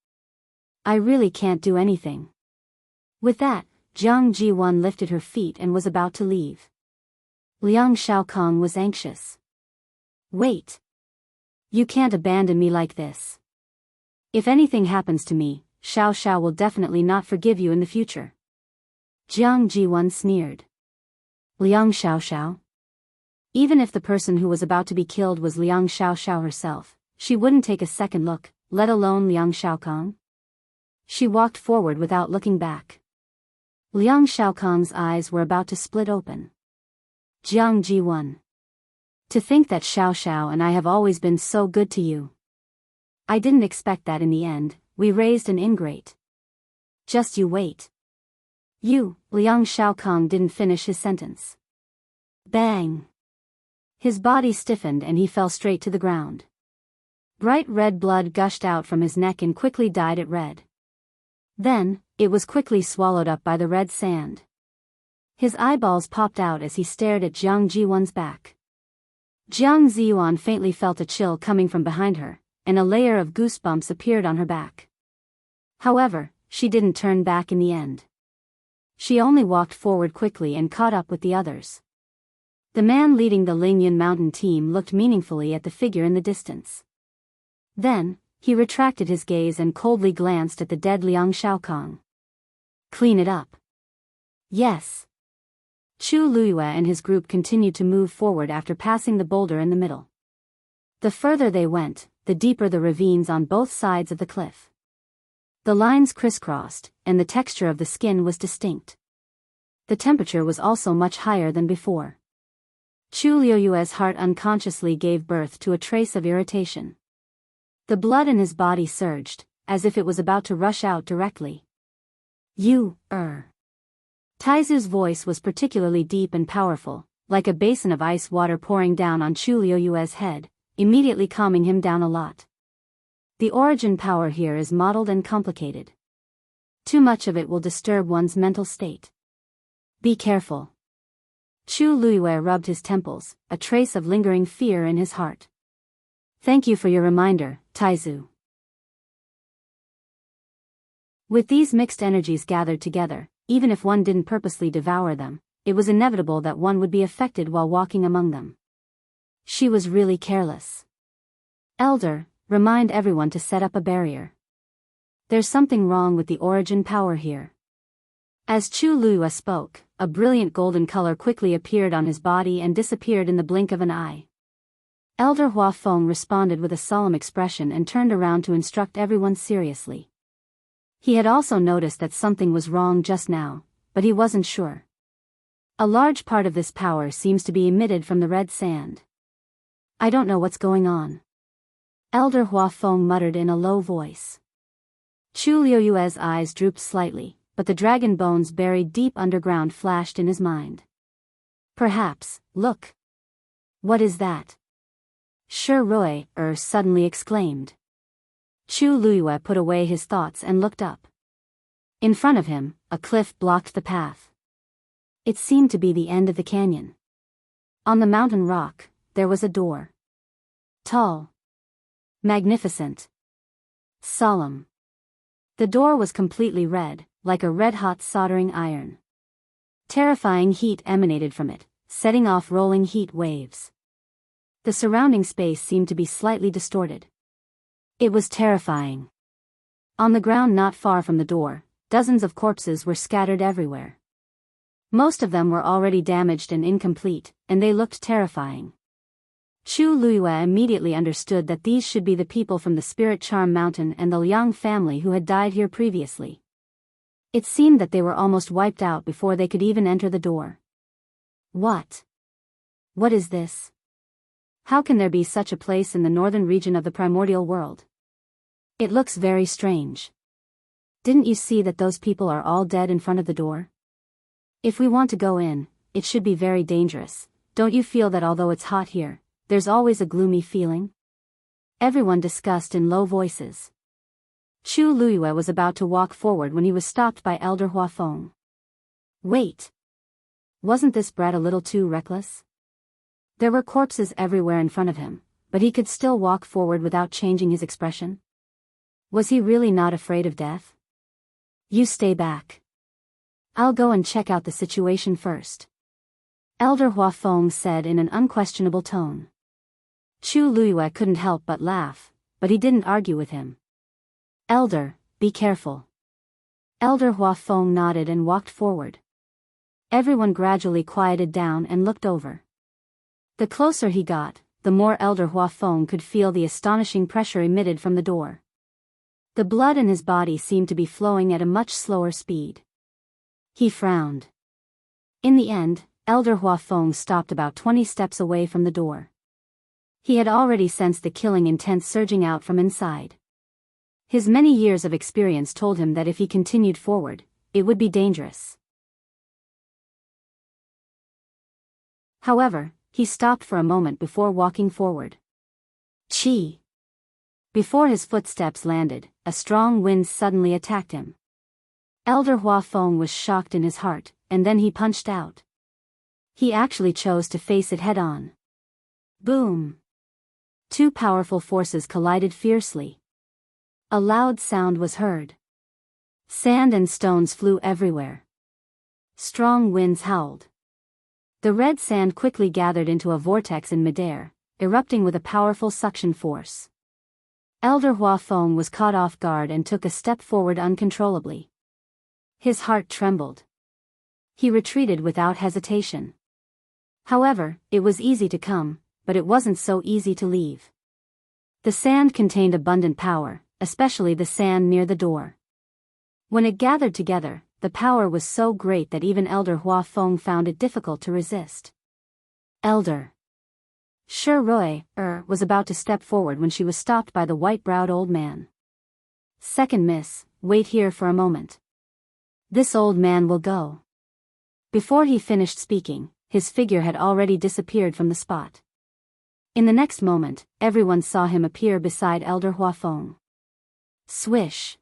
I really can't do anything. With that, Jiang Jiwan lifted her feet and was about to leave. Liang Shaokong was anxious. Wait. You can't abandon me like this. If anything happens to me, Xiao Xiao will definitely not forgive you in the future. Jiang Jiwan sneered. Liang Xiaoxiao? Even if the person who was about to be killed was Liang Xiaoxiao herself, she wouldn't take a second look, let alone Liang Xiaokong. She walked forward without looking back. Liang Xiaokong's eyes were about to split open. Jiangji 1. To think that Xiaoxiao and I have always been so good to you. I didn't expect that in the end, we raised an ingrate. Just you wait. Liang Xiaokong didn't finish his sentence. Bang! His body stiffened and he fell straight to the ground. Bright red blood gushed out from his neck and quickly dyed it red. Then, it was quickly swallowed up by the red sand. His eyeballs popped out as he stared at Jiang Ziyuan's back. Jiang Ziyuan faintly felt a chill coming from behind her, and a layer of goosebumps appeared on her back. However, she didn't turn back in the end. She only walked forward quickly and caught up with the others. The man leading the Lingyan Mountain team looked meaningfully at the figure in the distance. Then, he retracted his gaze and coldly glanced at the dead Liang Xiaokong. Clean it up. Yes. Chu Luyue and his group continued to move forward after passing the boulder in the middle. The further they went, the deeper the ravines on both sides of the cliff. The lines crisscrossed, and the texture of the skin was distinct. The temperature was also much higher than before. Chu Luyue's heart unconsciously gave birth to a trace of irritation. The blood in his body surged, as if it was about to rush out directly. Taizu's voice was particularly deep and powerful, like a basin of ice water pouring down on Chu Liyue's head, immediately calming him down a lot. The origin power here is muddled and complicated. Too much of it will disturb one's mental state. Be careful. Chu Luyue rubbed his temples, a trace of lingering fear in his heart. Thank you for your reminder, Taizu. With these mixed energies gathered together, even if one didn't purposely devour them, it was inevitable that one would be affected while walking among them. She was really careless. Elder, remind everyone to set up a barrier. There's something wrong with the origin power here. As Chu Luyue spoke, a brilliant golden color quickly appeared on his body and disappeared in the blink of an eye. Elder Hua Feng responded with a solemn expression and turned around to instruct everyone seriously. He had also noticed that something was wrong just now, but he wasn't sure. A large part of this power seems to be emitted from the red sand. I don't know what's going on. Elder Hua Feng muttered in a low voice. Chu Liyue's eyes drooped slightly, but the dragon bones buried deep underground flashed in his mind. Perhaps, look. What is that? Shi Rui suddenly exclaimed. Chu Luyue put away his thoughts and looked up. In front of him, a cliff blocked the path. It seemed to be the end of the canyon. On the mountain rock, there was a door. Tall. Magnificent. Solemn. The door was completely red, like a red-hot soldering iron. Terrifying heat emanated from it, setting off rolling heat waves. The surrounding space seemed to be slightly distorted. It was terrifying. On the ground not far from the door, dozens of corpses were scattered everywhere. Most of them were already damaged and incomplete, and they looked terrifying. Chu Luyue immediately understood that these should be the people from the Spirit Charm Mountain and the Liang family who had died here previously. It seemed that they were almost wiped out before they could even enter the door. What? What is this? How can there be such a place in the northern region of the primordial world? It looks very strange. Didn't you see that those people are all dead in front of the door? If we want to go in, it should be very dangerous. Don't you feel that although it's hot here, there's always a gloomy feeling? Everyone discussed in low voices. Chu Luyue was about to walk forward when he was stopped by Elder Hua Feng. Wait. Wasn't this brat a little too reckless? There were corpses everywhere in front of him, but he could still walk forward without changing his expression. Was he really not afraid of death? You stay back. I'll go and check out the situation first. Elder Hua Feng said in an unquestionable tone. Chu Luyue couldn't help but laugh, but he didn't argue with him. Elder, be careful. Elder Hua Feng nodded and walked forward. Everyone gradually quieted down and looked over. The closer he got, the more Elder Huafeng could feel the astonishing pressure emitted from the door. The blood in his body seemed to be flowing at a much slower speed. He frowned. In the end, Elder Huafeng stopped about 20 steps away from the door. He had already sensed the killing intent surging out from inside. His many years of experience told him that if he continued forward, it would be dangerous. However, he stopped for a moment before walking forward. Chi! Before his footsteps landed, a strong wind suddenly attacked him. Elder Huafeng was shocked in his heart, and then he punched out. He actually chose to face it head-on. Boom! Two powerful forces collided fiercely. A loud sound was heard. Sand and stones flew everywhere. Strong winds howled. The red sand quickly gathered into a vortex in midair, erupting with a powerful suction force. Elder Huafeng was caught off guard and took a step forward uncontrollably. His heart trembled. He retreated without hesitation. However, it was easy to come, but it wasn't so easy to leave. The sand contained abundant power, especially the sand near the door. When it gathered together, the power was so great that even Elder Huafeng found it difficult to resist. Elder Shi was about to step forward when she was stopped by the white-browed old man. Second miss, wait here for a moment. This old man will go. Before he finished speaking, his figure had already disappeared from the spot. In the next moment, everyone saw him appear beside Elder Huafeng. Swish!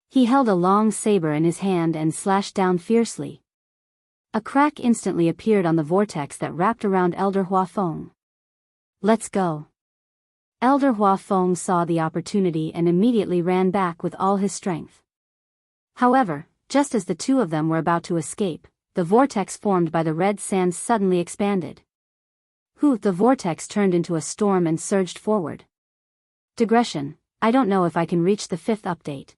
He held a long saber in his hand and slashed down fiercely. A crack instantly appeared on the vortex that wrapped around Elder Huafeng. Let's go. Elder Huafeng saw the opportunity and immediately ran back with all his strength. However, just as the two of them were about to escape, the vortex formed by the red sands suddenly expanded. The vortex turned into a storm and surged forward. Digression, I don't know if I can reach the 5th update.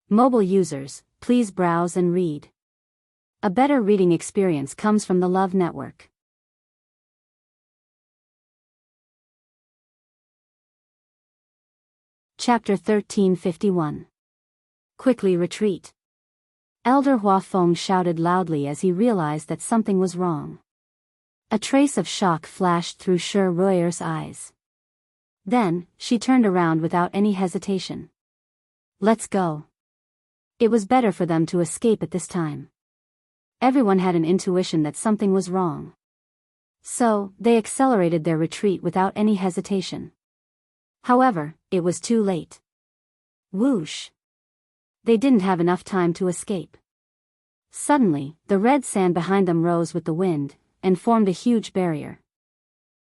Mobile users, please browse and read. A better reading experience comes from the Love Network. Chapter 1351. Quickly retreat. Elder Huafeng shouted loudly as he realized that something was wrong. A trace of shock flashed through Shi Rui's eyes. Then, she turned around without any hesitation. Let's go. It was better for them to escape at this time. Everyone had an intuition that something was wrong. So, they accelerated their retreat without any hesitation. However, it was too late. Whoosh! They didn't have enough time to escape. Suddenly, the red sand behind them rose with the wind, and formed a huge barrier.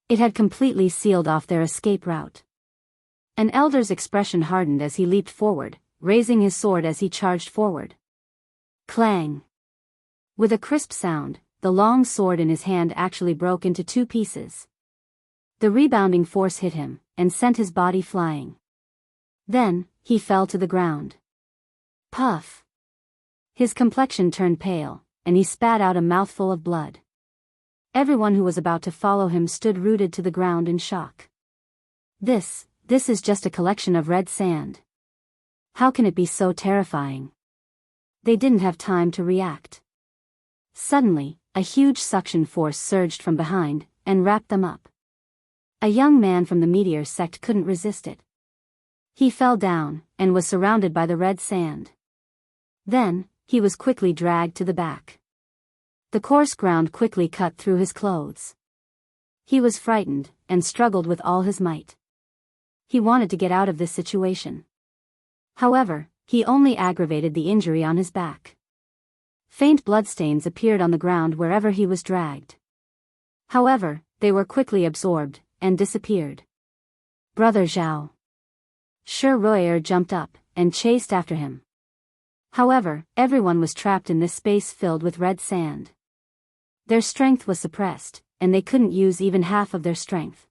It had completely sealed off their escape route. An elder's expression hardened as he leaped forward, raising his sword as he charged forward. Clang! With a crisp sound, the long sword in his hand actually broke into 2 pieces. The rebounding force hit him, and sent his body flying. Then, he fell to the ground. Puff! His complexion turned pale, and he spat out a mouthful of blood. Everyone who was about to follow him stood rooted to the ground in shock. This is just a collection of red sand. How can it be so terrifying? They didn't have time to react. Suddenly, a huge suction force surged from behind, and wrapped them up. A young man from the meteor sect couldn't resist it. He fell down, and was surrounded by the red sand. Then, he was quickly dragged to the back. The coarse ground quickly cut through his clothes. He was frightened, and struggled with all his might. He wanted to get out of this situation. However, he only aggravated the injury on his back. Faint bloodstains appeared on the ground wherever he was dragged. However, they were quickly absorbed, and disappeared. Brother Zhao. Shi Rui jumped up, and chased after him. However, everyone was trapped in this space filled with red sand. Their strength was suppressed, and they couldn't use even half of their strength.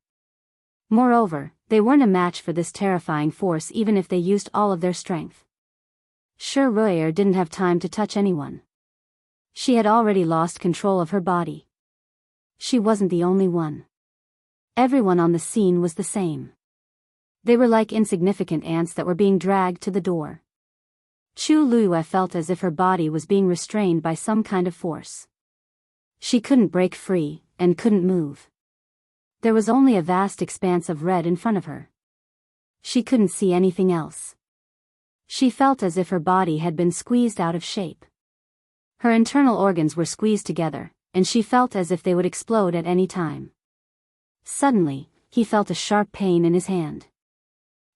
Moreover, they weren't a match for this terrifying force even if they used all of their strength. Shi Rui didn't have time to touch anyone. She had already lost control of her body. She wasn't the only one. Everyone on the scene was the same. They were like insignificant ants that were being dragged to the door. Chu Luiyue felt as if her body was being restrained by some kind of force. She couldn't break free, and couldn't move. There was only a vast expanse of red in front of her. She couldn't see anything else. She felt as if her body had been squeezed out of shape. Her internal organs were squeezed together, and she felt as if they would explode at any time. Suddenly, he felt a sharp pain in his hand.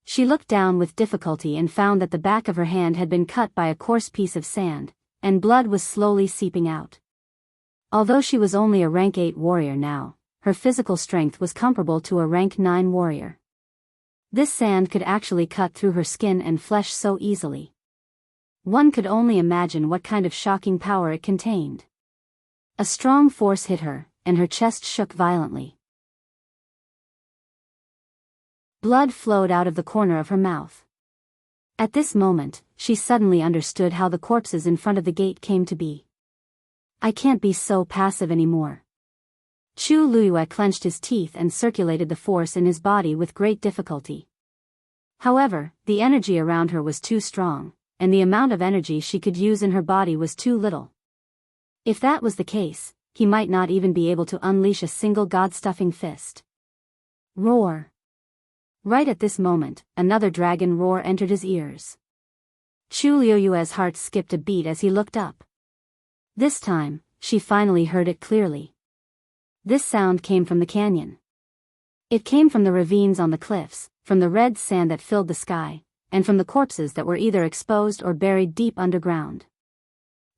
She looked down with difficulty and found that the back of her hand had been cut by a coarse piece of sand, and blood was slowly seeping out. Although she was only a rank 8 warrior now, her physical strength was comparable to a rank 9 warrior. This sand could actually cut through her skin and flesh so easily. One could only imagine what kind of shocking power it contained. A strong force hit her, and her chest shook violently. Blood flowed out of the corner of her mouth. At this moment, she suddenly understood how the corpses in front of the gate came to be. I can't be so passive anymore. Chu Luiyue clenched his teeth and circulated the force in his body with great difficulty. However, the energy around her was too strong, and the amount of energy she could use in her body was too little. If that was the case, he might not even be able to unleash a single god-stuffing fist. Roar! Right at this moment, another dragon roar entered his ears. Chu Luiyue's heart skipped a beat as he looked up. This time, she finally heard it clearly. This sound came from the canyon. It came from the ravines on the cliffs, from the red sand that filled the sky, and from the corpses that were either exposed or buried deep underground.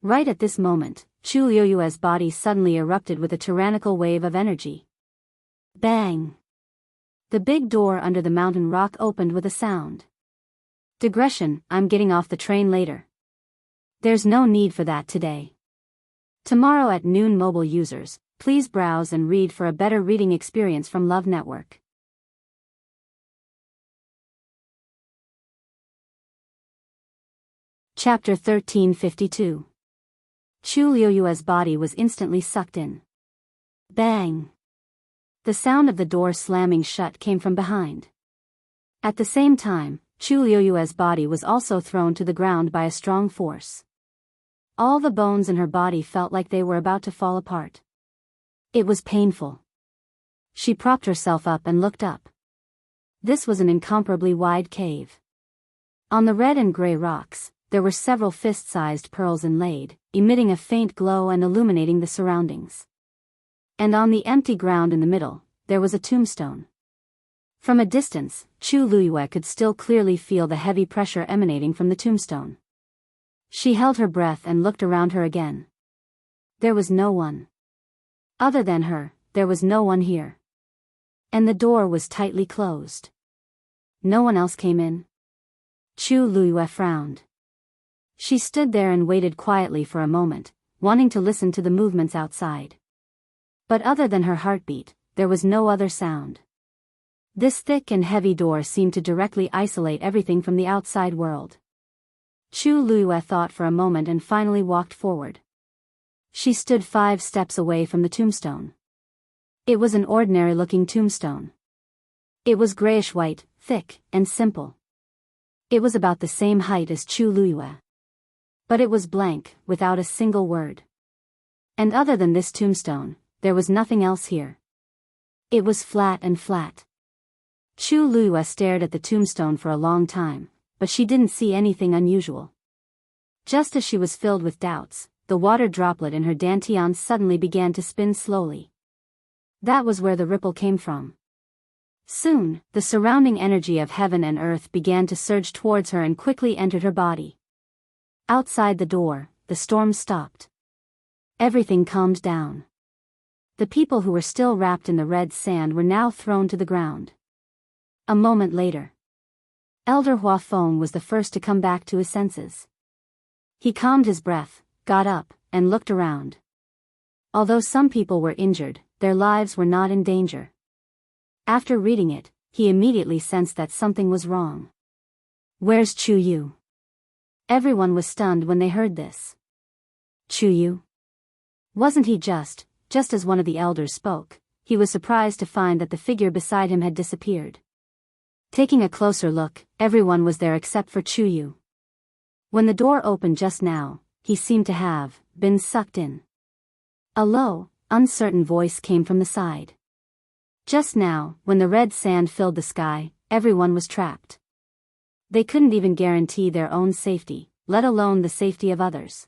Right at this moment, Chu Luiyue's body suddenly erupted with a tyrannical wave of energy. Bang! The big door under the mountain rock opened with a sound. Digression, I'm getting off the train later. There's no need for that today. Tomorrow at noon. Mobile users, please browse and read for a better reading experience from Love Network. Chapter 1352. Chu Luiyue's body was instantly sucked in. Bang! The sound of the door slamming shut came from behind. At the same time, Chu Luiyue's body was also thrown to the ground by a strong force. All the bones in her body felt like they were about to fall apart. It was painful. She propped herself up and looked up. This was an incomparably wide cave. On the red and gray rocks, there were several fist-sized pearls inlaid, emitting a faint glow and illuminating the surroundings. And on the empty ground in the middle, there was a tombstone. From a distance, Chu Luiyue could still clearly feel the heavy pressure emanating from the tombstone. She held her breath and looked around her again. There was no one. Other than her, there was no one here. And the door was tightly closed. No one else came in. Chu Luiyue frowned. She stood there and waited quietly for a moment, wanting to listen to the movements outside. But other than her heartbeat, there was no other sound. This thick and heavy door seemed to directly isolate everything from the outside world. Chu Luiyue thought for a moment and finally walked forward. She stood 5 steps away from the tombstone. It was an ordinary-looking tombstone. It was grayish-white, thick, and simple. It was about the same height as Chu Luiyue. But it was blank, without a single word. And other than this tombstone, there was nothing else here. It was flat and flat. Chu Luiyue stared at the tombstone for a long time, but she didn't see anything unusual. Just as she was filled with doubts, the water droplet in her dantian suddenly began to spin slowly. That was where the ripple came from. Soon, the surrounding energy of heaven and earth began to surge towards her and quickly entered her body. Outside the door, the storm stopped. Everything calmed down. The people who were still wrapped in the red sand were now thrown to the ground. A moment later, Elder Hua Feng was the first to come back to his senses. He calmed his breath, got up, and looked around. Although some people were injured, their lives were not in danger. After reading it, he immediately sensed that something was wrong. Where's Chu Yu? Everyone was stunned when they heard this. Chu Yu? Wasn't he just as one of the elders spoke, he was surprised to find that the figure beside him had disappeared. Taking a closer look, everyone was there except for Chuyu. When the door opened just now, he seemed to have been sucked in. A low, uncertain voice came from the side. Just now, when the red sand filled the sky, everyone was trapped. They couldn't even guarantee their own safety, let alone the safety of others.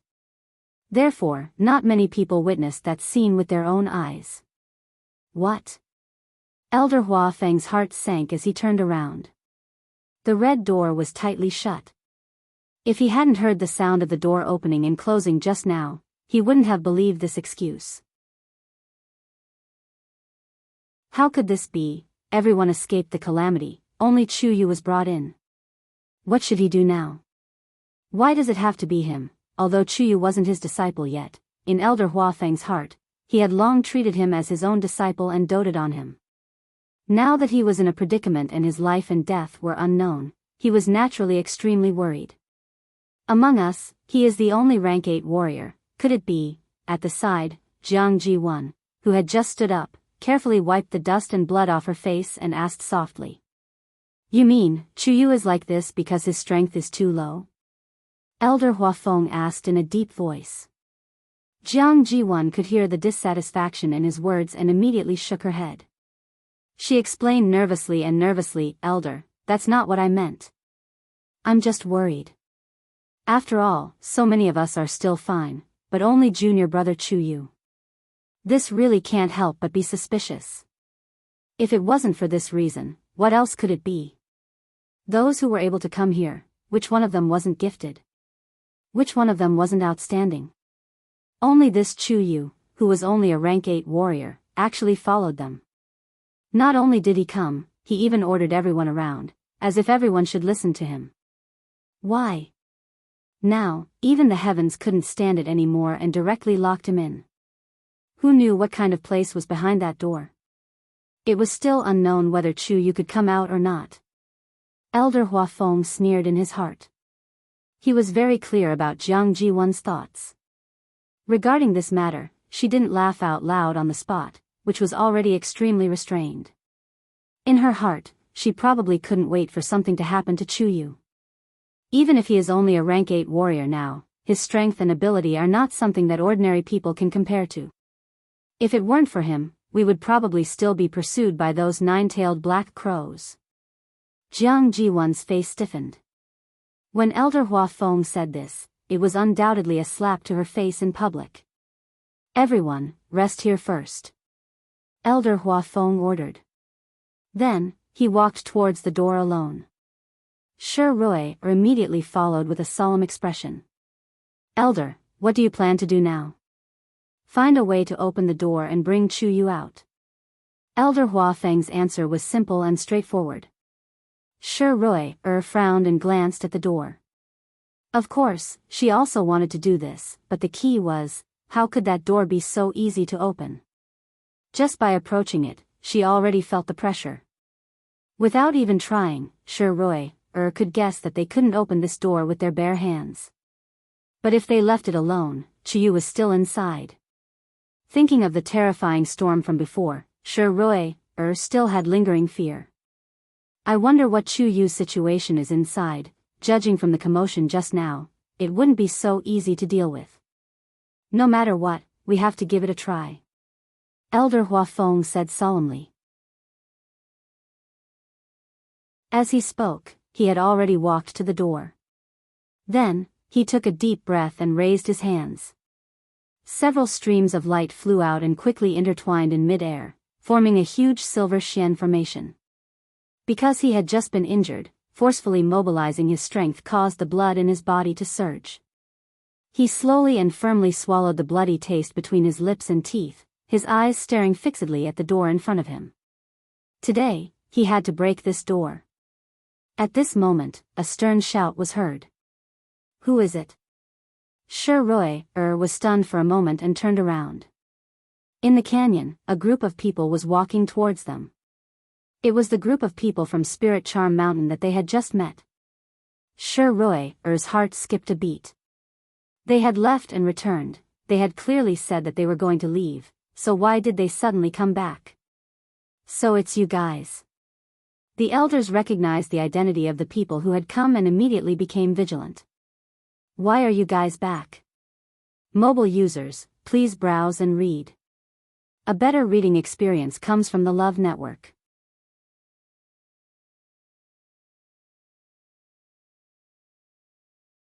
Therefore, not many people witnessed that scene with their own eyes. What? Elder Hua Feng's heart sank as he turned around. The red door was tightly shut. If he hadn't heard the sound of the door opening and closing just now, he wouldn't have believed this excuse. How could this be? Everyone escaped the calamity, only Chuyu was brought in. What should he do now? Why does it have to be him? Although Chuyu wasn't his disciple yet, in Elder Hua Feng's heart, he had long treated him as his own disciple and doted on him. Now that he was in a predicament and his life and death were unknown, he was naturally extremely worried. Among us, he is the only rank 8 warrior. Could it be? At the side, Jiang Ji-1, who had just stood up, carefully wiped the dust and blood off her face and asked softly. You mean, Chuyu is like this because his strength is too low? Elder Hua Feng asked in a deep voice. Jiang Ji-1 could hear the dissatisfaction in his words and immediately shook her head. She explained nervously, Elder, that's not what I meant. I'm just worried. After all, so many of us are still fine, but only junior brother Chuyu. This really can't help but be suspicious. If it wasn't for this reason, what else could it be? Those who were able to come here, which one of them wasn't gifted? Which one of them wasn't outstanding? Only this Chuyu, who was only a rank 8 warrior, actually followed them. Not only did he come, he even ordered everyone around, as if everyone should listen to him. Why? Now, even the heavens couldn't stand it anymore and directly locked him in. Who knew what kind of place was behind that door? It was still unknown whether Chuyu could come out or not. Elder Hua Feng sneered in his heart. He was very clear about Jiang Ji-1's thoughts. Regarding this matter, she didn't laugh out loud on the spot, which was already extremely restrained. In her heart, she probably couldn't wait for something to happen to Chuyu. Even if he is only a rank 8 warrior now, his strength and ability are not something that ordinary people can compare to. If it weren't for him, we would probably still be pursued by those 9-tailed black crows. Jiang Ji-1's face stiffened. When Elder Hua Feng said this, it was undoubtedly a slap to her face in public. Everyone, rest here first. Elder Hua Feng ordered. Then, he walked towards the door alone. Shi Rui immediately followed with a solemn expression. Elder, what do you plan to do now? Find a way to open the door and bring Chuyu out. Elder Hua Feng's answer was simple and straightforward. Shi Rui frowned and glanced at the door. Of course, she also wanted to do this, but the key was, how could that door be so easy to open? Just by approaching it, she already felt the pressure. Without even trying, Shi Rui could guess that they couldn't open this door with their bare hands. But if they left it alone, Chuyu was still inside. Thinking of the terrifying storm from before, Shi Rui still had lingering fear. I wonder what Chuyu's situation is inside. Judging from the commotion just now, it wouldn't be so easy to deal with. No matter what, we have to give it a try. Elder Hua Feng said solemnly. As he spoke, he had already walked to the door. Then, he took a deep breath and raised his hands. Several streams of light flew out and quickly intertwined in mid-air, forming a huge silver Xian formation. Because he had just been injured, forcefully mobilizing his strength caused the blood in his body to surge. He slowly and firmly swallowed the bloody taste between his lips and teeth, his eyes staring fixedly at the door in front of him. Today, he had to break this door. At this moment, a stern shout was heard. Who is it? Shi Rui was stunned for a moment and turned around. In the canyon, a group of people was walking towards them. It was the group of people from Spirit Charm Mountain that they had just met. Shi Rui's heart skipped a beat. They had left and returned. They had clearly said that they were going to leave, so why did they suddenly come back? So it's you guys. The elders recognized the identity of the people who had come and immediately became vigilant. Why are you guys back? Mobile users, please browse and read. A better reading experience comes from the Love Network.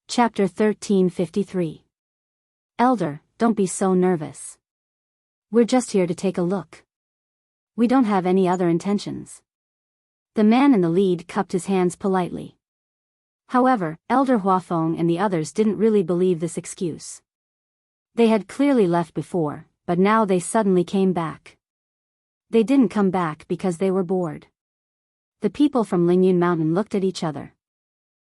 Chapter 1353. Elder, don't be so nervous. We're just here to take a look. We don't have any other intentions. The man in the lead cupped his hands politely. However, Elder Huafeng and the others didn't really believe this excuse. They had clearly left before, but now they suddenly came back. They didn't come back because they were bored. The people from Lingyun Mountain looked at each other.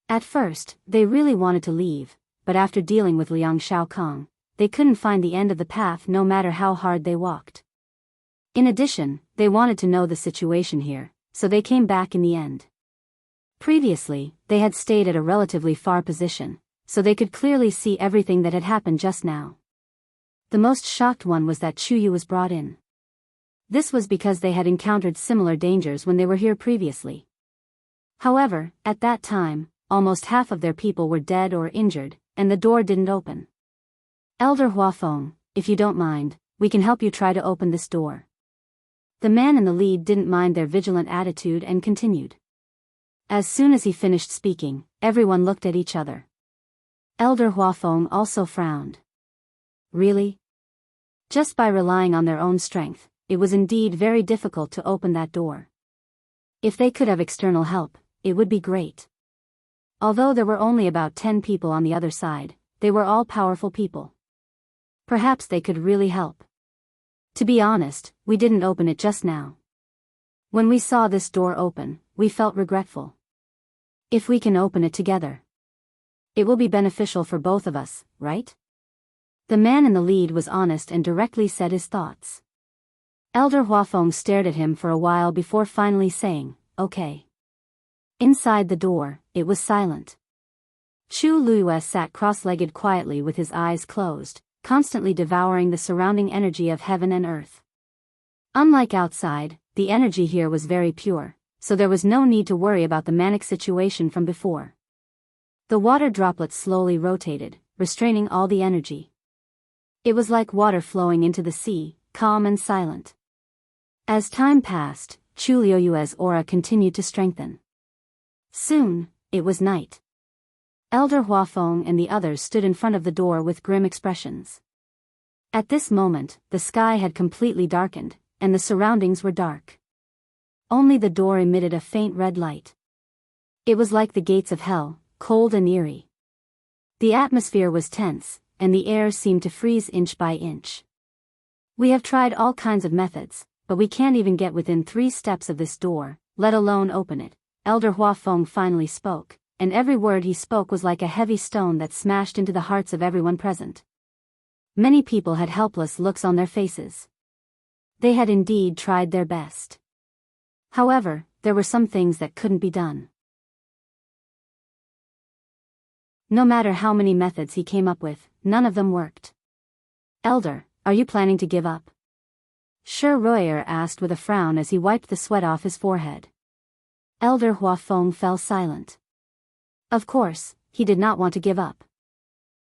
At first, they really wanted to leave, but after dealing with Liang Shaokong, they couldn't find the end of the path no matter how hard they walked. In addition, they wanted to know the situation here, so they came back in the end. Previously, they had stayed at a relatively far position, so they could clearly see everything that had happened just now. The most shocked one was that Chuyu was brought in. This was because they had encountered similar dangers when they were here previously. However, at that time, almost half of their people were dead or injured, and the door didn't open. Elder Huafeng, if you don't mind, we can help you try to open this door. The man in the lead didn't mind their vigilant attitude and continued. As soon as he finished speaking, everyone looked at each other. Elder Huafeng also frowned. Really? Just by relying on their own strength, it was indeed very difficult to open that door. If they could have external help, it would be great. Although there were only about 10 people on the other side, they were all powerful people. Perhaps they could really help. To be honest, we didn't open it just now. When we saw this door open, we felt regretful. If we can open it together, it will be beneficial for both of us, right? The man in the lead was honest and directly said his thoughts. Elder Huafeng stared at him for a while before finally saying, okay. Inside the door, it was silent. Chu Luiyue sat cross-legged quietly with his eyes closed, constantly devouring the surrounding energy of heaven and earth. Unlike outside, the energy here was very pure, so there was no need to worry about the manic situation from before. The water droplets slowly rotated, restraining all the energy. It was like water flowing into the sea, calm and silent. As time passed, Chu Luiyue's aura continued to strengthen. Soon, it was night. Elder Huafeng and the others stood in front of the door with grim expressions. At this moment, the sky had completely darkened, and the surroundings were dark. Only the door emitted a faint red light. It was like the gates of hell, cold and eerie. The atmosphere was tense, and the air seemed to freeze inch by inch. We have tried all kinds of methods, but we can't even get within 3 steps of this door, let alone open it, Elder Huafeng finally spoke, and every word he spoke was like a heavy stone that smashed into the hearts of everyone present. Many people had helpless looks on their faces. They had indeed tried their best. However, there were some things that couldn't be done. No matter how many methods he came up with, none of them worked. Elder, are you planning to give up? Shi Ruier asked with a frown as he wiped the sweat off his forehead. Elder Huafeng fell silent. Of course, he did not want to give up.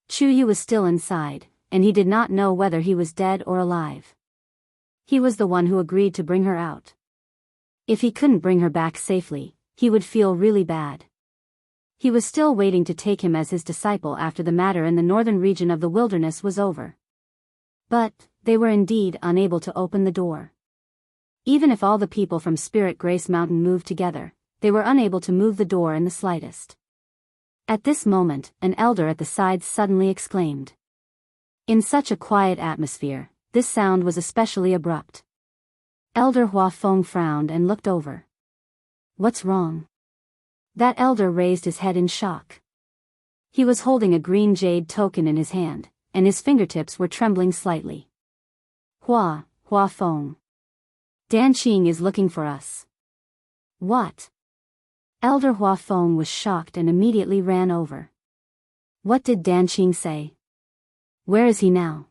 Chu Yu was still inside, and he did not know whether he was dead or alive. He was the one who agreed to bring her out. If he couldn't bring her back safely, he would feel really bad. He was still waiting to take him as his disciple after the matter in the northern region of the wilderness was over. But, they were indeed unable to open the door. Even if all the people from Spirit Grace Mountain moved together, they were unable to move the door in the slightest. At this moment, an elder at the side suddenly exclaimed. In such a quiet atmosphere, this sound was especially abrupt. Elder Huafeng frowned and looked over. What's wrong? That elder raised his head in shock. He was holding a green jade token in his hand, and his fingertips were trembling slightly. Huafeng. Danqing is looking for us. What? Elder Huafeng was shocked and immediately ran over. What did Danqing say? Where is he now?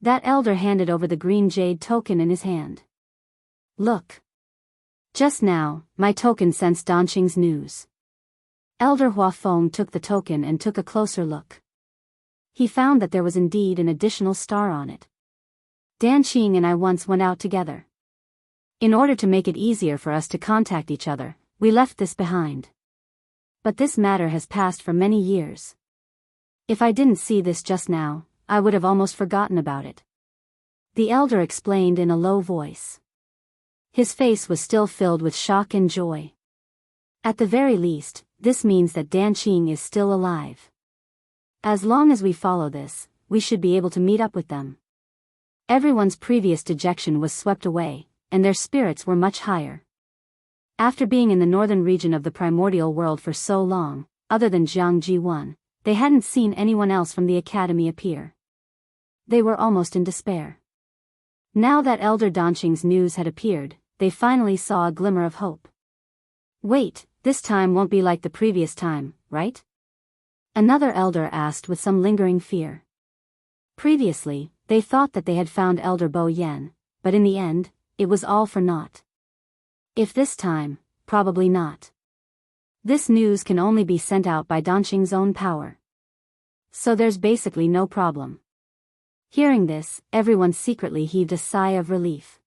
That elder handed over the green jade token in his hand. Look. Just now, my token sensed Danqing's news. Elder Huafeng took the token and took a closer look. He found that there was indeed an additional star on it. Danqing and I once went out together. In order to make it easier for us to contact each other, we left this behind. But this matter has passed for many years. If I didn't see this just now, I would have almost forgotten about it. The elder explained in a low voice. His face was still filled with shock and joy. At the very least, this means that Danqing is still alive. As long as we follow this, we should be able to meet up with them. Everyone's previous dejection was swept away, and their spirits were much higher. After being in the northern region of the primordial world for so long, other than Jianghu, they hadn't seen anyone else from the academy appear. They were almost in despair. Now that Elder Danqing's news had appeared, they finally saw a glimmer of hope. Wait, this time won't be like the previous time, right? Another elder asked with some lingering fear. Previously, they thought that they had found Elder Bo Yan, but in the end, it was all for naught. If this time, probably not. This news can only be sent out by Danqing's own power. So there's basically no problem. Hearing this, everyone secretly heaved a sigh of relief.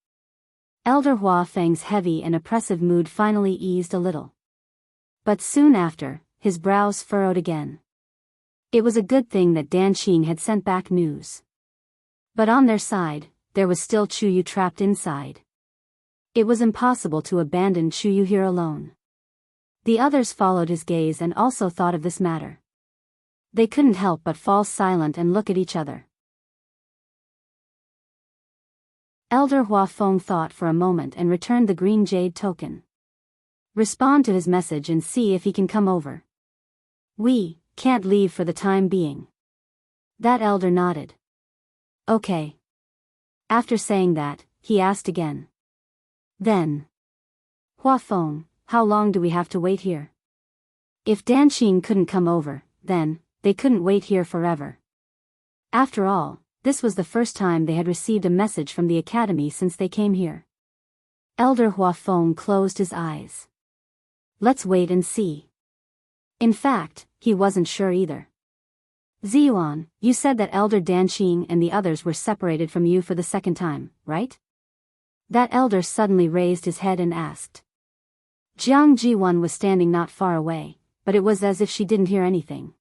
Elder Huafeng's heavy and oppressive mood finally eased a little. But soon after, his brows furrowed again. It was a good thing that Danqing had sent back news. But on their side, there was still Chuyu trapped inside. It was impossible to abandon Chuyu here alone. The others followed his gaze and also thought of this matter. They couldn't help but fall silent and look at each other. Elder Huafeng thought for a moment and returned the green jade token. Respond to his message and see if he can come over. We can't leave for the time being. That elder nodded. Okay. After saying that, he asked again. Then. Huafeng, how long do we have to wait here? If Danqing couldn't come over, then, they couldn't wait here forever. After all, this was the first time they had received a message from the academy since they came here. Elder Huafeng closed his eyes. Let's wait and see. In fact, he wasn't sure either. Ziyuan, you said that Elder Danqing and the others were separated from you for the second time, right? That elder suddenly raised his head and asked. Jiang Jiwan was standing not far away, but it was as if she didn't hear anything.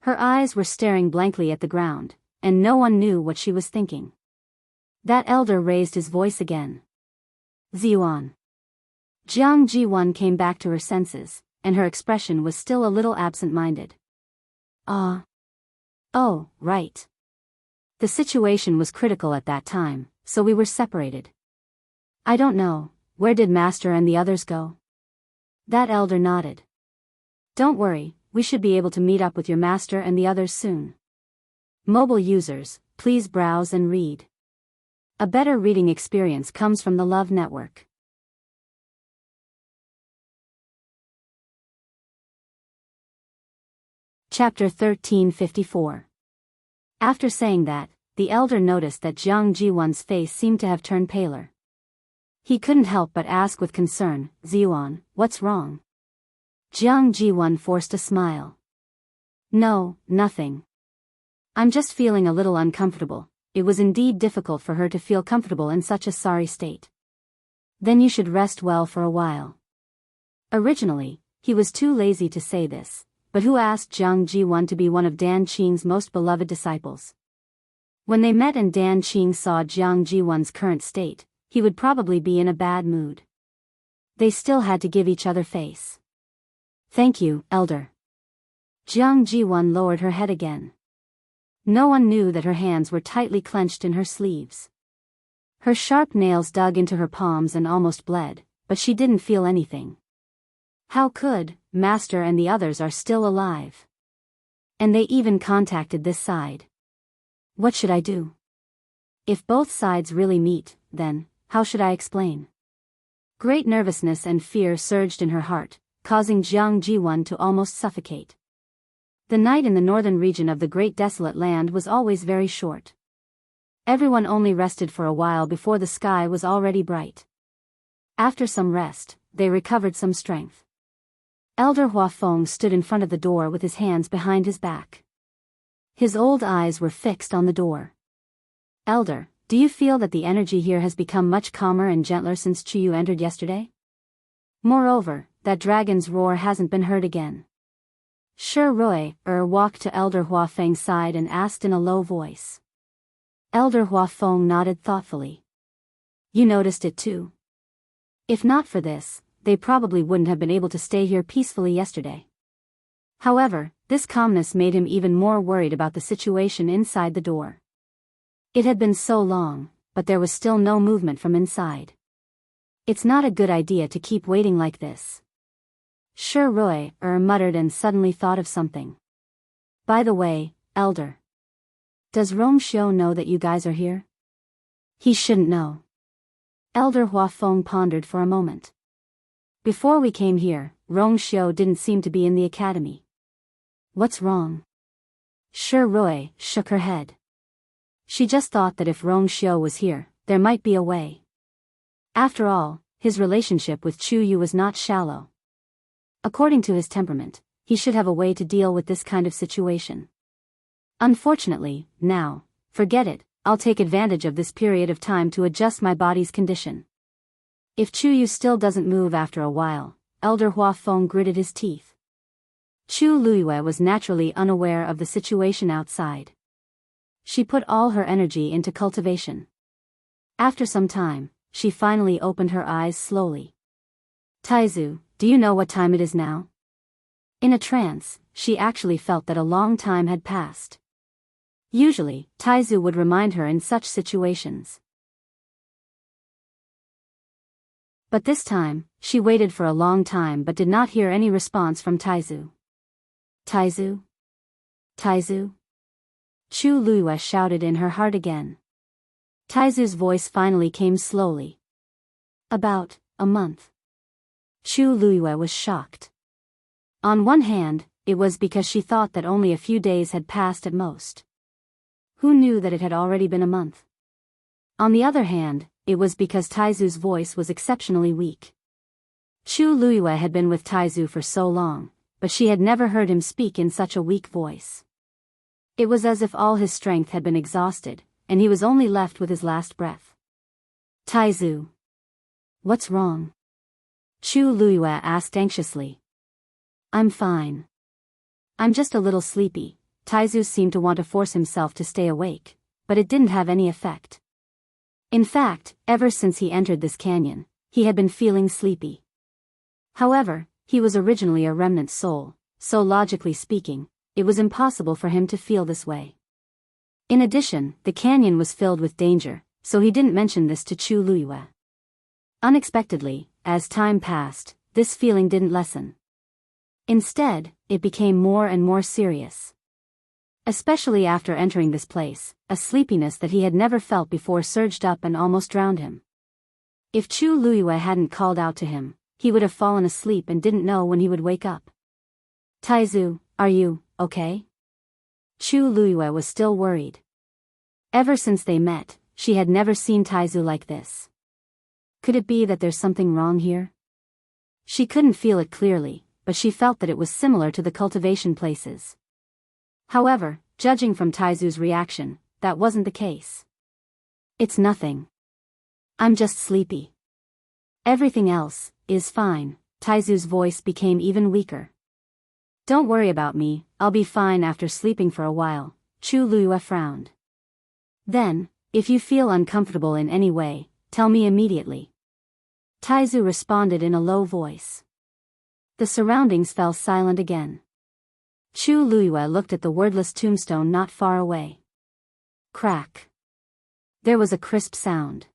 Her eyes were staring blankly at the ground, and no one knew what she was thinking. That elder raised his voice again. Ziyuan. Jiang Jiwan came back to her senses, and her expression was still a little absent-minded. Oh, right. The situation was critical at that time, so we were separated. I don't know, where did Master and the others go? That elder nodded. Don't worry, we should be able to meet up with your master and the others soon. Mobile users, please browse and read. A better reading experience comes from the Love Network. Chapter 1354. After saying that, the elder noticed that Jiang Jiwan's face seemed to have turned paler. He couldn't help but ask with concern, Ziyuan, what's wrong? Jiang Jiwan forced a smile. No, nothing. I'm just feeling a little uncomfortable. It was indeed difficult for her to feel comfortable in such a sorry state. Then you should rest well for a while. Originally, he was too lazy to say this, but who asked Jiang Jiwan to be one of Danqing's most beloved disciples? When they met and Danqing saw Jiang Jiwan's current state, he would probably be in a bad mood. They still had to give each other face. Thank you, elder. Jiang Jiwan lowered her head again. No one knew that her hands were tightly clenched in her sleeves. Her sharp nails dug into her palms and almost bled, but she didn't feel anything. How could, Master and the others are still alive? And they even contacted this side. What should I do? If both sides really meet, then, how should I explain? Great nervousness and fear surged in her heart, causing Jiang Jiwan to almost suffocate. The night in the northern region of the Great Desolate Land was always very short. Everyone only rested for a while before the sky was already bright. After some rest, they recovered some strength. Elder Huafeng stood in front of the door with his hands behind his back. His old eyes were fixed on the door. Elder, do you feel that the energy here has become much calmer and gentler since Chuyu entered yesterday? Moreover, that dragon's roar hasn't been heard again. Shi Rui walked to Elder Huafeng's side and asked in a low voice. Elder Huafeng nodded thoughtfully. You noticed it too? If not for this, they probably wouldn't have been able to stay here peacefully yesterday. However, this calmness made him even more worried about the situation inside the door. It had been so long, but there was still no movement from inside. It's not a good idea to keep waiting like this. Shi Rui muttered and suddenly thought of something. By the way, Elder. Does Rong Xiu know that you guys are here? He shouldn't know. Elder Huafeng pondered for a moment. Before we came here, Rong Xiu didn't seem to be in the academy. What's wrong? Shi Rui shook her head. She just thought that if Rong Xiu was here, there might be a way. After all, his relationship with Chu Yu was not shallow. According to his temperament, he should have a way to deal with this kind of situation. Unfortunately, now, forget it, I'll take advantage of this period of time to adjust my body's condition. If Chu Yu still doesn't move after a while, Elder Huafeng gritted his teeth. Chu Luiyue was naturally unaware of the situation outside. She put all her energy into cultivation. After some time, she finally opened her eyes slowly. Taizu, do you know what time it is now? In a trance, she actually felt that a long time had passed. Usually, Taizu would remind her in such situations. But this time, she waited for a long time but did not hear any response from Taizu. Taizu? Taizu? Chu Luiyue shouted in her heart again. Taizu's voice finally came slowly. About a month. Chu Luiyue was shocked. On one hand, it was because she thought that only a few days had passed at most. Who knew that it had already been a month? On the other hand, it was because Taizu's voice was exceptionally weak. Chu Luiyue had been with Taizu for so long, but she had never heard him speak in such a weak voice. It was as if all his strength had been exhausted, and he was only left with his last breath. Taizu. What's wrong? Chu Luiyue asked anxiously. I'm fine. I'm just a little sleepy. Taizu seemed to want to force himself to stay awake, but it didn't have any effect. In fact, ever since he entered this canyon, he had been feeling sleepy. However, he was originally a remnant soul, so logically speaking, it was impossible for him to feel this way. In addition, the canyon was filled with danger, so he didn't mention this to Chu Luiyue. Unexpectedly, as time passed, this feeling didn't lessen. Instead, it became more and more serious. Especially after entering this place, a sleepiness that he had never felt before surged up and almost drowned him. If Chu Luiyue hadn't called out to him, he would have fallen asleep and didn't know when he would wake up. Taizu, are you okay? Chu Luiyue was still worried. Ever since they met, she had never seen Taizu like this. Could it be that there's something wrong here? She couldn't feel it clearly, but she felt that it was similar to the cultivation places. However, judging from Taizu's reaction, that wasn't the case. It's nothing. I'm just sleepy. Everything else is fine. Taizu's voice became even weaker. Don't worry about me, I'll be fine after sleeping for a while. Chu Luiyue frowned. Then, if you feel uncomfortable in any way, tell me immediately. Taizu responded in a low voice. The surroundings fell silent again. Chu Luiyue looked at the wordless tombstone not far away. Crack. There was a crisp sound.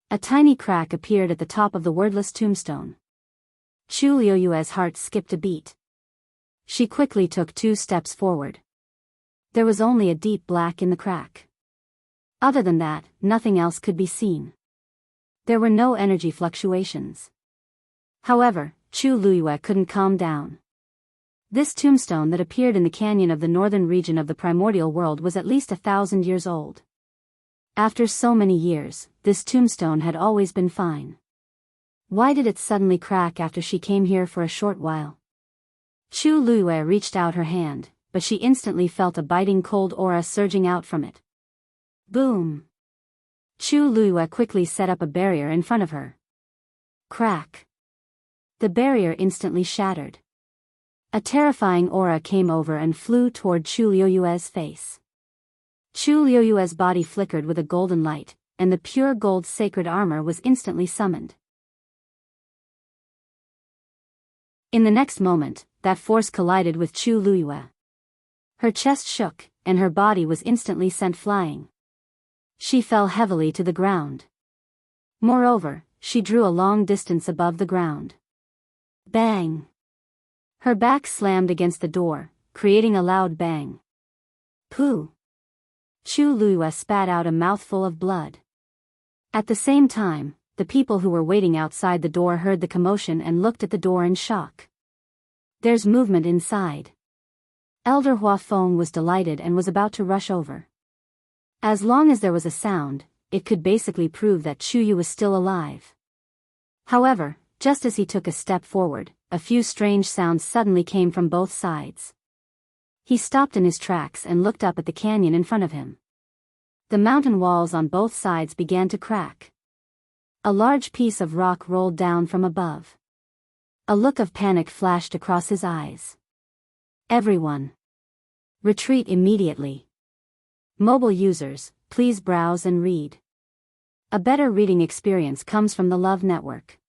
A tiny crack appeared at the top of the wordless tombstone. Chu Luiyue's heart skipped a beat. She quickly took 2 steps forward. There was only a deep black in the crack. Other than that, nothing else could be seen. There were no energy fluctuations. However, Chu Luiyue couldn't calm down. This tombstone that appeared in the canyon of the northern region of the primordial world was at least 1,000 years old. After so many years, this tombstone had always been fine. Why did it suddenly crack after she came here for a short while? Chu Luiyue reached out her hand, but she instantly felt a biting cold aura surging out from it. Boom! Chu Luiyue quickly set up a barrier in front of her. Crack! The barrier instantly shattered. A terrifying aura came over and flew toward Chu Luiyue's face. Chu Luiyue's body flickered with a golden light, and the pure gold sacred armor was instantly summoned. In the next moment, that force collided with Chu Luiyue. Her chest shook, and her body was instantly sent flying. She fell heavily to the ground. Moreover, she drew a long distance above the ground. Bang! Her back slammed against the door, creating a loud bang. Pooh! Chu Luiyue spat out a mouthful of blood. At the same time, the people who were waiting outside the door heard the commotion and looked at the door in shock. There's movement inside. Elder Hua Feng was delighted and was about to rush over. As long as there was a sound, it could basically prove that Chu Yu was still alive. However, just as he took a step forward, a few strange sounds suddenly came from both sides. He stopped in his tracks and looked up at the canyon in front of him. The mountain walls on both sides began to crack. A large piece of rock rolled down from above. A look of panic flashed across his eyes. Everyone! Retreat immediately. Mobile users, please browse and read. A better reading experience comes from the Love Network.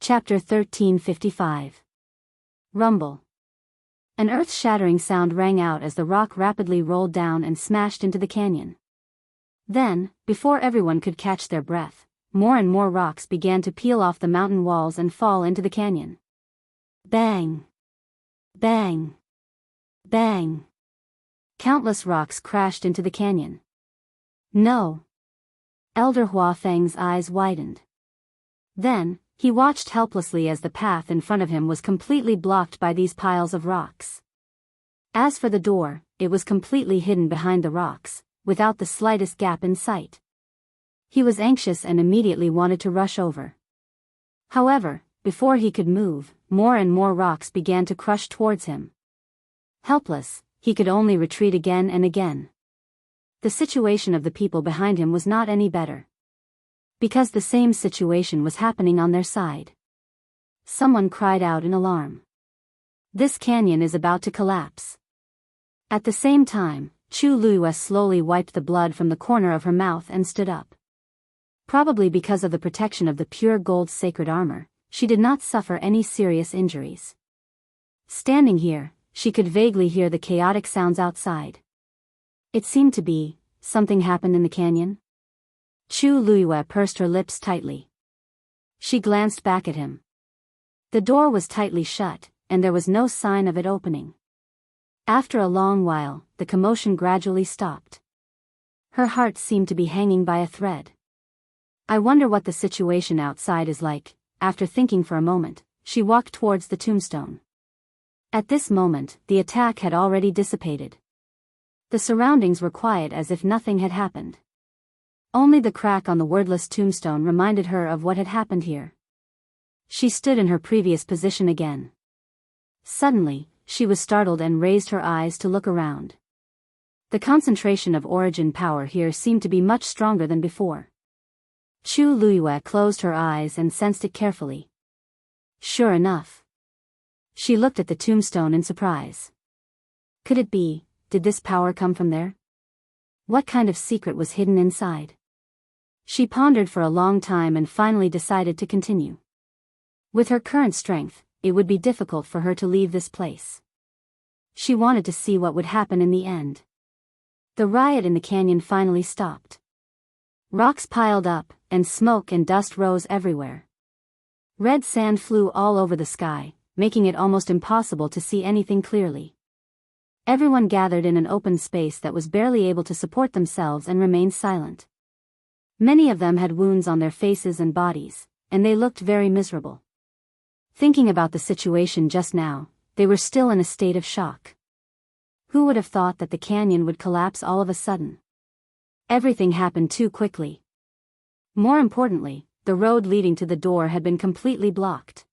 Chapter 1355. Rumble. An earth-shattering sound rang out as the rock rapidly rolled down and smashed into the canyon. Then, before everyone could catch their breath, more and more rocks began to peel off the mountain walls and fall into the canyon. Bang! Bang! Bang! Countless rocks crashed into the canyon. No! Elder Hua Feng's eyes widened. Then, he watched helplessly as the path in front of him was completely blocked by these piles of rocks. As for the door, it was completely hidden behind the rocks, without the slightest gap in sight. He was anxious and immediately wanted to rush over. However, before he could move, more and more rocks began to crush towards him. Helpless, he could only retreat again and again. The situation of the people behind him was not any better. Because the same situation was happening on their side. Someone cried out in alarm. This canyon is about to collapse. At the same time, Chu Luiyue slowly wiped the blood from the corner of her mouth and stood up. Probably because of the protection of the pure gold sacred armor, she did not suffer any serious injuries. Standing here, she could vaguely hear the chaotic sounds outside. It seemed to be, something happened in the canyon? Chu Luiyue pursed her lips tightly. She glanced back at him. The door was tightly shut, and there was no sign of it opening. After a long while, the commotion gradually stopped. Her heart seemed to be hanging by a thread. I wonder what the situation outside is like. After thinking for a moment, she walked towards the tombstone. At this moment, the attack had already dissipated. The surroundings were quiet as if nothing had happened. Only the crack on the wordless tombstone reminded her of what had happened here. She stood in her previous position again. Suddenly, she was startled and raised her eyes to look around. The concentration of origin power here seemed to be much stronger than before. Chu Luiyue closed her eyes and sensed it carefully. Sure enough. She looked at the tombstone in surprise. Could it be, did this power come from there? What kind of secret was hidden inside? She pondered for a long time and finally decided to continue. With her current strength, it would be difficult for her to leave this place. She wanted to see what would happen in the end. The riot in the canyon finally stopped. Rocks piled up, and smoke and dust rose everywhere. Red sand flew all over the sky, making it almost impossible to see anything clearly. Everyone gathered in an open space that was barely able to support themselves and remained silent. Many of them had wounds on their faces and bodies, and they looked very miserable. Thinking about the situation just now, they were still in a state of shock. Who would have thought that the canyon would collapse all of a sudden? Everything happened too quickly. More importantly, the road leading to the door had been completely blocked.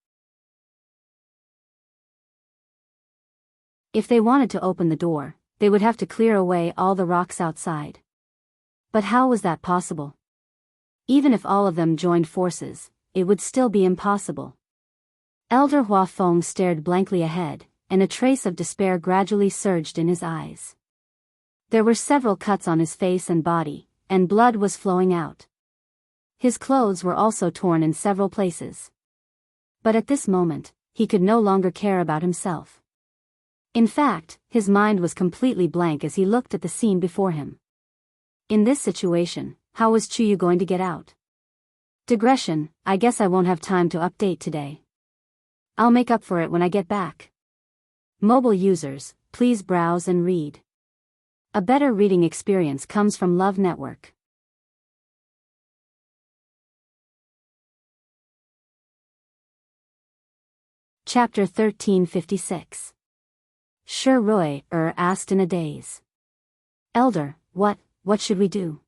If they wanted to open the door, they would have to clear away all the rocks outside. But how was that possible? Even if all of them joined forces, it would still be impossible. Elder Hua Feng stared blankly ahead, and a trace of despair gradually surged in his eyes. There were several cuts on his face and body, and blood was flowing out. His clothes were also torn in several places. But at this moment, he could no longer care about himself. In fact, his mind was completely blank as he looked at the scene before him. In this situation, how was Chuyu going to get out? Digression, I guess I won't have time to update today. I'll make up for it when I get back. Mobile users, please browse and read. A better reading experience comes from Love Network. Chapter 1356. Shi Rui asked in a daze. Elder, what should we do?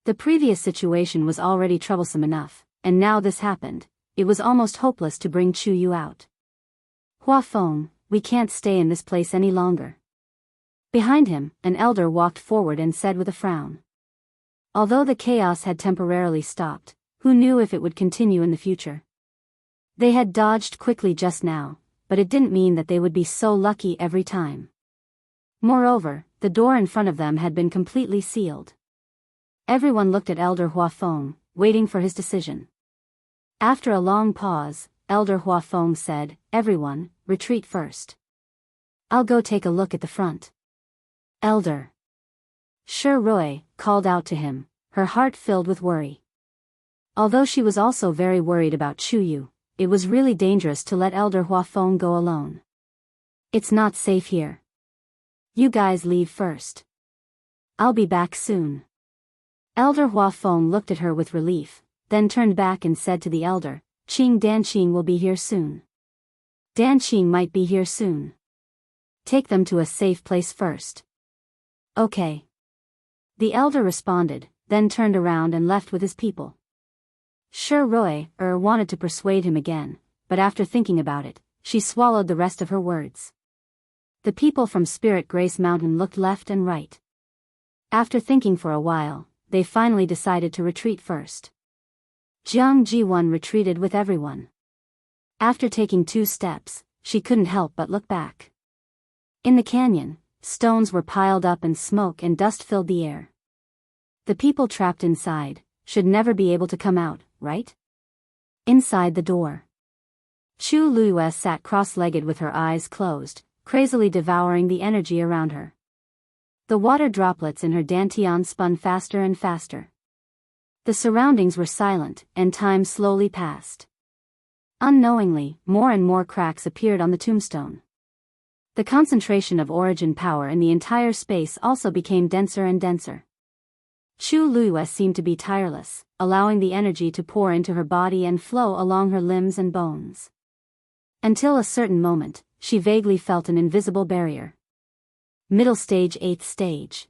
The previous situation was already troublesome enough, and now this happened. It was almost hopeless to bring Chuyu out. Hua Feng, we can't stay in this place any longer. Behind him, an elder walked forward and said with a frown. Although the chaos had temporarily stopped, who knew if it would continue in the future? They had dodged quickly just now, but it didn't mean that they would be so lucky every time. Moreover, the door in front of them had been completely sealed. Everyone looked at Elder Hua Feng, waiting for his decision. After a long pause, Elder Hua Feng said, "Everyone, retreat first. I'll go take a look at the front." Elder Shi Rui called out to him, her heart filled with worry. Although she was also very worried about Chuyu, it was really dangerous to let Elder Hua Feng go alone. It's not safe here. You guys leave first. I'll be back soon. Elder Hua Feng looked at her with relief, then turned back and said to the elder, "Qing Danqing will be here soon. Danqing might be here soon. Take them to a safe place first." Okay. The elder responded, then turned around and left with his people. Shi Rui wanted to persuade him again, but after thinking about it, she swallowed the rest of her words. The people from Spirit Grace Mountain looked left and right. After thinking for a while, they finally decided to retreat first. Jianghu retreated with everyone. After taking 2 steps, she couldn't help but look back. In the canyon, stones were piled up and smoke and dust filled the air. The people trapped inside should never be able to come out, right? Inside the door, Chu Luiyue sat cross-legged with her eyes closed, crazily devouring the energy around her. The water droplets in her dantian spun faster and faster. The surroundings were silent, and time slowly passed. Unknowingly, more and more cracks appeared on the tombstone. The concentration of origin power in the entire space also became denser and denser. Chu Luiyue seemed to be tireless, allowing the energy to pour into her body and flow along her limbs and bones. Until a certain moment, she vaguely felt an invisible barrier. Middle stage, 8th stage.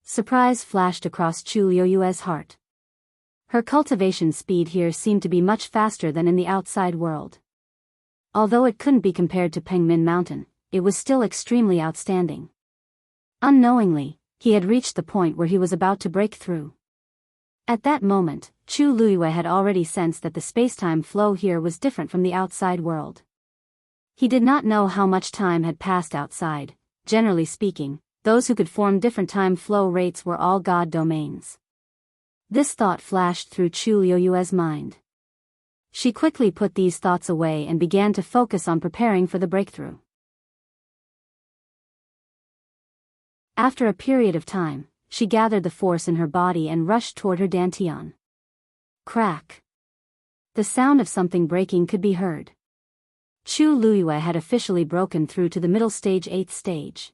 Surprise flashed across Chu Luiyue's heart. Her cultivation speed here seemed to be much faster than in the outside world. Although it couldn't be compared to Pengmin Mountain, it was still extremely outstanding. Unknowingly, he had reached the point where he was about to break through. At that moment, Chu Luiyue had already sensed that the space-time flow here was different from the outside world. He did not know how much time had passed outside. Generally speaking, those who could form different time flow rates were all god domains. This thought flashed through Chu Luiyue's mind. She quickly put these thoughts away and began to focus on preparing for the breakthrough. After a period of time, she gathered the force in her body and rushed toward her dantian. Crack! The sound of something breaking could be heard. Chu Luiyue had officially broken through to the middle stage, 8th stage.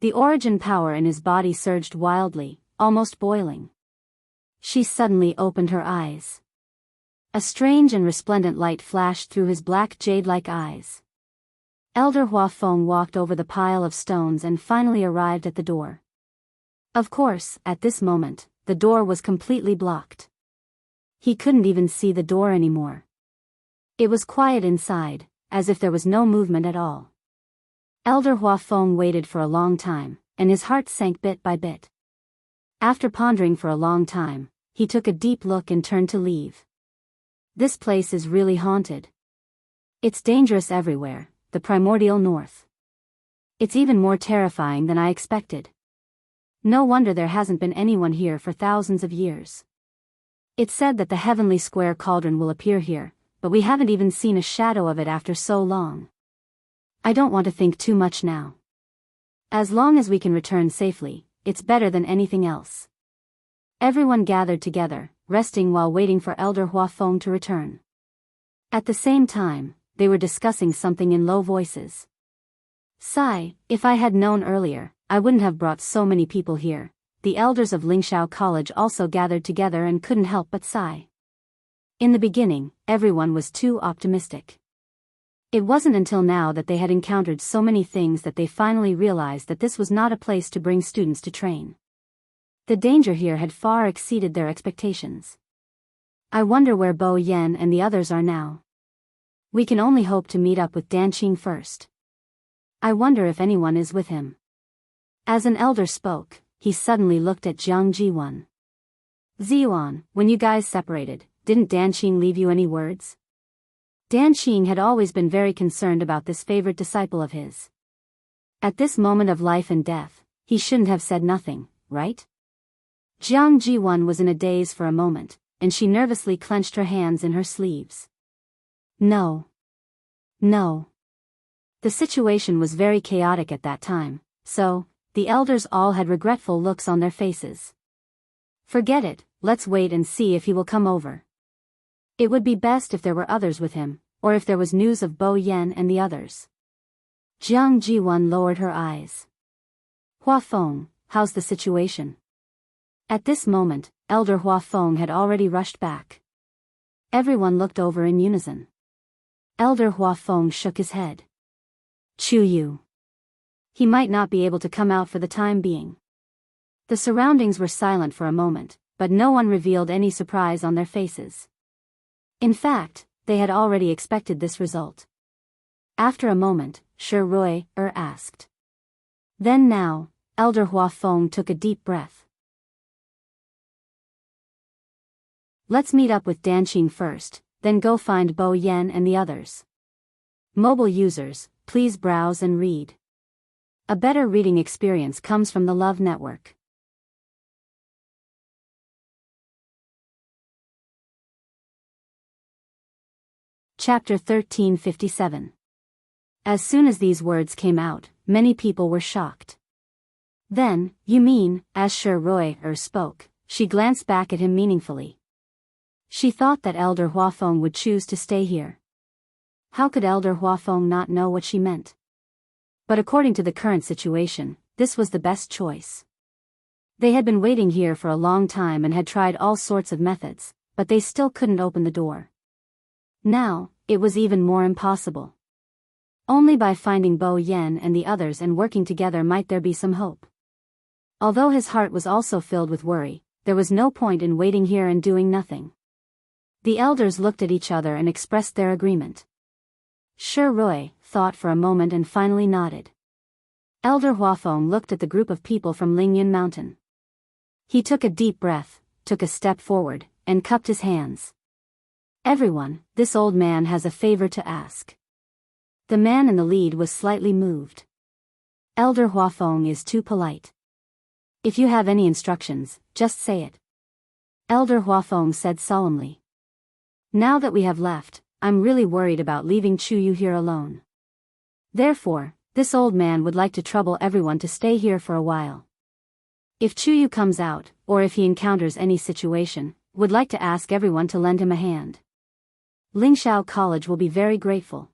The origin power in his body surged wildly, almost boiling. She suddenly opened her eyes. A strange and resplendent light flashed through his black jade-like eyes. Elder Hua Feng walked over the pile of stones and finally arrived at the door. Of course, at this moment, the door was completely blocked. He couldn't even see the door anymore. It was quiet inside, as if there was no movement at all. Elder Huafeng waited for a long time, and his heart sank bit by bit. After pondering for a long time, he took a deep look and turned to leave. This place is really haunted. It's dangerous everywhere, the primordial north. It's even more terrifying than I expected. No wonder there hasn't been anyone here for thousands of years. It's said that the heavenly square cauldron will appear here, but we haven't even seen a shadow of it after so long. I don't want to think too much now. As long as we can return safely, it's better than anything else. Everyone gathered together, resting while waiting for Elder Huafeng to return. At the same time, they were discussing something in low voices. Sigh, if I had known earlier, I wouldn't have brought so many people here. The elders of Lingxiao College also gathered together and couldn't help but sigh. In the beginning, everyone was too optimistic. It wasn't until now that they had encountered so many things that they finally realized that this was not a place to bring students to train. The danger here had far exceeded their expectations. I wonder where Bo Yan and the others are now. We can only hope to meet up with Danqing first. I wonder if anyone is with him. As an elder spoke, he suddenly looked at Jiang Jiwan. Ziyuan, when you guys separated, didn't Danqing leave you any words? Danqing had always been very concerned about this favorite disciple of his. At this moment of life and death, he shouldn't have said nothing, right? Jiang Jiwan was in a daze for a moment, and she nervously clenched her hands in her sleeves. No. No. The situation was very chaotic at that time, so, the elders all had regretful looks on their faces. Forget it, let's wait and see if he will come over. It would be best if there were others with him, or if there was news of Bo Yan and the others. Jiang Jiwan lowered her eyes. Huafeng, how's the situation? At this moment, Elder Huafeng had already rushed back. Everyone looked over in unison. Elder Huafeng shook his head. Chu Yu. He might not be able to come out for the time being. The surroundings were silent for a moment, but no one revealed any surprise on their faces. In fact, they had already expected this result. After a moment, Shi Rui asked. Then now, Elder Huafeng took a deep breath. Let's meet up with Danqing first, then go find Bo Yan and the others. Mobile users, please browse and read. A better reading experience comes from the Love Network. Chapter 1357. As soon as these words came out, many people were shocked. Then, you mean, as Shi Rui spoke, she glanced back at him meaningfully. She thought that Elder Huafeng would choose to stay here. How could Elder Huafeng not know what she meant? But according to the current situation, this was the best choice. They had been waiting here for a long time and had tried all sorts of methods, but they still couldn't open the door. Now, it was even more impossible. Only by finding Bo Yan and the others and working together might there be some hope. Although his heart was also filled with worry, there was no point in waiting here and doing nothing. The elders looked at each other and expressed their agreement. Shi Rui thought for a moment and finally nodded. Elder Huafeng looked at the group of people from Lingyun Mountain. He took a deep breath, took a step forward, and cupped his hands. Everyone, this old man has a favor to ask. The man in the lead was slightly moved. Elder Huafeng is too polite. If you have any instructions, just say it. Elder Huafeng said solemnly. Now that we have left, I'm really worried about leaving Chu Yu here alone. Therefore, this old man would like to trouble everyone to stay here for a while. If Chu Yu comes out, or if he encounters any situation, would like to ask everyone to lend him a hand. Lingxiao College will be very grateful.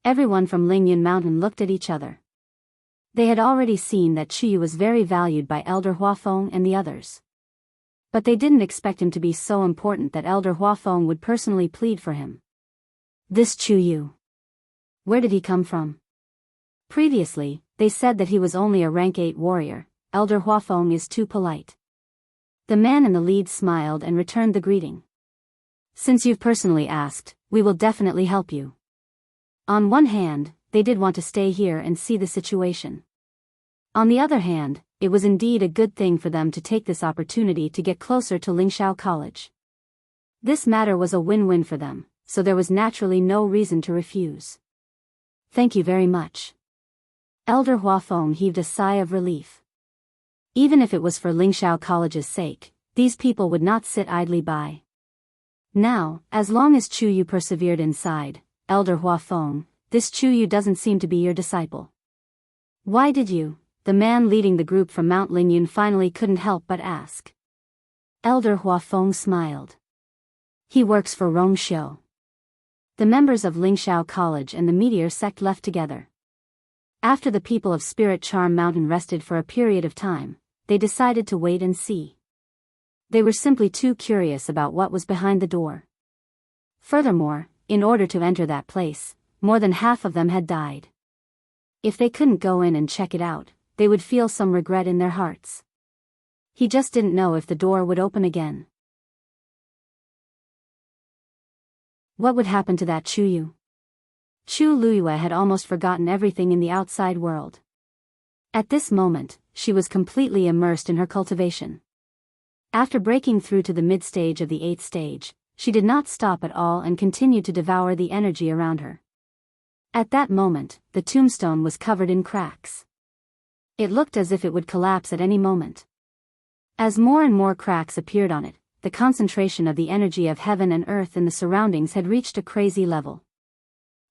Everyone from Lingyun Mountain looked at each other. They had already seen that Chu Yu was very valued by Elder Huafeng and the others. But they didn't expect him to be so important that Elder Huafeng would personally plead for him. This Chu Yu. Where did he come from? Previously, they said that he was only a rank 8 warrior, Elder Huafeng is too polite. The man in the lead smiled and returned the greeting. Since you've personally asked, we will definitely help you. On one hand, they did want to stay here and see the situation. On the other hand, it was indeed a good thing for them to take this opportunity to get closer to Lingxiao College. This matter was a win-win for them, so there was naturally no reason to refuse. Thank you very much. Elder Huafeng heaved a sigh of relief. Even if it was for Lingxiao College's sake, these people would not sit idly by. Now, as long as Chuyu persevered inside, Elder Huafeng, this Chuyu doesn't seem to be your disciple. Why did you? The man leading the group from Mount Lingyun finally couldn't help but ask. Elder Huafeng smiled. He works for Rongxiu. The members of Lingxiao College and the Meteor sect left together. After the people of Spirit Charm Mountain rested for a period of time, they decided to wait and see. They were simply too curious about what was behind the door. Furthermore, in order to enter that place, more than half of them had died. If they couldn't go in and check it out, they would feel some regret in their hearts. He just didn't know if the door would open again. What would happen to that Chuyu? Chu Luiyue had almost forgotten everything in the outside world. At this moment, she was completely immersed in her cultivation. After breaking through to the mid-stage of the 8th stage, she did not stop at all and continued to devour the energy around her. At that moment, the tombstone was covered in cracks. It looked as if it would collapse at any moment. As more and more cracks appeared on it, the concentration of the energy of heaven and earth in the surroundings had reached a crazy level.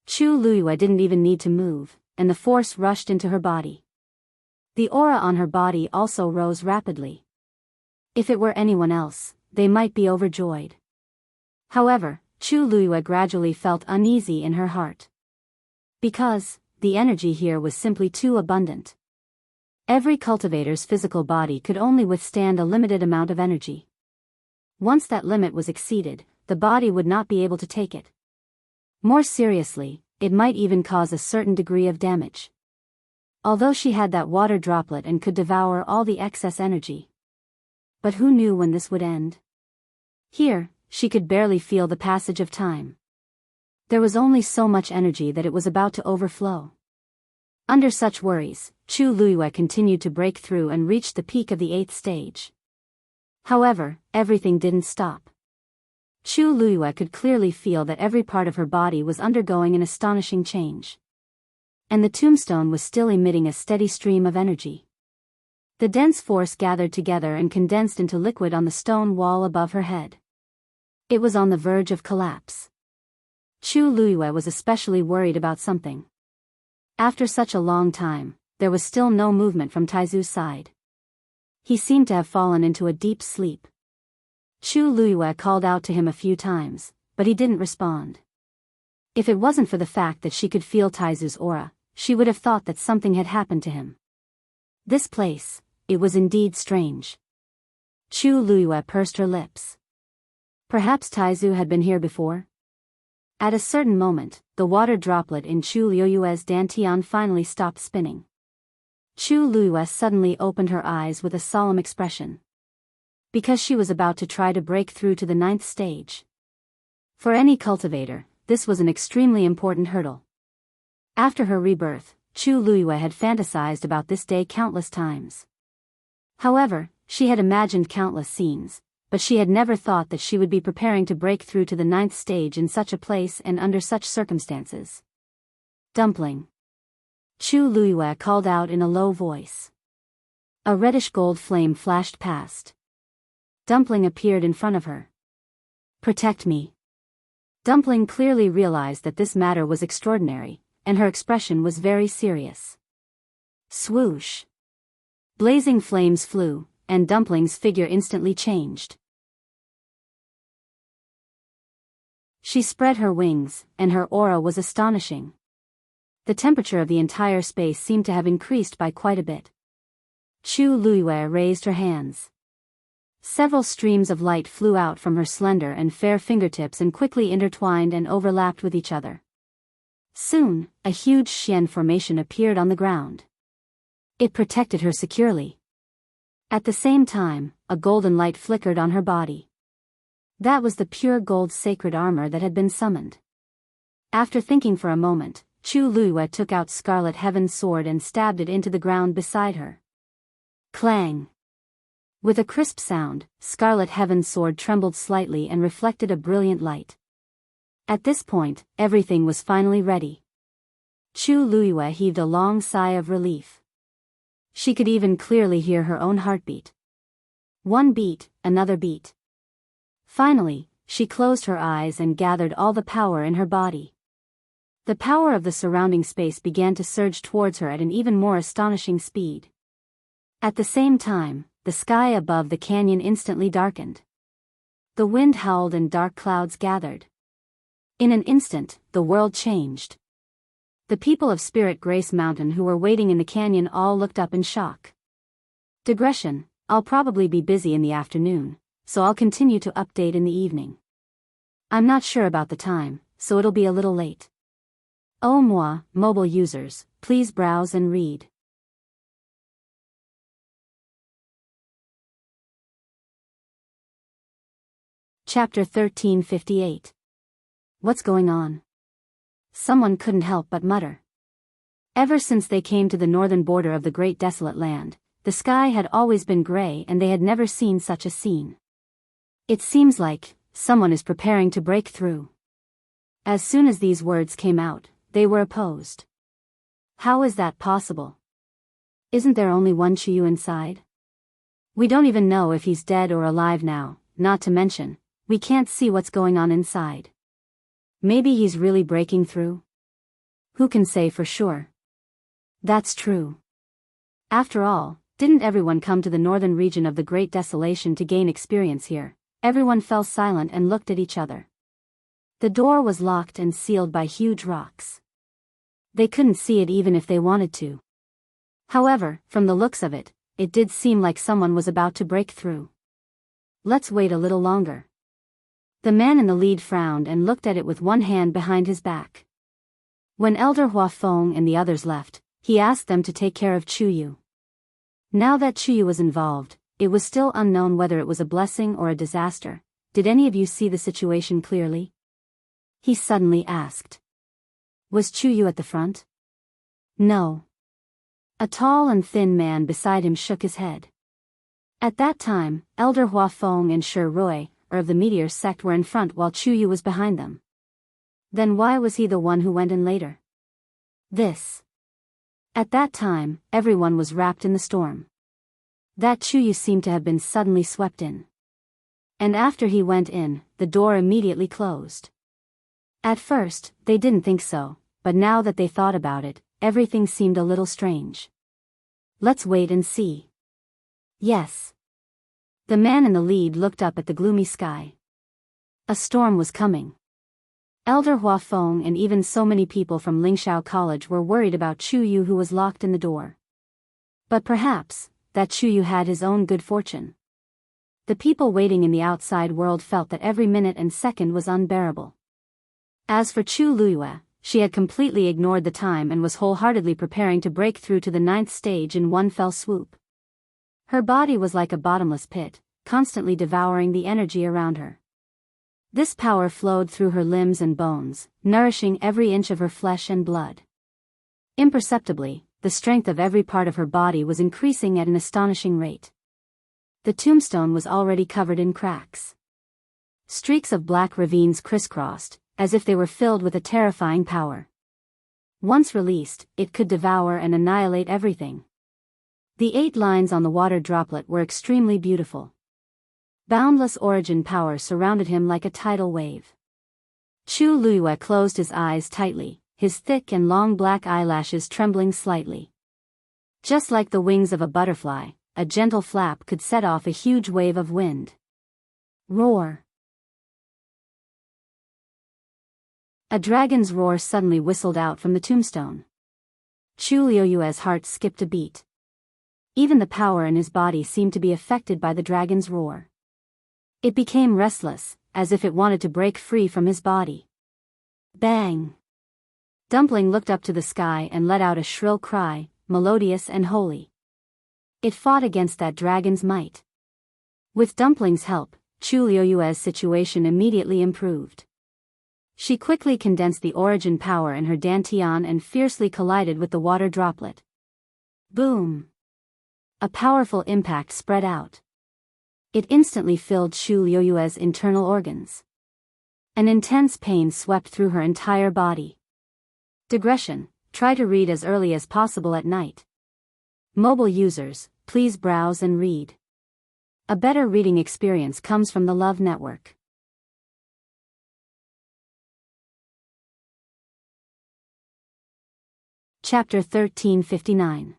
Chu Luiyue didn't even need to move, and the force rushed into her body. The aura on her body also rose rapidly. If it were anyone else, they might be overjoyed. However, Chu Luiyue gradually felt uneasy in her heart. Because, the energy here was simply too abundant. Every cultivator's physical body could only withstand a limited amount of energy. Once that limit was exceeded, the body would not be able to take it. More seriously, it might even cause a certain degree of damage. Although she had that water droplet and could devour all the excess energy. But who knew when this would end? Here, she could barely feel the passage of time. There was only so much energy that it was about to overflow. Under such worries, Chu Luiyue continued to break through and reached the peak of the 8th stage. However, everything didn't stop. Chu Luiyue could clearly feel that every part of her body was undergoing an astonishing change. And the tombstone was still emitting a steady stream of energy. The dense force gathered together and condensed into liquid on the stone wall above her head. It was on the verge of collapse. Chu Luiyue was especially worried about something. After such a long time, there was still no movement from Taizu's side. He seemed to have fallen into a deep sleep. Chu Luiyue called out to him a few times, but he didn't respond. If it wasn't for the fact that she could feel Taizu's aura, she would have thought that something had happened to him. This place, it was indeed strange. Chu Luiyue pursed her lips. Perhaps Taizu had been here before? At a certain moment, the water droplet in Chu Luiyue's dantian finally stopped spinning. Chu Luiyue suddenly opened her eyes with a solemn expression. Because she was about to try to break through to the 9th stage. For any cultivator, this was an extremely important hurdle. After her rebirth, Chu Luiyue had fantasized about this day countless times. However, she had imagined countless scenes, but she had never thought that she would be preparing to break through to the 9th stage in such a place and under such circumstances. Dumpling. Chu Luiyue called out in a low voice. A reddish-gold flame flashed past. Dumpling appeared in front of her. Protect me. Dumpling clearly realized that this matter was extraordinary, and her expression was very serious. Swoosh. Blazing flames flew, and Dumpling's figure instantly changed. She spread her wings, and her aura was astonishing. The temperature of the entire space seemed to have increased by quite a bit. Chu Luiyue raised her hands. Several streams of light flew out from her slender and fair fingertips and quickly intertwined and overlapped with each other. Soon, a huge Xian formation appeared on the ground. It protected her securely. At the same time, a golden light flickered on her body. That was the pure gold sacred armor that had been summoned. After thinking for a moment, Chu Luiyue took out Scarlet Heaven's sword and stabbed it into the ground beside her. Clang! With a crisp sound, Scarlet Heaven's sword trembled slightly and reflected a brilliant light. At this point, everything was finally ready. Chu Luiyue heaved a long sigh of relief. She could even clearly hear her own heartbeat. One beat, another beat. Finally, she closed her eyes and gathered all the power in her body. The power of the surrounding space began to surge towards her at an even more astonishing speed. At the same time, the sky above the canyon instantly darkened. The wind howled and dark clouds gathered. In an instant, the world changed. The people of Spirit Grace Mountain who were waiting in the canyon all looked up in shock. Digression: I'll probably be busy in the afternoon, so I'll continue to update in the evening. I'm not sure about the time, so it'll be a little late. Oh moi, mobile users, please browse and read. Chapter 1358. What's going on? Someone couldn't help but mutter. Ever since they came to the northern border of the Great Desolate Land, the sky had always been gray and they had never seen such a scene. It seems like someone is preparing to break through. As soon as these words came out, they were opposed. How is that possible? Isn't there only one Chuyu inside? We don't even know if he's dead or alive now, not to mention, we can't see what's going on inside. Maybe he's really breaking through? Who can say for sure? That's true. After all, didn't everyone come to the northern region of the Great Desolation to gain experience here? Everyone fell silent and looked at each other. The door was locked and sealed by huge rocks. They couldn't see it even if they wanted to. However, from the looks of it, it did seem like someone was about to break through. Let's wait a little longer. The man in the lead frowned and looked at it with one hand behind his back. When Elder Huafeng and the others left, he asked them to take care of Chuyu. Now that Chuyu was involved, it was still unknown whether it was a blessing or a disaster. Did any of you see the situation clearly? He suddenly asked. Was Chuyu at the front? No. A tall and thin man beside him shook his head. At that time, Elder Huafeng and Shi Rui, or of the Meteor sect, were in front while Chuyu was behind them. Then why was he the one who went in later? At that time, everyone was wrapped in the storm. That Chuyu seemed to have been suddenly swept in. And after he went in, the door immediately closed. At first, they didn't think so, but now that they thought about it, everything seemed a little strange. Let's wait and see. Yes. The man in the lead looked up at the gloomy sky. A storm was coming. Elder Huafeng and even so many people from Lingxiao College were worried about Chuyu, who was locked in the door. But perhaps, that Chuyu had his own good fortune. The people waiting in the outside world felt that every minute and second was unbearable. As for Chu Luiyue, she had completely ignored the time and was wholeheartedly preparing to break through to the 9th stage in one fell swoop. Her body was like a bottomless pit, constantly devouring the energy around her. This power flowed through her limbs and bones, nourishing every inch of her flesh and blood. Imperceptibly, the strength of every part of her body was increasing at an astonishing rate. The tombstone was already covered in cracks. Streaks of black ravines crisscrossed, as if they were filled with a terrifying power. Once released, it could devour and annihilate everything. The 8 lines on the water droplet were extremely beautiful. Boundless origin power surrounded him like a tidal wave. Chu Luiyue closed his eyes tightly, his thick and long black eyelashes trembling slightly. Just like the wings of a butterfly, a gentle flap could set off a huge wave of wind. Roar! A dragon's roar suddenly whistled out from the tombstone. Chu Luiyue's heart skipped a beat. Even the power in his body seemed to be affected by the dragon's roar. It became restless, as if it wanted to break free from his body. Bang! Dumpling looked up to the sky and let out a shrill cry, melodious and holy. It fought against that dragon's might. With Dumpling's help, Chu Liuyue's situation immediately improved. She quickly condensed the origin power in her dantian and fiercely collided with the water droplet. Boom! A powerful impact spread out. It instantly filled Chu Liuyue's internal organs. An intense pain swept through her entire body. Digression: try to read as early as possible at night. Mobile users, please browse and read. A better reading experience comes from the Love Network. Chapter 1359.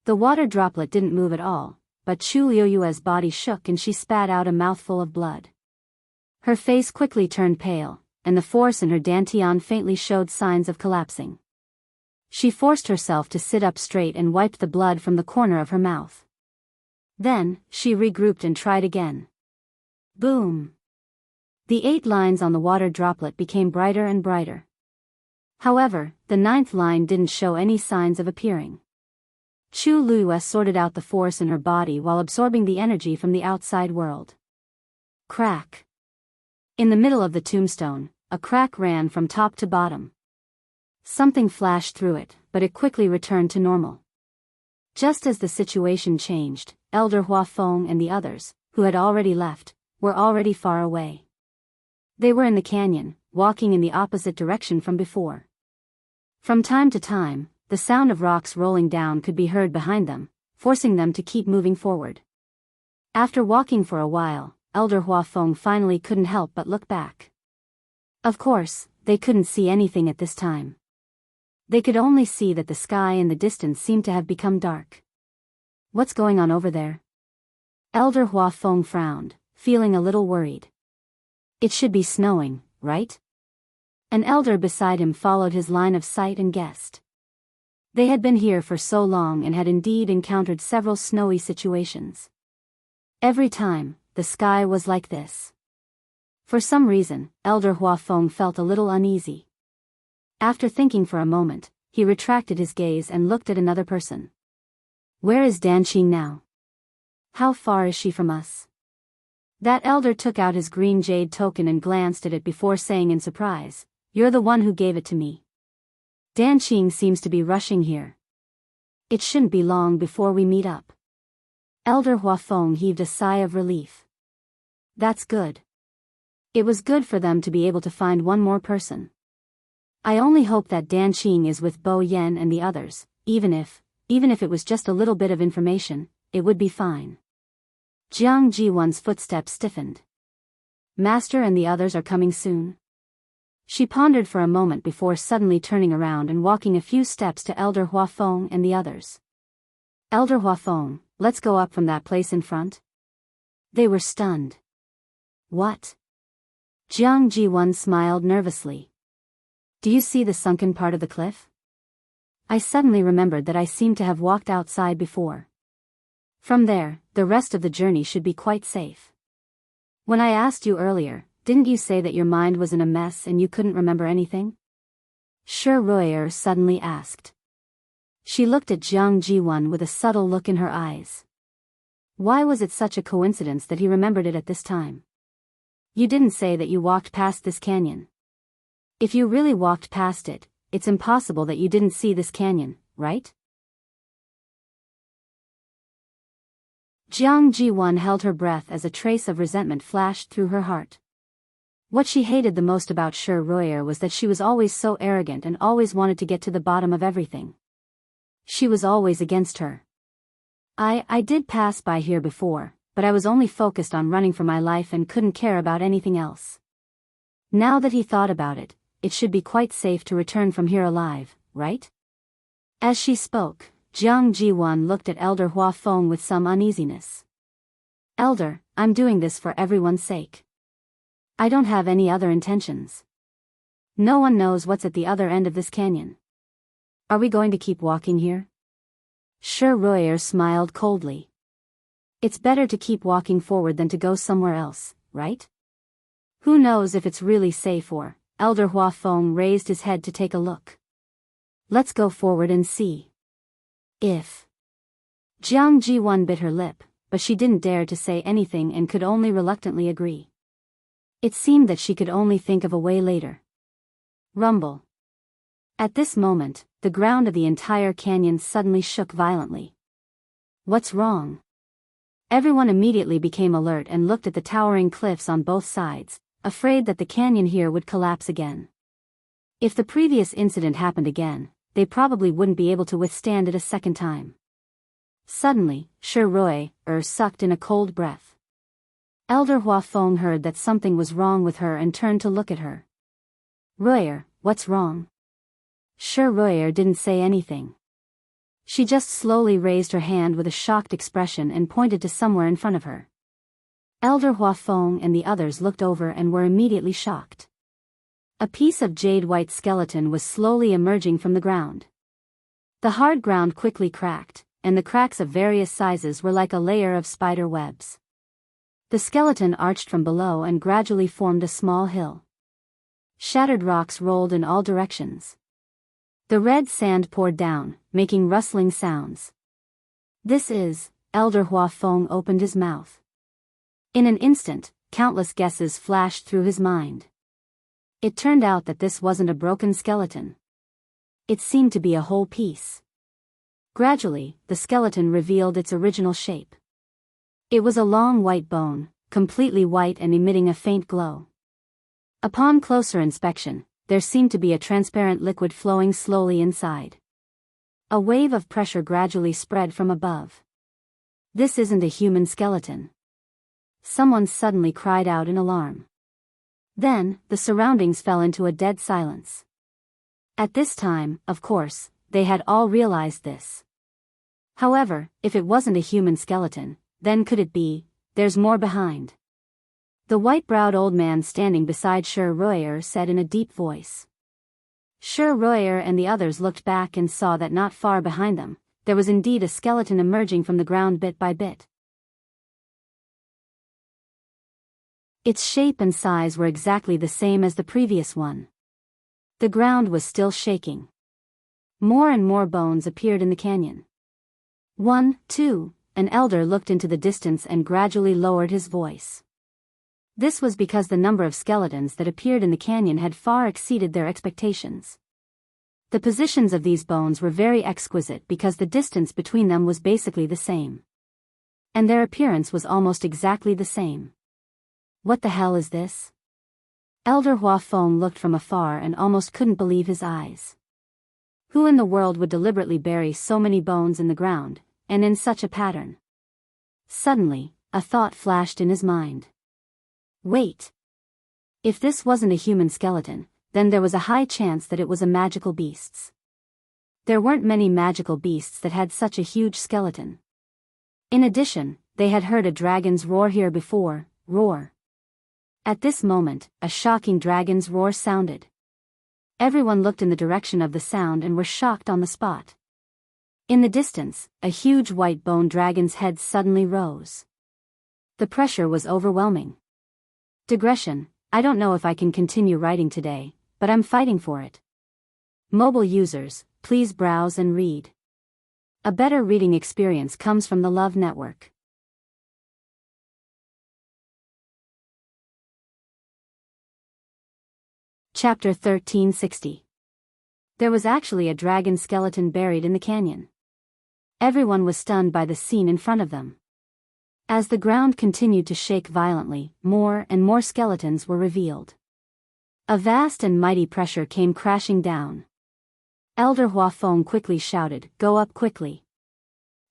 The water droplet didn't move at all, but Chu Liuyue's body shook and she spat out a mouthful of blood. Her face quickly turned pale, and the force in her dantian faintly showed signs of collapsing. She forced herself to sit up straight and wiped the blood from the corner of her mouth. Then, she regrouped and tried again. Boom! The 8 lines on the water droplet became brighter and brighter. However, the 9th line didn't show any signs of appearing. Chu Liuyue sorted out the force in her body while absorbing the energy from the outside world. Crack! In the middle of the tombstone, a crack ran from top to bottom. Something flashed through it, but it quickly returned to normal. Just as the situation changed, Elder Huafeng and the others, who had already left, were already far away. They were in the canyon, walking in the opposite direction from before. From time to time, the sound of rocks rolling down could be heard behind them, forcing them to keep moving forward. After walking for a while, Elder Huafeng finally couldn't help but look back. Of course, they couldn't see anything at this time. They could only see that the sky in the distance seemed to have become dark. What's going on over there? Elder Huafeng frowned, feeling a little worried. It should be snowing, right? An elder beside him followed his line of sight and guessed. They had been here for so long and had indeed encountered several snowy situations. Every time, the sky was like this. For some reason, Elder Huafeng felt a little uneasy. After thinking for a moment, he retracted his gaze and looked at another person. Where is Danqing now? How far is she from us? That elder took out his green jade token and glanced at it before saying in surprise, "You're the one who gave it to me. Danqing seems to be rushing here. It shouldn't be long before we meet up." Elder Huafeng heaved a sigh of relief. That's good. It was good for them to be able to find one more person. I only hope that Danqing is with Bo Yen and the others, even if it was just a little bit of information, it would be fine. Jiang Jiwan's footsteps stiffened. Master and the others are coming soon? She pondered for a moment before suddenly turning around and walking a few steps to Elder Huafeng and the others. Elder Huafeng, let's go up from that place in front. They were stunned. What? Jiang Jiwan smiled nervously. Do you see the sunken part of the cliff? I suddenly remembered that I seemed to have walked outside before. From there, the rest of the journey should be quite safe. When I asked you earlier, didn't you say that your mind was in a mess and you couldn't remember anything? Shi Ruier suddenly asked. She looked at Jiang Jiwan with a subtle look in her eyes. Why was it such a coincidence that he remembered it at this time? You didn't say that you walked past this canyon. If you really walked past it, it's impossible that you didn't see this canyon, right? Jiang Jiwan held her breath as a trace of resentment flashed through her heart. What she hated the most about Shi Ruier was that she was always so arrogant and always wanted to get to the bottom of everything. She was always against her. I did pass by here before, but I was only focused on running for my life and couldn't care about anything else. Now that he thought about it, it should be quite safe to return from here alive, right? As she spoke, Jiang Jiwan looked at Elder Huafeng with some uneasiness. Elder, I'm doing this for everyone's sake. I don't have any other intentions. No one knows what's at the other end of this canyon. Are we going to keep walking here? Shi Ruier smiled coldly. It's better to keep walking forward than to go somewhere else, right? Who knows if it's really safe or... Elder Huafeng raised his head to take a look. Let's go forward and see. If... Jiang Ji1 bit her lip, but she didn't dare to say anything and could only reluctantly agree. It seemed that she could only think of a way later. Rumble. At this moment, the ground of the entire canyon suddenly shook violently. What's wrong? Everyone immediately became alert and looked at the towering cliffs on both sides, afraid that the canyon here would collapse again. If the previous incident happened again, they probably wouldn't be able to withstand it a second time. Suddenly, Shi Rui sucked in a cold breath. Elder Hua Feng heard that something was wrong with her and turned to look at her. Ruier, what's wrong? Shi Ruier didn't say anything. She just slowly raised her hand with a shocked expression and pointed to somewhere in front of her. Elder Hua Feng and the others looked over and were immediately shocked. A piece of jade-white skeleton was slowly emerging from the ground. The hard ground quickly cracked, and the cracks of various sizes were like a layer of spider webs. The skeleton arched from below and gradually formed a small hill. Shattered rocks rolled in all directions. The red sand poured down, making rustling sounds. This is, Elder Hua Feng opened his mouth. In an instant, countless guesses flashed through his mind. It turned out that this wasn't a broken skeleton. It seemed to be a whole piece. Gradually, the skeleton revealed its original shape. It was a long white bone, completely white and emitting a faint glow. Upon closer inspection, there seemed to be a transparent liquid flowing slowly inside. A wave of pressure gradually spread from above. This isn't a human skeleton. Someone suddenly cried out in alarm. Then, the surroundings fell into a dead silence. At this time, of course, they had all realized this. However, if it wasn't a human skeleton, then could it be? There's more behind. The white-browed old man standing beside Shi Ruier said in a deep voice. Shi Ruier and the others looked back and saw that not far behind them, there was indeed a skeleton emerging from the ground bit by bit. Its shape and size were exactly the same as the previous one. The ground was still shaking. More and more bones appeared in the canyon. 1, 2, an elder looked into the distance and gradually lowered his voice. This was because the number of skeletons that appeared in the canyon had far exceeded their expectations. The positions of these bones were very exquisite because the distance between them was basically the same. And their appearance was almost exactly the same. What the hell is this? Elder Hua Feng looked from afar and almost couldn't believe his eyes. Who in the world would deliberately bury so many bones in the ground, and in such a pattern? Suddenly, a thought flashed in his mind. Wait. If this wasn't a human skeleton, then there was a high chance that it was a magical beast's. There weren't many magical beasts that had such a huge skeleton. In addition, they had heard a dragon's roar here before, roar. At this moment, a shocking dragon's roar sounded. Everyone looked in the direction of the sound and were shocked on the spot. In the distance, a huge white bone dragon's head suddenly rose. The pressure was overwhelming. Digression, I don't know if I can continue writing today, but I'm fighting for it. Mobile users, please browse and read. A better reading experience comes from the Love Network. Chapter 1360. There was actually a dragon skeleton buried in the canyon. Everyone was stunned by the scene in front of them. As the ground continued to shake violently, more and more skeletons were revealed. A vast and mighty pressure came crashing down. Elder Hua Feng quickly shouted, "Go up quickly."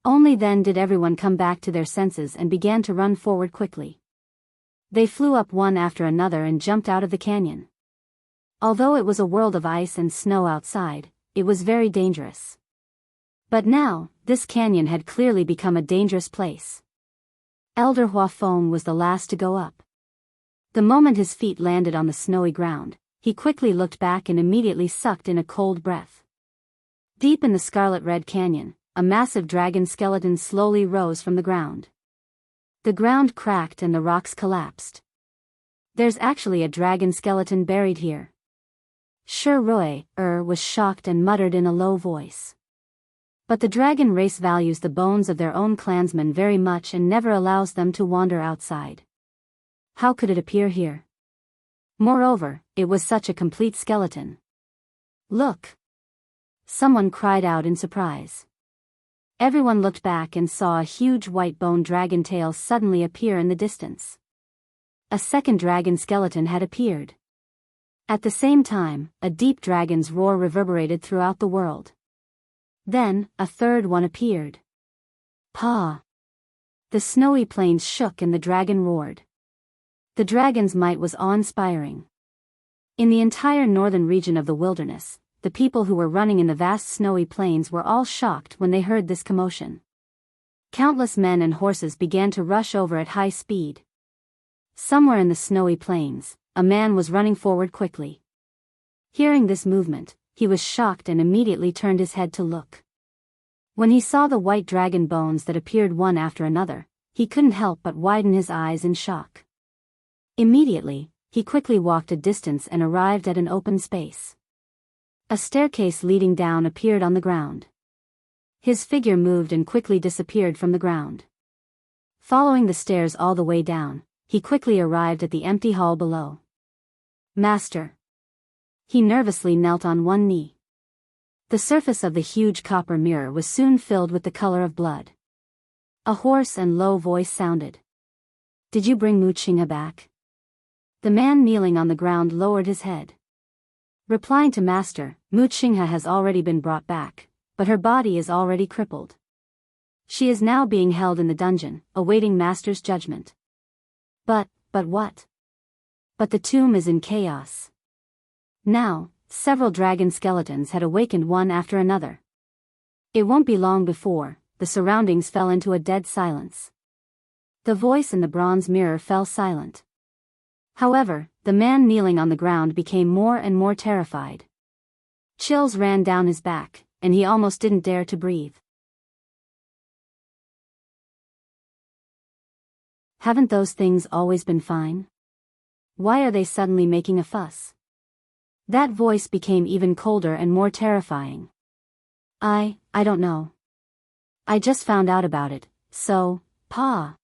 Only then did everyone come back to their senses and began to run forward quickly. They flew up one after another and jumped out of the canyon. Although it was a world of ice and snow outside, it was very dangerous. But now, this canyon had clearly become a dangerous place. Elder Hua Feng was the last to go up. The moment his feet landed on the snowy ground, he quickly looked back and immediately sucked in a cold breath. Deep in the scarlet-red canyon, a massive dragon skeleton slowly rose from the ground. The ground cracked and the rocks collapsed. There's actually a dragon skeleton buried here. Shi Ruier was shocked and muttered in a low voice. But the dragon race values the bones of their own clansmen very much and never allows them to wander outside. How could it appear here? Moreover, it was such a complete skeleton. Look! Someone cried out in surprise. Everyone looked back and saw a huge white bone dragon tail suddenly appear in the distance. A second dragon skeleton had appeared. At the same time, a deep dragon's roar reverberated throughout the world. Then, a third one appeared. Paw! The snowy plains shook and the dragon roared. The dragon's might was awe-inspiring. In the entire northern region of the wilderness, the people who were running in the vast snowy plains were all shocked when they heard this commotion. Countless men and horses began to rush over at high speed. Somewhere in the snowy plains, a man was running forward quickly. Hearing this movement, he was shocked and immediately turned his head to look. When he saw the white dragon bones that appeared one after another, he couldn't help but widen his eyes in shock. Immediately, he quickly walked a distance and arrived at an open space. A staircase leading down appeared on the ground. His figure moved and quickly disappeared from the ground. Following the stairs all the way down, he quickly arrived at the empty hall below. Master! He nervously knelt on one knee. The surface of the huge copper mirror was soon filled with the color of blood. A hoarse and low voice sounded. Did you bring Wuxia back? The man kneeling on the ground lowered his head. Replying to Master, Wuxia has already been brought back, but her body is already crippled. She is now being held in the dungeon, awaiting Master's judgment. But what? But the tomb is in chaos. Now, several dragon skeletons had awakened one after another. It won't be long before the surroundings fell into a dead silence. The voice in the bronze mirror fell silent. However, the man kneeling on the ground became more and more terrified. Chills ran down his back, and he almost didn't dare to breathe. Haven't those things always been fine? Why are they suddenly making a fuss? That voice became even colder and more terrifying. I don't know. I just found out about it, so, Pa.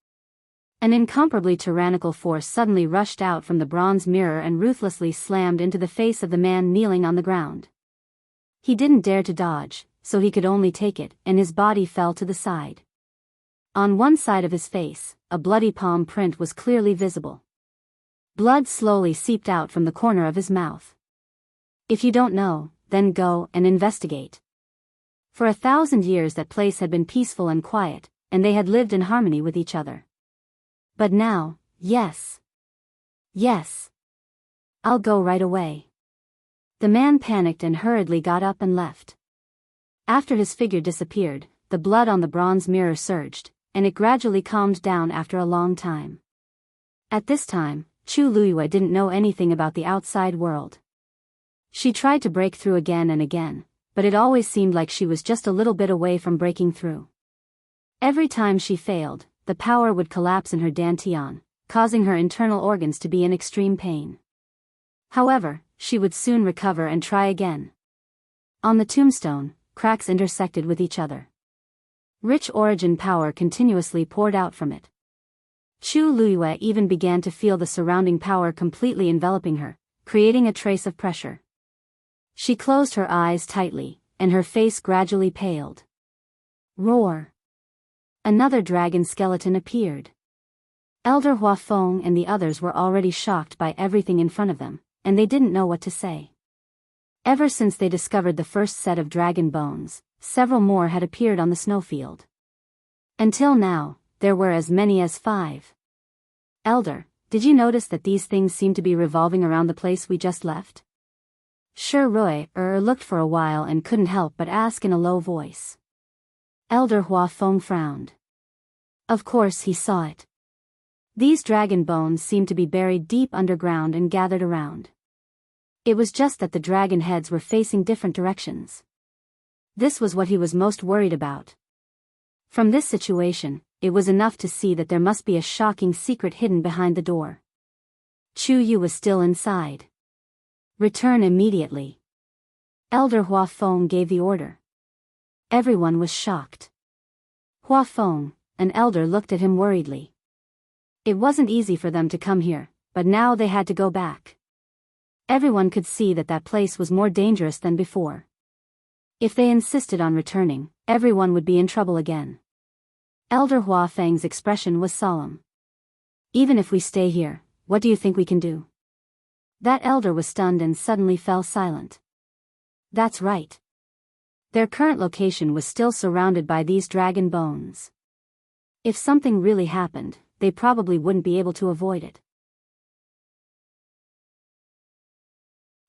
An incomparably tyrannical force suddenly rushed out from the bronze mirror and ruthlessly slammed into the face of the man kneeling on the ground. He didn't dare to dodge, so he could only take it, and his body fell to the side. On one side of his face, a bloody palm print was clearly visible. Blood slowly seeped out from the corner of his mouth. If you don't know, then go and investigate. For 1,000 years that place had been peaceful and quiet, and they had lived in harmony with each other. But now, yes. I'll go right away. The man panicked and hurriedly got up and left. After his figure disappeared, the blood on the bronze mirror surged, and it gradually calmed down after a long time. At this time, Chu Luiyue didn't know anything about the outside world. She tried to break through again and again, but it always seemed like she was just a little bit away from breaking through. Every time she failed, the power would collapse in her dantian, causing her internal organs to be in extreme pain. However, she would soon recover and try again. On the tombstone, cracks intersected with each other. Rich origin power continuously poured out from it. Chu Luiyue even began to feel the surrounding power completely enveloping her, creating a trace of pressure. She closed her eyes tightly, and her face gradually paled. Roar! Another dragon skeleton appeared. Elder Huafeng and the others were already shocked by everything in front of them, and they didn't know what to say. Ever since they discovered the first set of dragon bones, several more had appeared on the snowfield. Until now, there were as many as 5. Elder, did you notice that these things seem to be revolving around the place we just left? Sure Roy looked for a while and couldn't help but ask in a low voice. Elder Huafeng frowned. Of course he saw it. These dragon bones seemed to be buried deep underground and gathered around. It was just that the dragon heads were facing different directions. This was what he was most worried about. From this situation, it was enough to see that there must be a shocking secret hidden behind the door. Chu Yu was still inside. Return immediately. Elder Huafeng gave the order. Everyone was shocked. Hua Feng, an elder, looked at him worriedly. It wasn't easy for them to come here, but now they had to go back. Everyone could see that that place was more dangerous than before. If they insisted on returning, everyone would be in trouble again. Elder Hua Feng's expression was solemn. Even if we stay here, what do you think we can do? That elder was stunned and suddenly fell silent. That's right. Their current location was still surrounded by these dragon bones. If something really happened, they probably wouldn't be able to avoid it.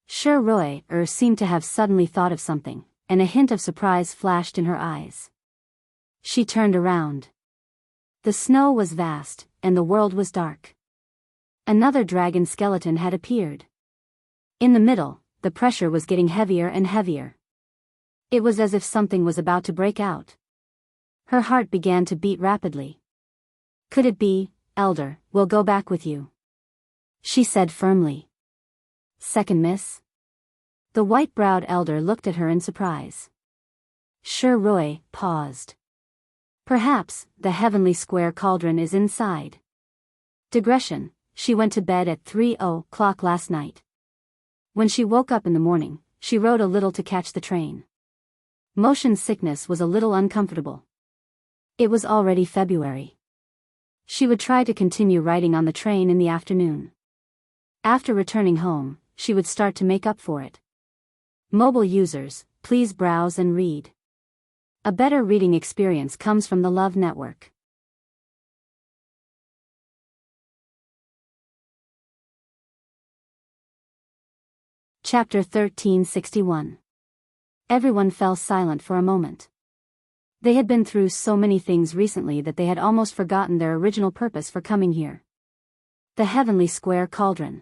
Shi Rui seemed to have suddenly thought of something, and a hint of surprise flashed in her eyes. She turned around. The snow was vast, and the world was dark. Another dragon skeleton had appeared. In the middle, the pressure was getting heavier and heavier. It was as if something was about to break out. Her heart began to beat rapidly. Could it be, Elder, we'll go back with you? She said firmly. Second miss? The white-browed elder looked at her in surprise. Shi Rui paused. Perhaps, the heavenly square cauldron is inside. Digression, she went to bed at 3:00 last night. When she woke up in the morning, she rode a little to catch the train. Motion sickness was a little uncomfortable. It was already February. She would try to continue riding on the train in the afternoon. After returning home, she would start to make up for it. Mobile users, please browse and read. A better reading experience comes from the Love Network. Chapter 1361. Everyone fell silent for a moment. They had been through so many things recently that they had almost forgotten their original purpose for coming here. The heavenly square cauldron.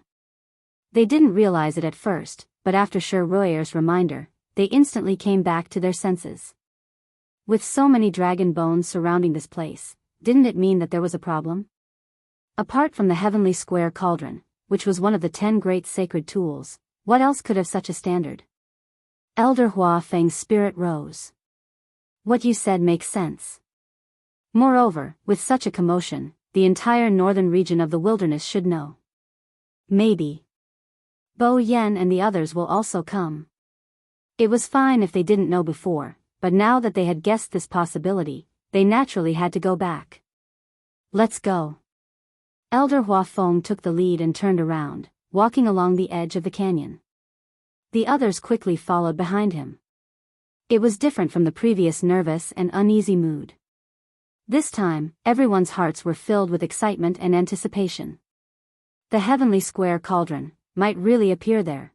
They didn't realize it at first, but after Shi Rui's reminder, they instantly came back to their senses. With so many dragon bones surrounding this place, didn't it mean that there was a problem? Apart from the heavenly square cauldron, which was one of the 10 great sacred tools, what else could have such a standard? Elder Hua Feng's spirit rose. What you said makes sense. Moreover, with such a commotion, the entire northern region of the wilderness should know. Maybe Bo Yen and the others will also come. It was fine if they didn't know before, but now that they had guessed this possibility, they naturally had to go back. Let's go. Elder Hua Feng took the lead and turned around, walking along the edge of the canyon. The others quickly followed behind him. It was different from the previous nervous and uneasy mood. This time, everyone's hearts were filled with excitement and anticipation. The heavenly square cauldron might really appear there.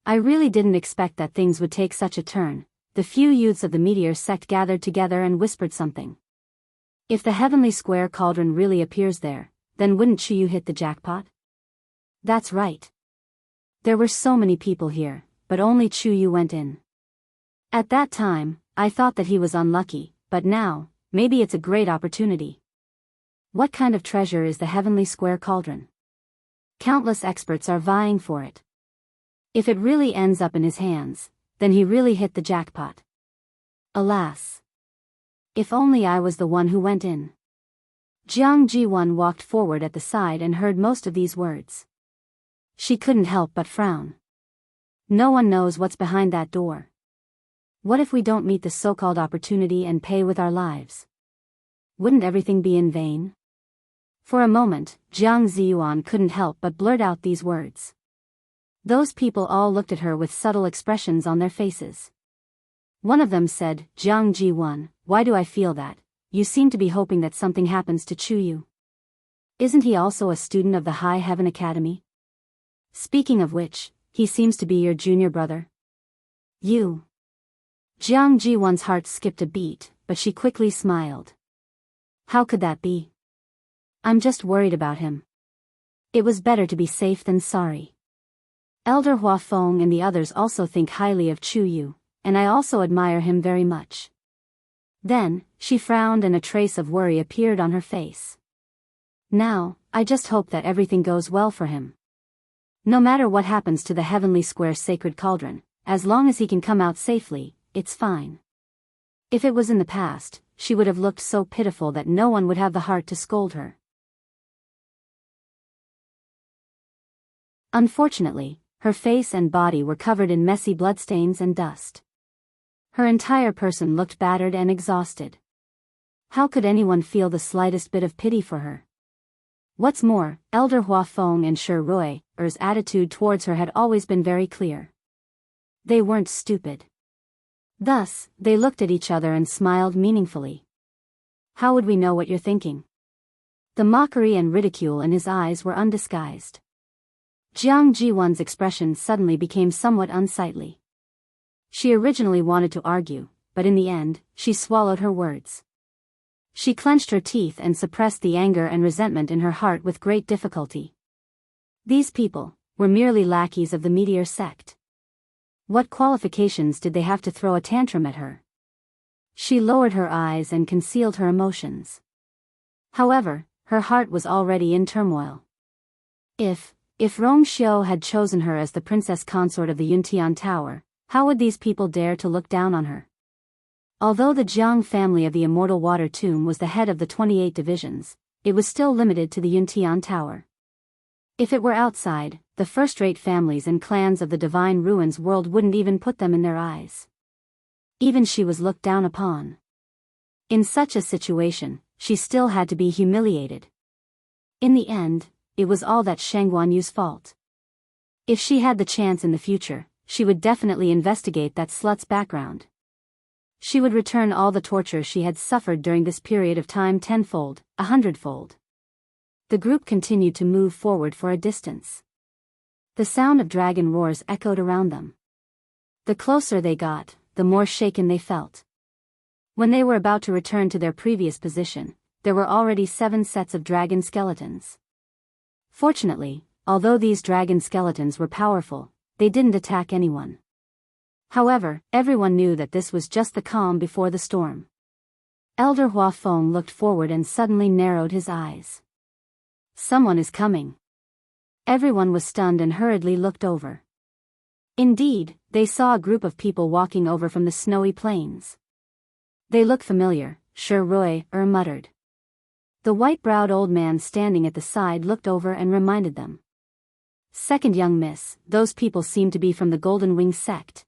I really didn't expect that things would take such a turn. The few youths of the meteor sect gathered together and whispered something. If the heavenly square cauldron really appears there, then wouldn't Chuyu hit the jackpot? That's right. There were so many people here, but only Chuyu went in. At that time, I thought that he was unlucky, but now, maybe it's a great opportunity. What kind of treasure is the heavenly square cauldron? Countless experts are vying for it. If it really ends up in his hands, then he really hit the jackpot. Alas. If only I was the one who went in. Jiang Ji1 walked forward at the side and heard most of these words. She couldn't help but frown. No one knows what's behind that door. What if we don't meet the so-called opportunity and pay with our lives? Wouldn't everything be in vain? For a moment, Jiang Ziyuan couldn't help but blurt out these words. Those people all looked at her with subtle expressions on their faces. One of them said, Jiang Ji1, why do I feel that? You seem to be hoping that something happens to Chuyu. Isn't he also a student of the High Heaven Academy? Speaking of which, he seems to be your junior brother. You. Jiang Ji1's heart skipped a beat, but she quickly smiled. How could that be? I'm just worried about him. It was better to be safe than sorry. Elder Hua Feng and the others also think highly of Chuyu, and I also admire him very much. Then, she frowned and a trace of worry appeared on her face. Now, I just hope that everything goes well for him. No matter what happens to the heavenly square sacred cauldron, as long as he can come out safely, it's fine. If it was in the past, she would have looked so pitiful that no one would have the heart to scold her. Unfortunately, her face and body were covered in messy bloodstains and dust. Her entire person looked battered and exhausted. How could anyone feel the slightest bit of pity for her? What's more, Elder Hua Feng and Shi Rui's attitude towards her had always been very clear. They weren't stupid. Thus, they looked at each other and smiled meaningfully. How would we know what you're thinking? The mockery and ridicule in his eyes were undisguised. Jiang Jiwan's expression suddenly became somewhat unsightly. She originally wanted to argue, but in the end, she swallowed her words. She clenched her teeth and suppressed the anger and resentment in her heart with great difficulty. These people were merely lackeys of the meteor sect. What qualifications did they have to throw a tantrum at her? She lowered her eyes and concealed her emotions. However, her heart was already in turmoil. If Rong Xiu had chosen her as the princess consort of the Yuntian Tower, how would these people dare to look down on her? Although the Jiang family of the Immortal Water Tomb was the head of the 28 divisions, it was still limited to the Yuntian Tower. If it were outside, the first-rate families and clans of the Divine Ruins world wouldn't even put them in their eyes. Even she was looked down upon. In such a situation, she still had to be humiliated. In the end, it was all that Shang Guanyu's fault. If she had the chance in the future, she would definitely investigate that slut's background. She would return all the torture she had suffered during this period of time tenfold, 100-fold. The group continued to move forward for a distance. The sound of dragon roars echoed around them. The closer they got, the more shaken they felt. When they were about to return to their previous position, there were already 7 sets of dragon skeletons. Fortunately, although these dragon skeletons were powerful, they didn't attack anyone. However, everyone knew that this was just the calm before the storm. Elder Hua Feng looked forward and suddenly narrowed his eyes. Someone is coming. Everyone was stunned and hurriedly looked over. Indeed, they saw a group of people walking over from the snowy plains. They look familiar, Shi Rui muttered. The white-browed old man standing at the side looked over and reminded them. Second young miss, those people seem to be from the Golden Wing sect.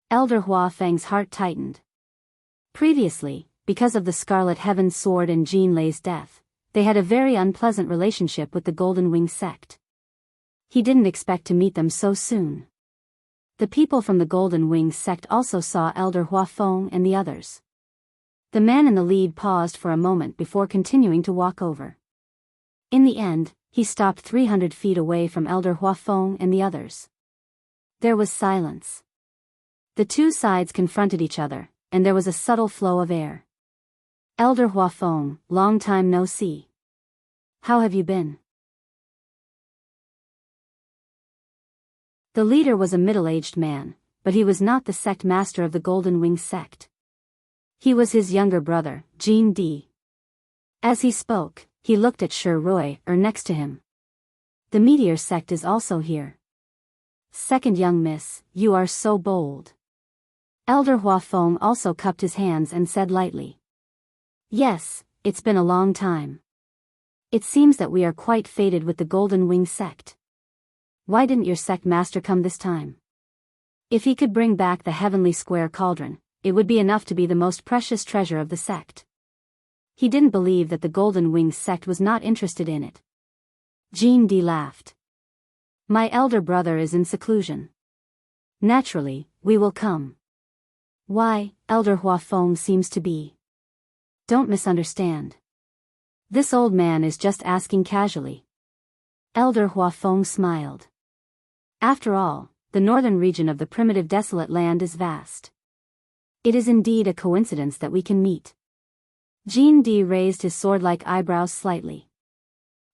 Elder Hua Feng's heart tightened. Previously, because of the Scarlet Heaven Sword and Jean Lei's death, they had a very unpleasant relationship with the Golden Wing sect. He didn't expect to meet them so soon. The people from the Golden Wing sect also saw Elder Hua Feng and the others. The man in the lead paused for a moment before continuing to walk over. In the end, he stopped 300 feet away from Elder Hua Feng and the others. There was silence. The two sides confronted each other, and there was a subtle flow of air. Elder Hua Feng, long time no see. How have you been? The leader was a middle-aged man, but he was not the sect master of the Golden Wing sect. He was his younger brother, Jean Di. As he spoke, he looked at Shi Rui next to him. The meteor sect is also here. Second young miss, you are so bold. Elder Hua Feng also cupped his hands and said lightly. Yes, it's been a long time. It seems that we are quite fated with the Golden Wing sect. Why didn't your sect master come this time? If he could bring back the heavenly square cauldron, it would be enough to be the most precious treasure of the sect. He didn't believe that the Golden Wing sect was not interested in it. Jean Di laughed. My elder brother is in seclusion. Naturally, we will come. Why, Elder Hua Feng seems to be. Don't misunderstand. This old man is just asking casually. Elder Hua Feng smiled. After all, the northern region of the primitive desolate land is vast. It is indeed a coincidence that we can meet. Jean Di raised his sword-like eyebrows slightly.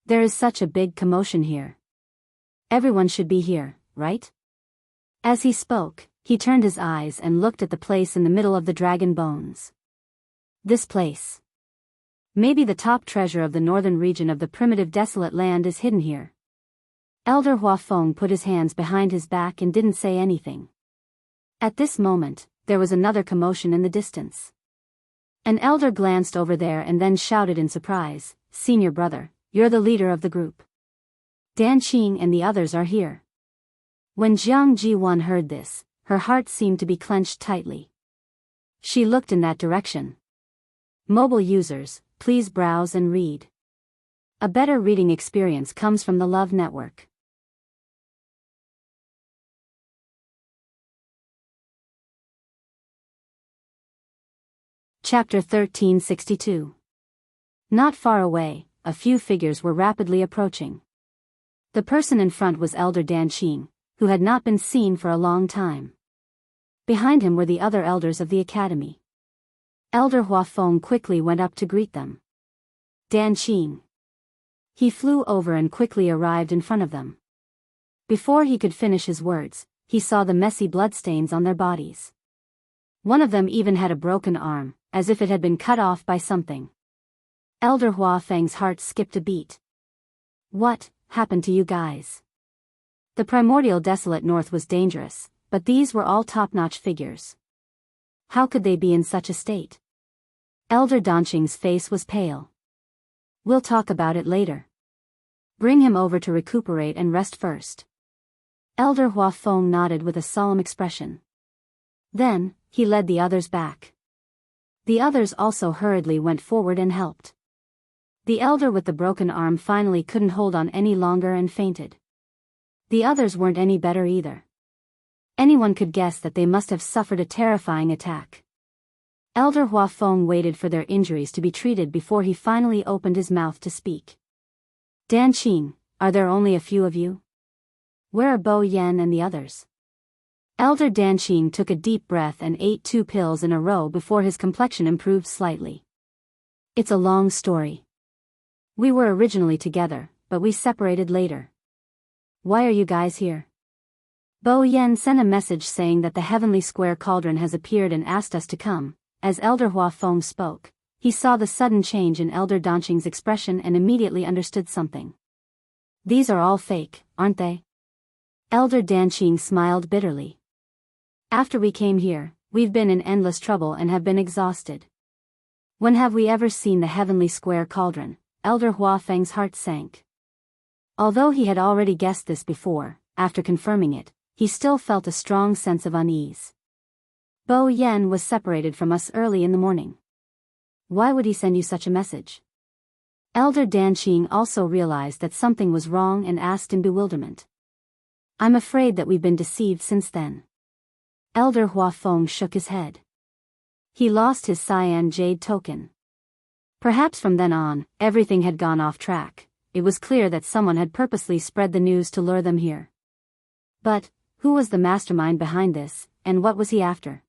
There is such a big commotion here. Everyone should be here, right? As he spoke, he turned his eyes and looked at the place in the middle of the dragon bones. This place. Maybe the top treasure of the northern region of the primitive desolate land is hidden here. Elder Hua Feng put his hands behind his back and didn't say anything. At this moment, there was another commotion in the distance. An elder glanced over there and then shouted in surprise, "Senior brother, you're the leader of the group. Dan Qing and the others are here." When Jiang Ji1 heard this, her heart seemed to be clenched tightly. She looked in that direction. Mobile users, please browse and read. A better reading experience comes from the Love Network. Chapter 1362. Not far away, a few figures were rapidly approaching. The person in front was Elder Dan Qing, who had not been seen for a long time. Behind him were the other elders of the academy. Elder Hua Feng quickly went up to greet them. Dan Qing. He flew over and quickly arrived in front of them. Before he could finish his words, he saw the messy bloodstains on their bodies. One of them even had a broken arm, as if it had been cut off by something. Elder Hua Feng's heart skipped a beat. What happened to you guys? The primordial desolate north was dangerous, but these were all top-notch figures. How could they be in such a state? Elder Danqing's face was pale. We'll talk about it later. Bring him over to recuperate and rest first. Elder Hua Feng nodded with a solemn expression. Then, he led the others back. The others also hurriedly went forward and helped. The elder with the broken arm finally couldn't hold on any longer and fainted. The others weren't any better either. Anyone could guess that they must have suffered a terrifying attack. Elder Hua Feng waited for their injuries to be treated before he finally opened his mouth to speak. Dan Qing, are there only a few of you? Where are Bo Yan and the others? Elder Dan Qing took a deep breath and ate 2 pills in a row before his complexion improved slightly. It's a long story. We were originally together, but we separated later. Why are you guys here? Bo Yan sent a message saying that the heavenly square cauldron has appeared and asked us to come. As Elder Hua Feng spoke, he saw the sudden change in Elder Danqing's expression and immediately understood something. These are all fake, aren't they? Elder Danqing smiled bitterly. After we came here, we've been in endless trouble and have been exhausted. When have we ever seen the heavenly square cauldron? Elder Hua Feng's heart sank. Although he had already guessed this before, after confirming it, he still felt a strong sense of unease. Bo Yan was separated from us early in the morning. Why would he send you such a message? Elder Danqing also realized that something was wrong and asked in bewilderment. I'm afraid that we've been deceived since then. Elder Hua Feng shook his head. He lost his cyan jade token. Perhaps from then on, everything had gone off track. It was clear that someone had purposely spread the news to lure them here. But, who was the mastermind behind this, and what was he after?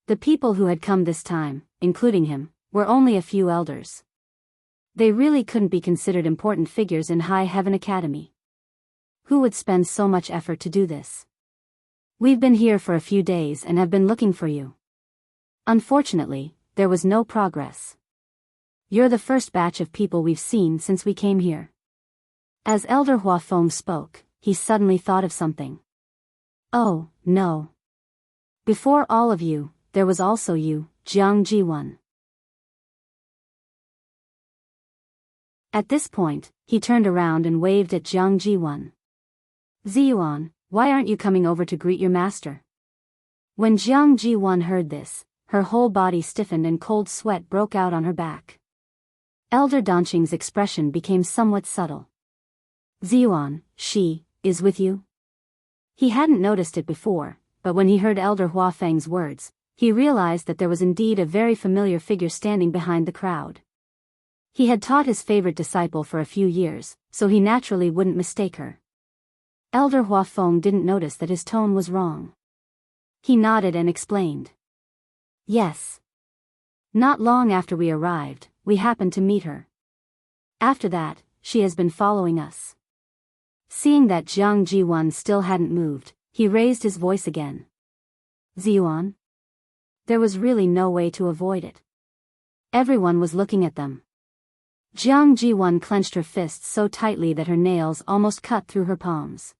The people who had come this time, including him, were only a few elders. They really couldn't be considered important figures in High Heaven Academy. Who would spend so much effort to do this? We've been here for a few days and have been looking for you. Unfortunately, there was no progress. You're the first batch of people we've seen since we came here. As Elder Hua Feng spoke, he suddenly thought of something. Oh, no. Before all of you, there was also you, Jiang Ji1. At this point, he turned around and waved at Jiang Ji1. Ziyuan, why aren't you coming over to greet your master? When Jiang Ji1 heard this, her whole body stiffened and cold sweat broke out on her back. Elder Danqing's expression became somewhat subtle. Ziyuan, she is with you? He hadn't noticed it before, but when he heard Elder Hua Feng's words, he realized that there was indeed a very familiar figure standing behind the crowd. He had taught his favorite disciple for a few years, so he naturally wouldn't mistake her. Elder Hua Feng didn't notice that his tone was wrong. He nodded and explained. Yes. Not long after we arrived, we happened to meet her. After that, she has been following us. Seeing that Jiang Ji1 still hadn't moved, he raised his voice again. Ziyuan? There was really no way to avoid it. Everyone was looking at them. Jiang Ji1 clenched her fists so tightly that her nails almost cut through her palms.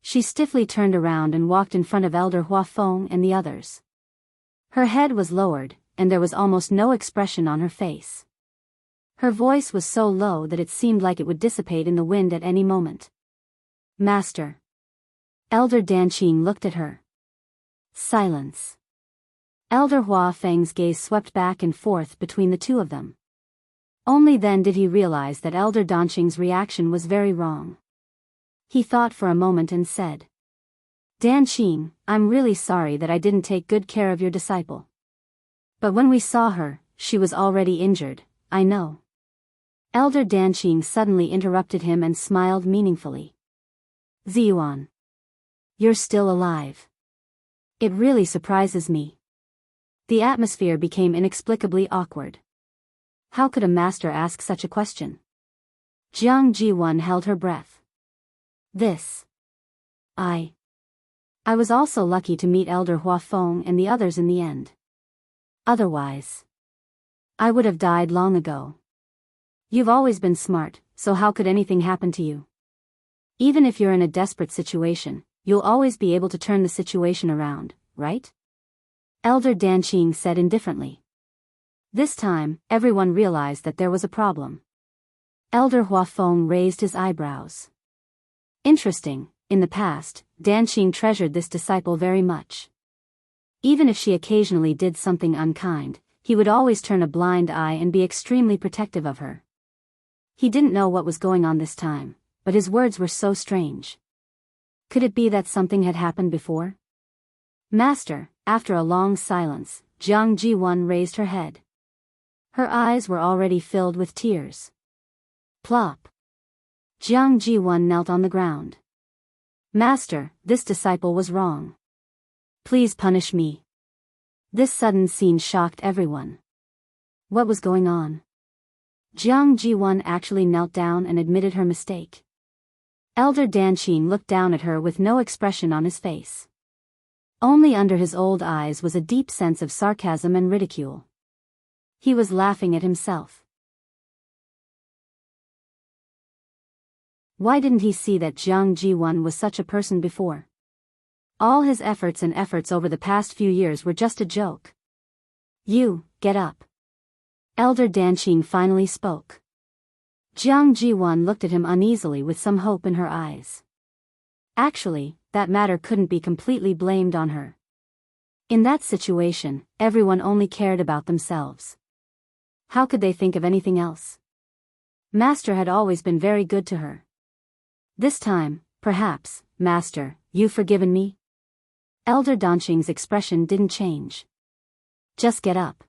She stiffly turned around and walked in front of Elder Hua Feng and the others. Her head was lowered, and there was almost no expression on her face. Her voice was so low that it seemed like it would dissipate in the wind at any moment. Master. Elder Danqing looked at her. Silence. Elder Hua Feng's gaze swept back and forth between the two of them. Only then did he realize that Elder Danqing's reaction was very wrong. He thought for a moment and said, Danqing, I'm really sorry that I didn't take good care of your disciple. But when we saw her, she was already injured, I know. Elder Danqing suddenly interrupted him and smiled meaningfully. Ziyuan. You're still alive. It really surprises me. The atmosphere became inexplicably awkward. How could a master ask such a question? Jiang Jiwan held her breath. I was also lucky to meet Elder Hua Feng and the others in the end. Otherwise, I would have died long ago. You've always been smart, so how could anything happen to you? Even if you're in a desperate situation, you'll always be able to turn the situation around, right? Elder Danqing said indifferently. This time, everyone realized that there was a problem. Elder Hua Feng raised his eyebrows. Interesting, in the past, Danqing treasured this disciple very much. Even if she occasionally did something unkind, he would always turn a blind eye and be extremely protective of her. He didn't know what was going on this time, but his words were so strange. Could it be that something had happened before? Master, after a long silence, Jiang Jiwan raised her head. Her eyes were already filled with tears. Plop. Jiang Jiwan knelt on the ground. Master, this disciple was wrong. Please punish me. This sudden scene shocked everyone. What was going on? Jiang Jiwan actually knelt down and admitted her mistake. Elder Danqing looked down at her with no expression on his face. Only under his old eyes was a deep sense of sarcasm and ridicule. He was laughing at himself. Why didn't he see that Jiang Jiwan was such a person before? All his efforts over the past few years were just a joke. You, get up. Elder Danqing finally spoke. Jiang Jiwan looked at him uneasily with some hope in her eyes. Actually, that matter couldn't be completely blamed on her. In that situation, everyone only cared about themselves. How could they think of anything else? Master had always been very good to her. This time, perhaps, Master, you've forgiven me? Elder Danqing's expression didn't change. Just get up.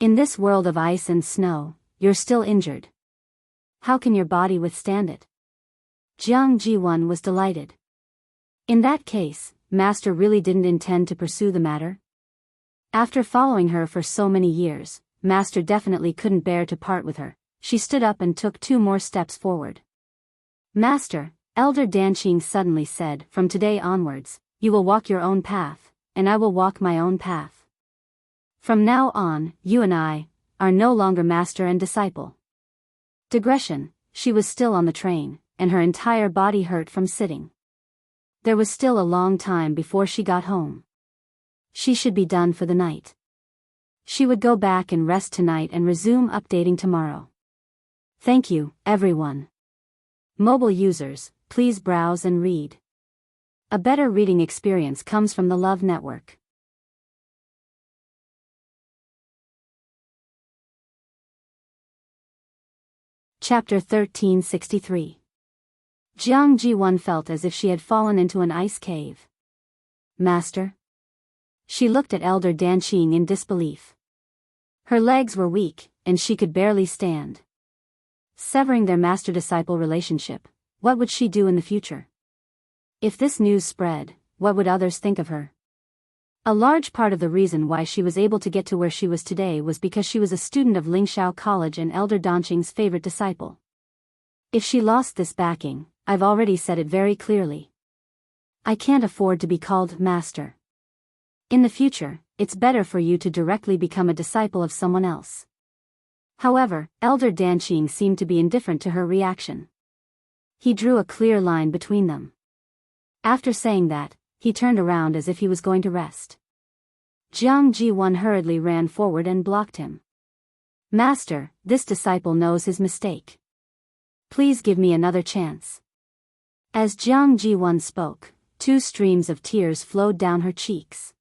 In this world of ice and snow, you're still injured. How can your body withstand it? Jiang Jiwan was delighted. In that case, Master really didn't intend to pursue the matter? After following her for so many years, Master definitely couldn't bear to part with her. She stood up and took 2 more steps forward. Master, Elder Danqing suddenly said, from today onwards, you will walk your own path, and I will walk my own path. From now on, you and I are no longer master and disciple. Digression, she was still on the train, and her entire body hurt from sitting. There was still a long time before she got home. She should be done for the night. She would go back and rest tonight and resume updating tomorrow. Thank you, everyone. Mobile users, please browse and read. A better reading experience comes from the Love Network. Chapter 1363. Jiang Jiwan felt as if she had fallen into an ice cave. Master? She looked at Elder Danqing in disbelief. Her legs were weak, and she could barely stand. Severing their master-disciple relationship, what would she do in the future? If this news spread, what would others think of her? A large part of the reason why she was able to get to where she was today was because she was a student of Lingxiao College and Elder Danqing's favorite disciple. If she lost this backing, I've already said it very clearly. I can't afford to be called master. In the future, it's better for you to directly become a disciple of someone else. However, Elder Danqing seemed to be indifferent to her reaction. He drew a clear line between them. After saying that, he turned around as if he was going to rest. Jiang Ji-1 hurriedly ran forward and blocked him. Master, this disciple knows his mistake. Please give me another chance. As Jiang Ji-1 spoke, 2 streams of tears flowed down her cheeks.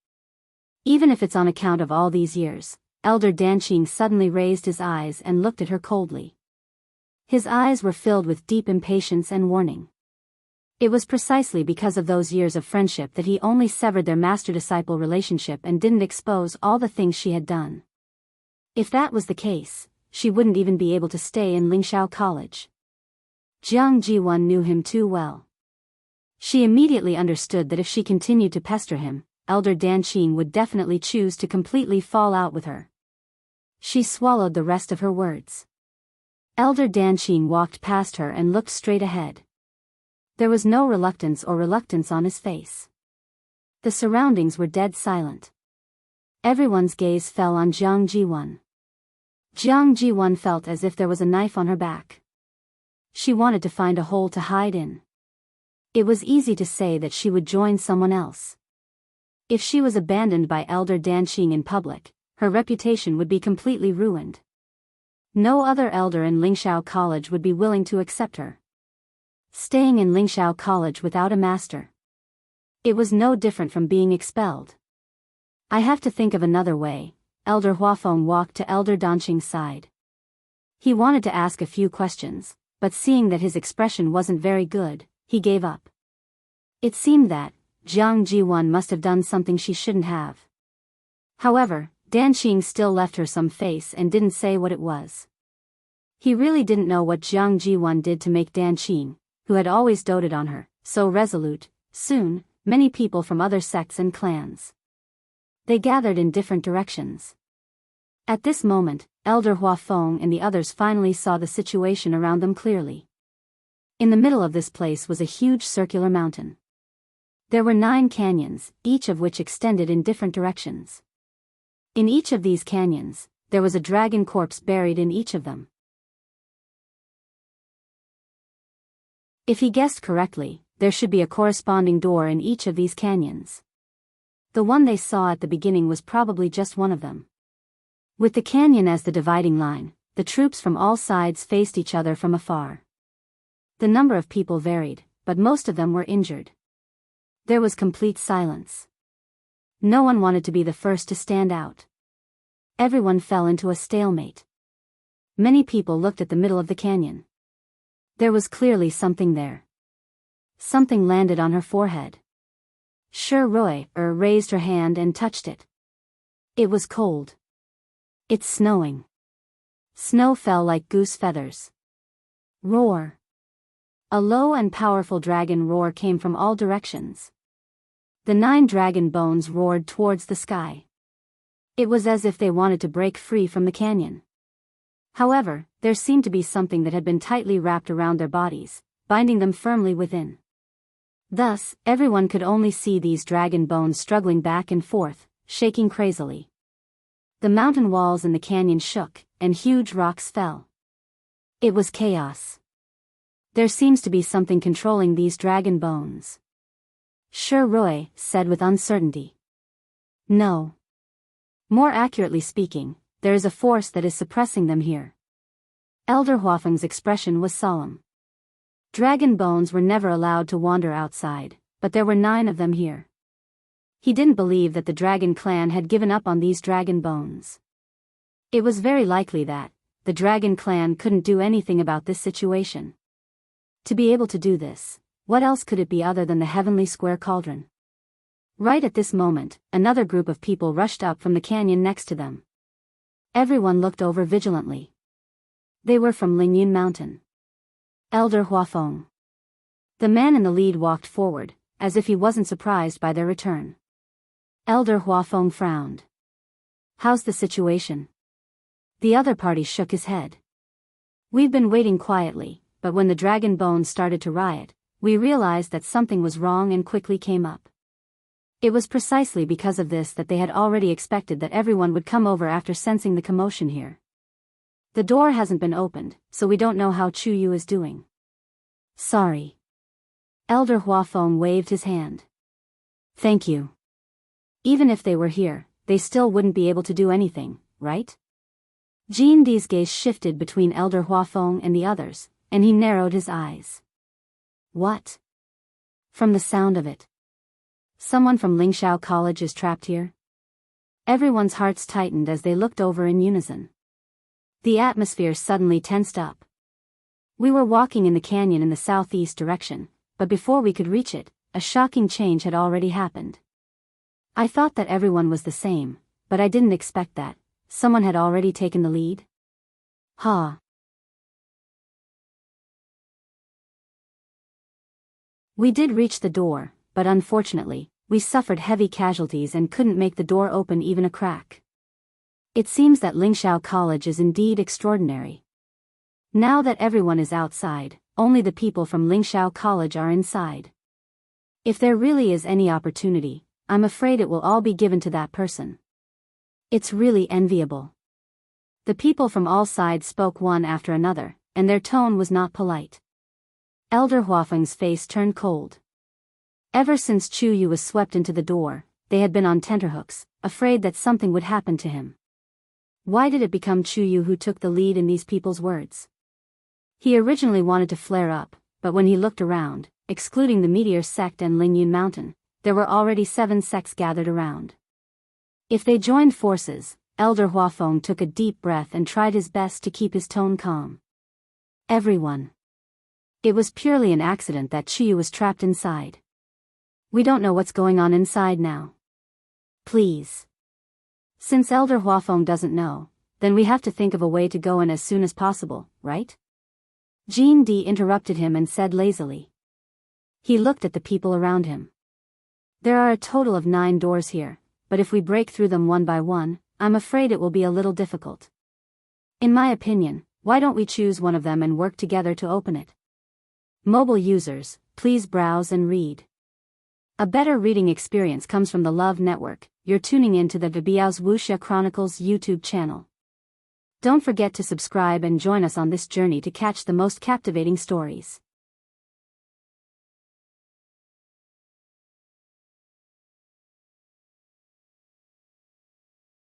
Even if it's on account of all these years, Elder Danqing suddenly raised his eyes and looked at her coldly. His eyes were filled with deep impatience and warning. It was precisely because of those years of friendship that he only severed their master-disciple relationship and didn't expose all the things she had done. If that was the case, she wouldn't even be able to stay in Lingxiao College. Jiang Ji-1 knew him too well. She immediately understood that if she continued to pester him, Elder Danqing would definitely choose to completely fall out with her. She swallowed the rest of her words. Elder Danqing walked past her and looked straight ahead. There was no reluctance on his face. The surroundings were dead silent. Everyone's gaze fell on Jiang Ji-1. Jiang Ji-1 felt as if there was a knife on her back. She wanted to find a hole to hide in. It was easy to say that she would join someone else. If she was abandoned by Elder Danqing in public, her reputation would be completely ruined. No other elder in Lingxiao College would be willing to accept her. Staying in Lingxiao College without a master. It was no different from being expelled. I have to think of another way. Elder Huafeng walked to Elder Danqing's side. He wanted to ask a few questions, but seeing that his expression wasn't very good, he gave up. It seemed that Jiang Ji-1 must have done something she shouldn't have. However, Danqing still left her some face and didn't say what it was. He really didn't know what Jiang Ji-1 did to make Danqing, who had always doted on her, so resolute. Soon, many people from other sects and clans. They gathered in different directions. At this moment, Elder Huafeng and the others finally saw the situation around them clearly. In the middle of this place was a huge circular mountain. There were 9 canyons, each of which extended in different directions. In each of these canyons, there was a dragon corpse buried in each of them. If he guessed correctly, there should be a corresponding door in each of these canyons. The one they saw at the beginning was probably just one of them. With the canyon as the dividing line, the troops from all sides faced each other from afar. The number of people varied, but most of them were injured. There was complete silence. No one wanted to be the first to stand out. Everyone fell into a stalemate. Many people looked at the middle of the canyon. There was clearly something there. Something landed on her forehead. Shi raised her hand and touched it. It was cold. It's snowing. Snow fell like goose feathers. Roar. A low and powerful dragon roar came from all directions. The 9 dragon bones roared towards the sky. It was as if they wanted to break free from the canyon. However, there seemed to be something that had been tightly wrapped around their bodies, binding them firmly within. Thus, everyone could only see these dragon bones struggling back and forth, shaking crazily. The mountain walls in the canyon shook, and huge rocks fell. It was chaos. There seems to be something controlling these dragon bones. Shi said with uncertainty. No. More accurately speaking, there is a force that is suppressing them here. Elder Huafeng's expression was solemn. Dragon bones were never allowed to wander outside, but there were 9 of them here. He didn't believe that the dragon clan had given up on these dragon bones. It was very likely that the dragon clan couldn't do anything about this situation. To be able to do this, what else could it be other than the heavenly square cauldron? Right at this moment, another group of people rushed up from the canyon next to them. Everyone looked over vigilantly. They were from Lingyun Mountain. Elder Huafeng. The man in the lead walked forward, as if he wasn't surprised by their return. Elder Huafeng frowned. How's the situation? The other party shook his head. We've been waiting quietly, but when the dragon bones started to riot, we realized that something was wrong and quickly came up. It was precisely because of this that they had already expected that everyone would come over after sensing the commotion here. The door hasn't been opened, so we don't know how Chu Yu is doing. Sorry. Elder Huafeng waved his hand. Thank you. Even if they were here, they still wouldn't be able to do anything, right? Jiandi's gaze shifted between Elder Huafeng and the others, and he narrowed his eyes. What? From the sound of it. Someone from Lingxiao College is trapped here? Everyone's hearts tightened as they looked over in unison. The atmosphere suddenly tensed up. We were walking in the canyon in the southeast direction, but before we could reach it, a shocking change had already happened. I thought that everyone was the same, but I didn't expect that someone had already taken the lead. Ha! We did reach the door, but unfortunately, we suffered heavy casualties and couldn't make the door open even a crack. It seems that Lingxiao College is indeed extraordinary. Now that everyone is outside, only the people from Lingxiao College are inside. If there really is any opportunity, I'm afraid it will all be given to that person. It's really enviable. The people from all sides spoke one after another, and their tone was not polite. Elder Huafeng's face turned cold. Ever since Chu Yu was swept into the door, they had been on tenterhooks, afraid that something would happen to him. Why did it become Chu Yu who took the lead in these people's words? He originally wanted to flare up, but when he looked around, excluding the Meteor Sect and Lingyun Mountain, there were already 7 sects gathered around. If they joined forces, Elder Huafeng took a deep breath and tried his best to keep his tone calm. Everyone. It was purely an accident that Chiyu was trapped inside. We don't know what's going on inside now. Please. Since Elder Huafeng doesn't know, then we have to think of a way to go in as soon as possible, right? Jean D interrupted him and said lazily. He looked at the people around him. There are a total of 9 doors here, but if we break through them one by one, I'm afraid it will be a little difficult. In my opinion, why don't we choose one of them and work together to open it? Mobile users, please browse and read. A better reading experience comes from the Love Network. You're tuning in to the Biyao's Wuxia Chronicles YouTube channel. Don't forget to subscribe and join us on this journey to catch the most captivating stories.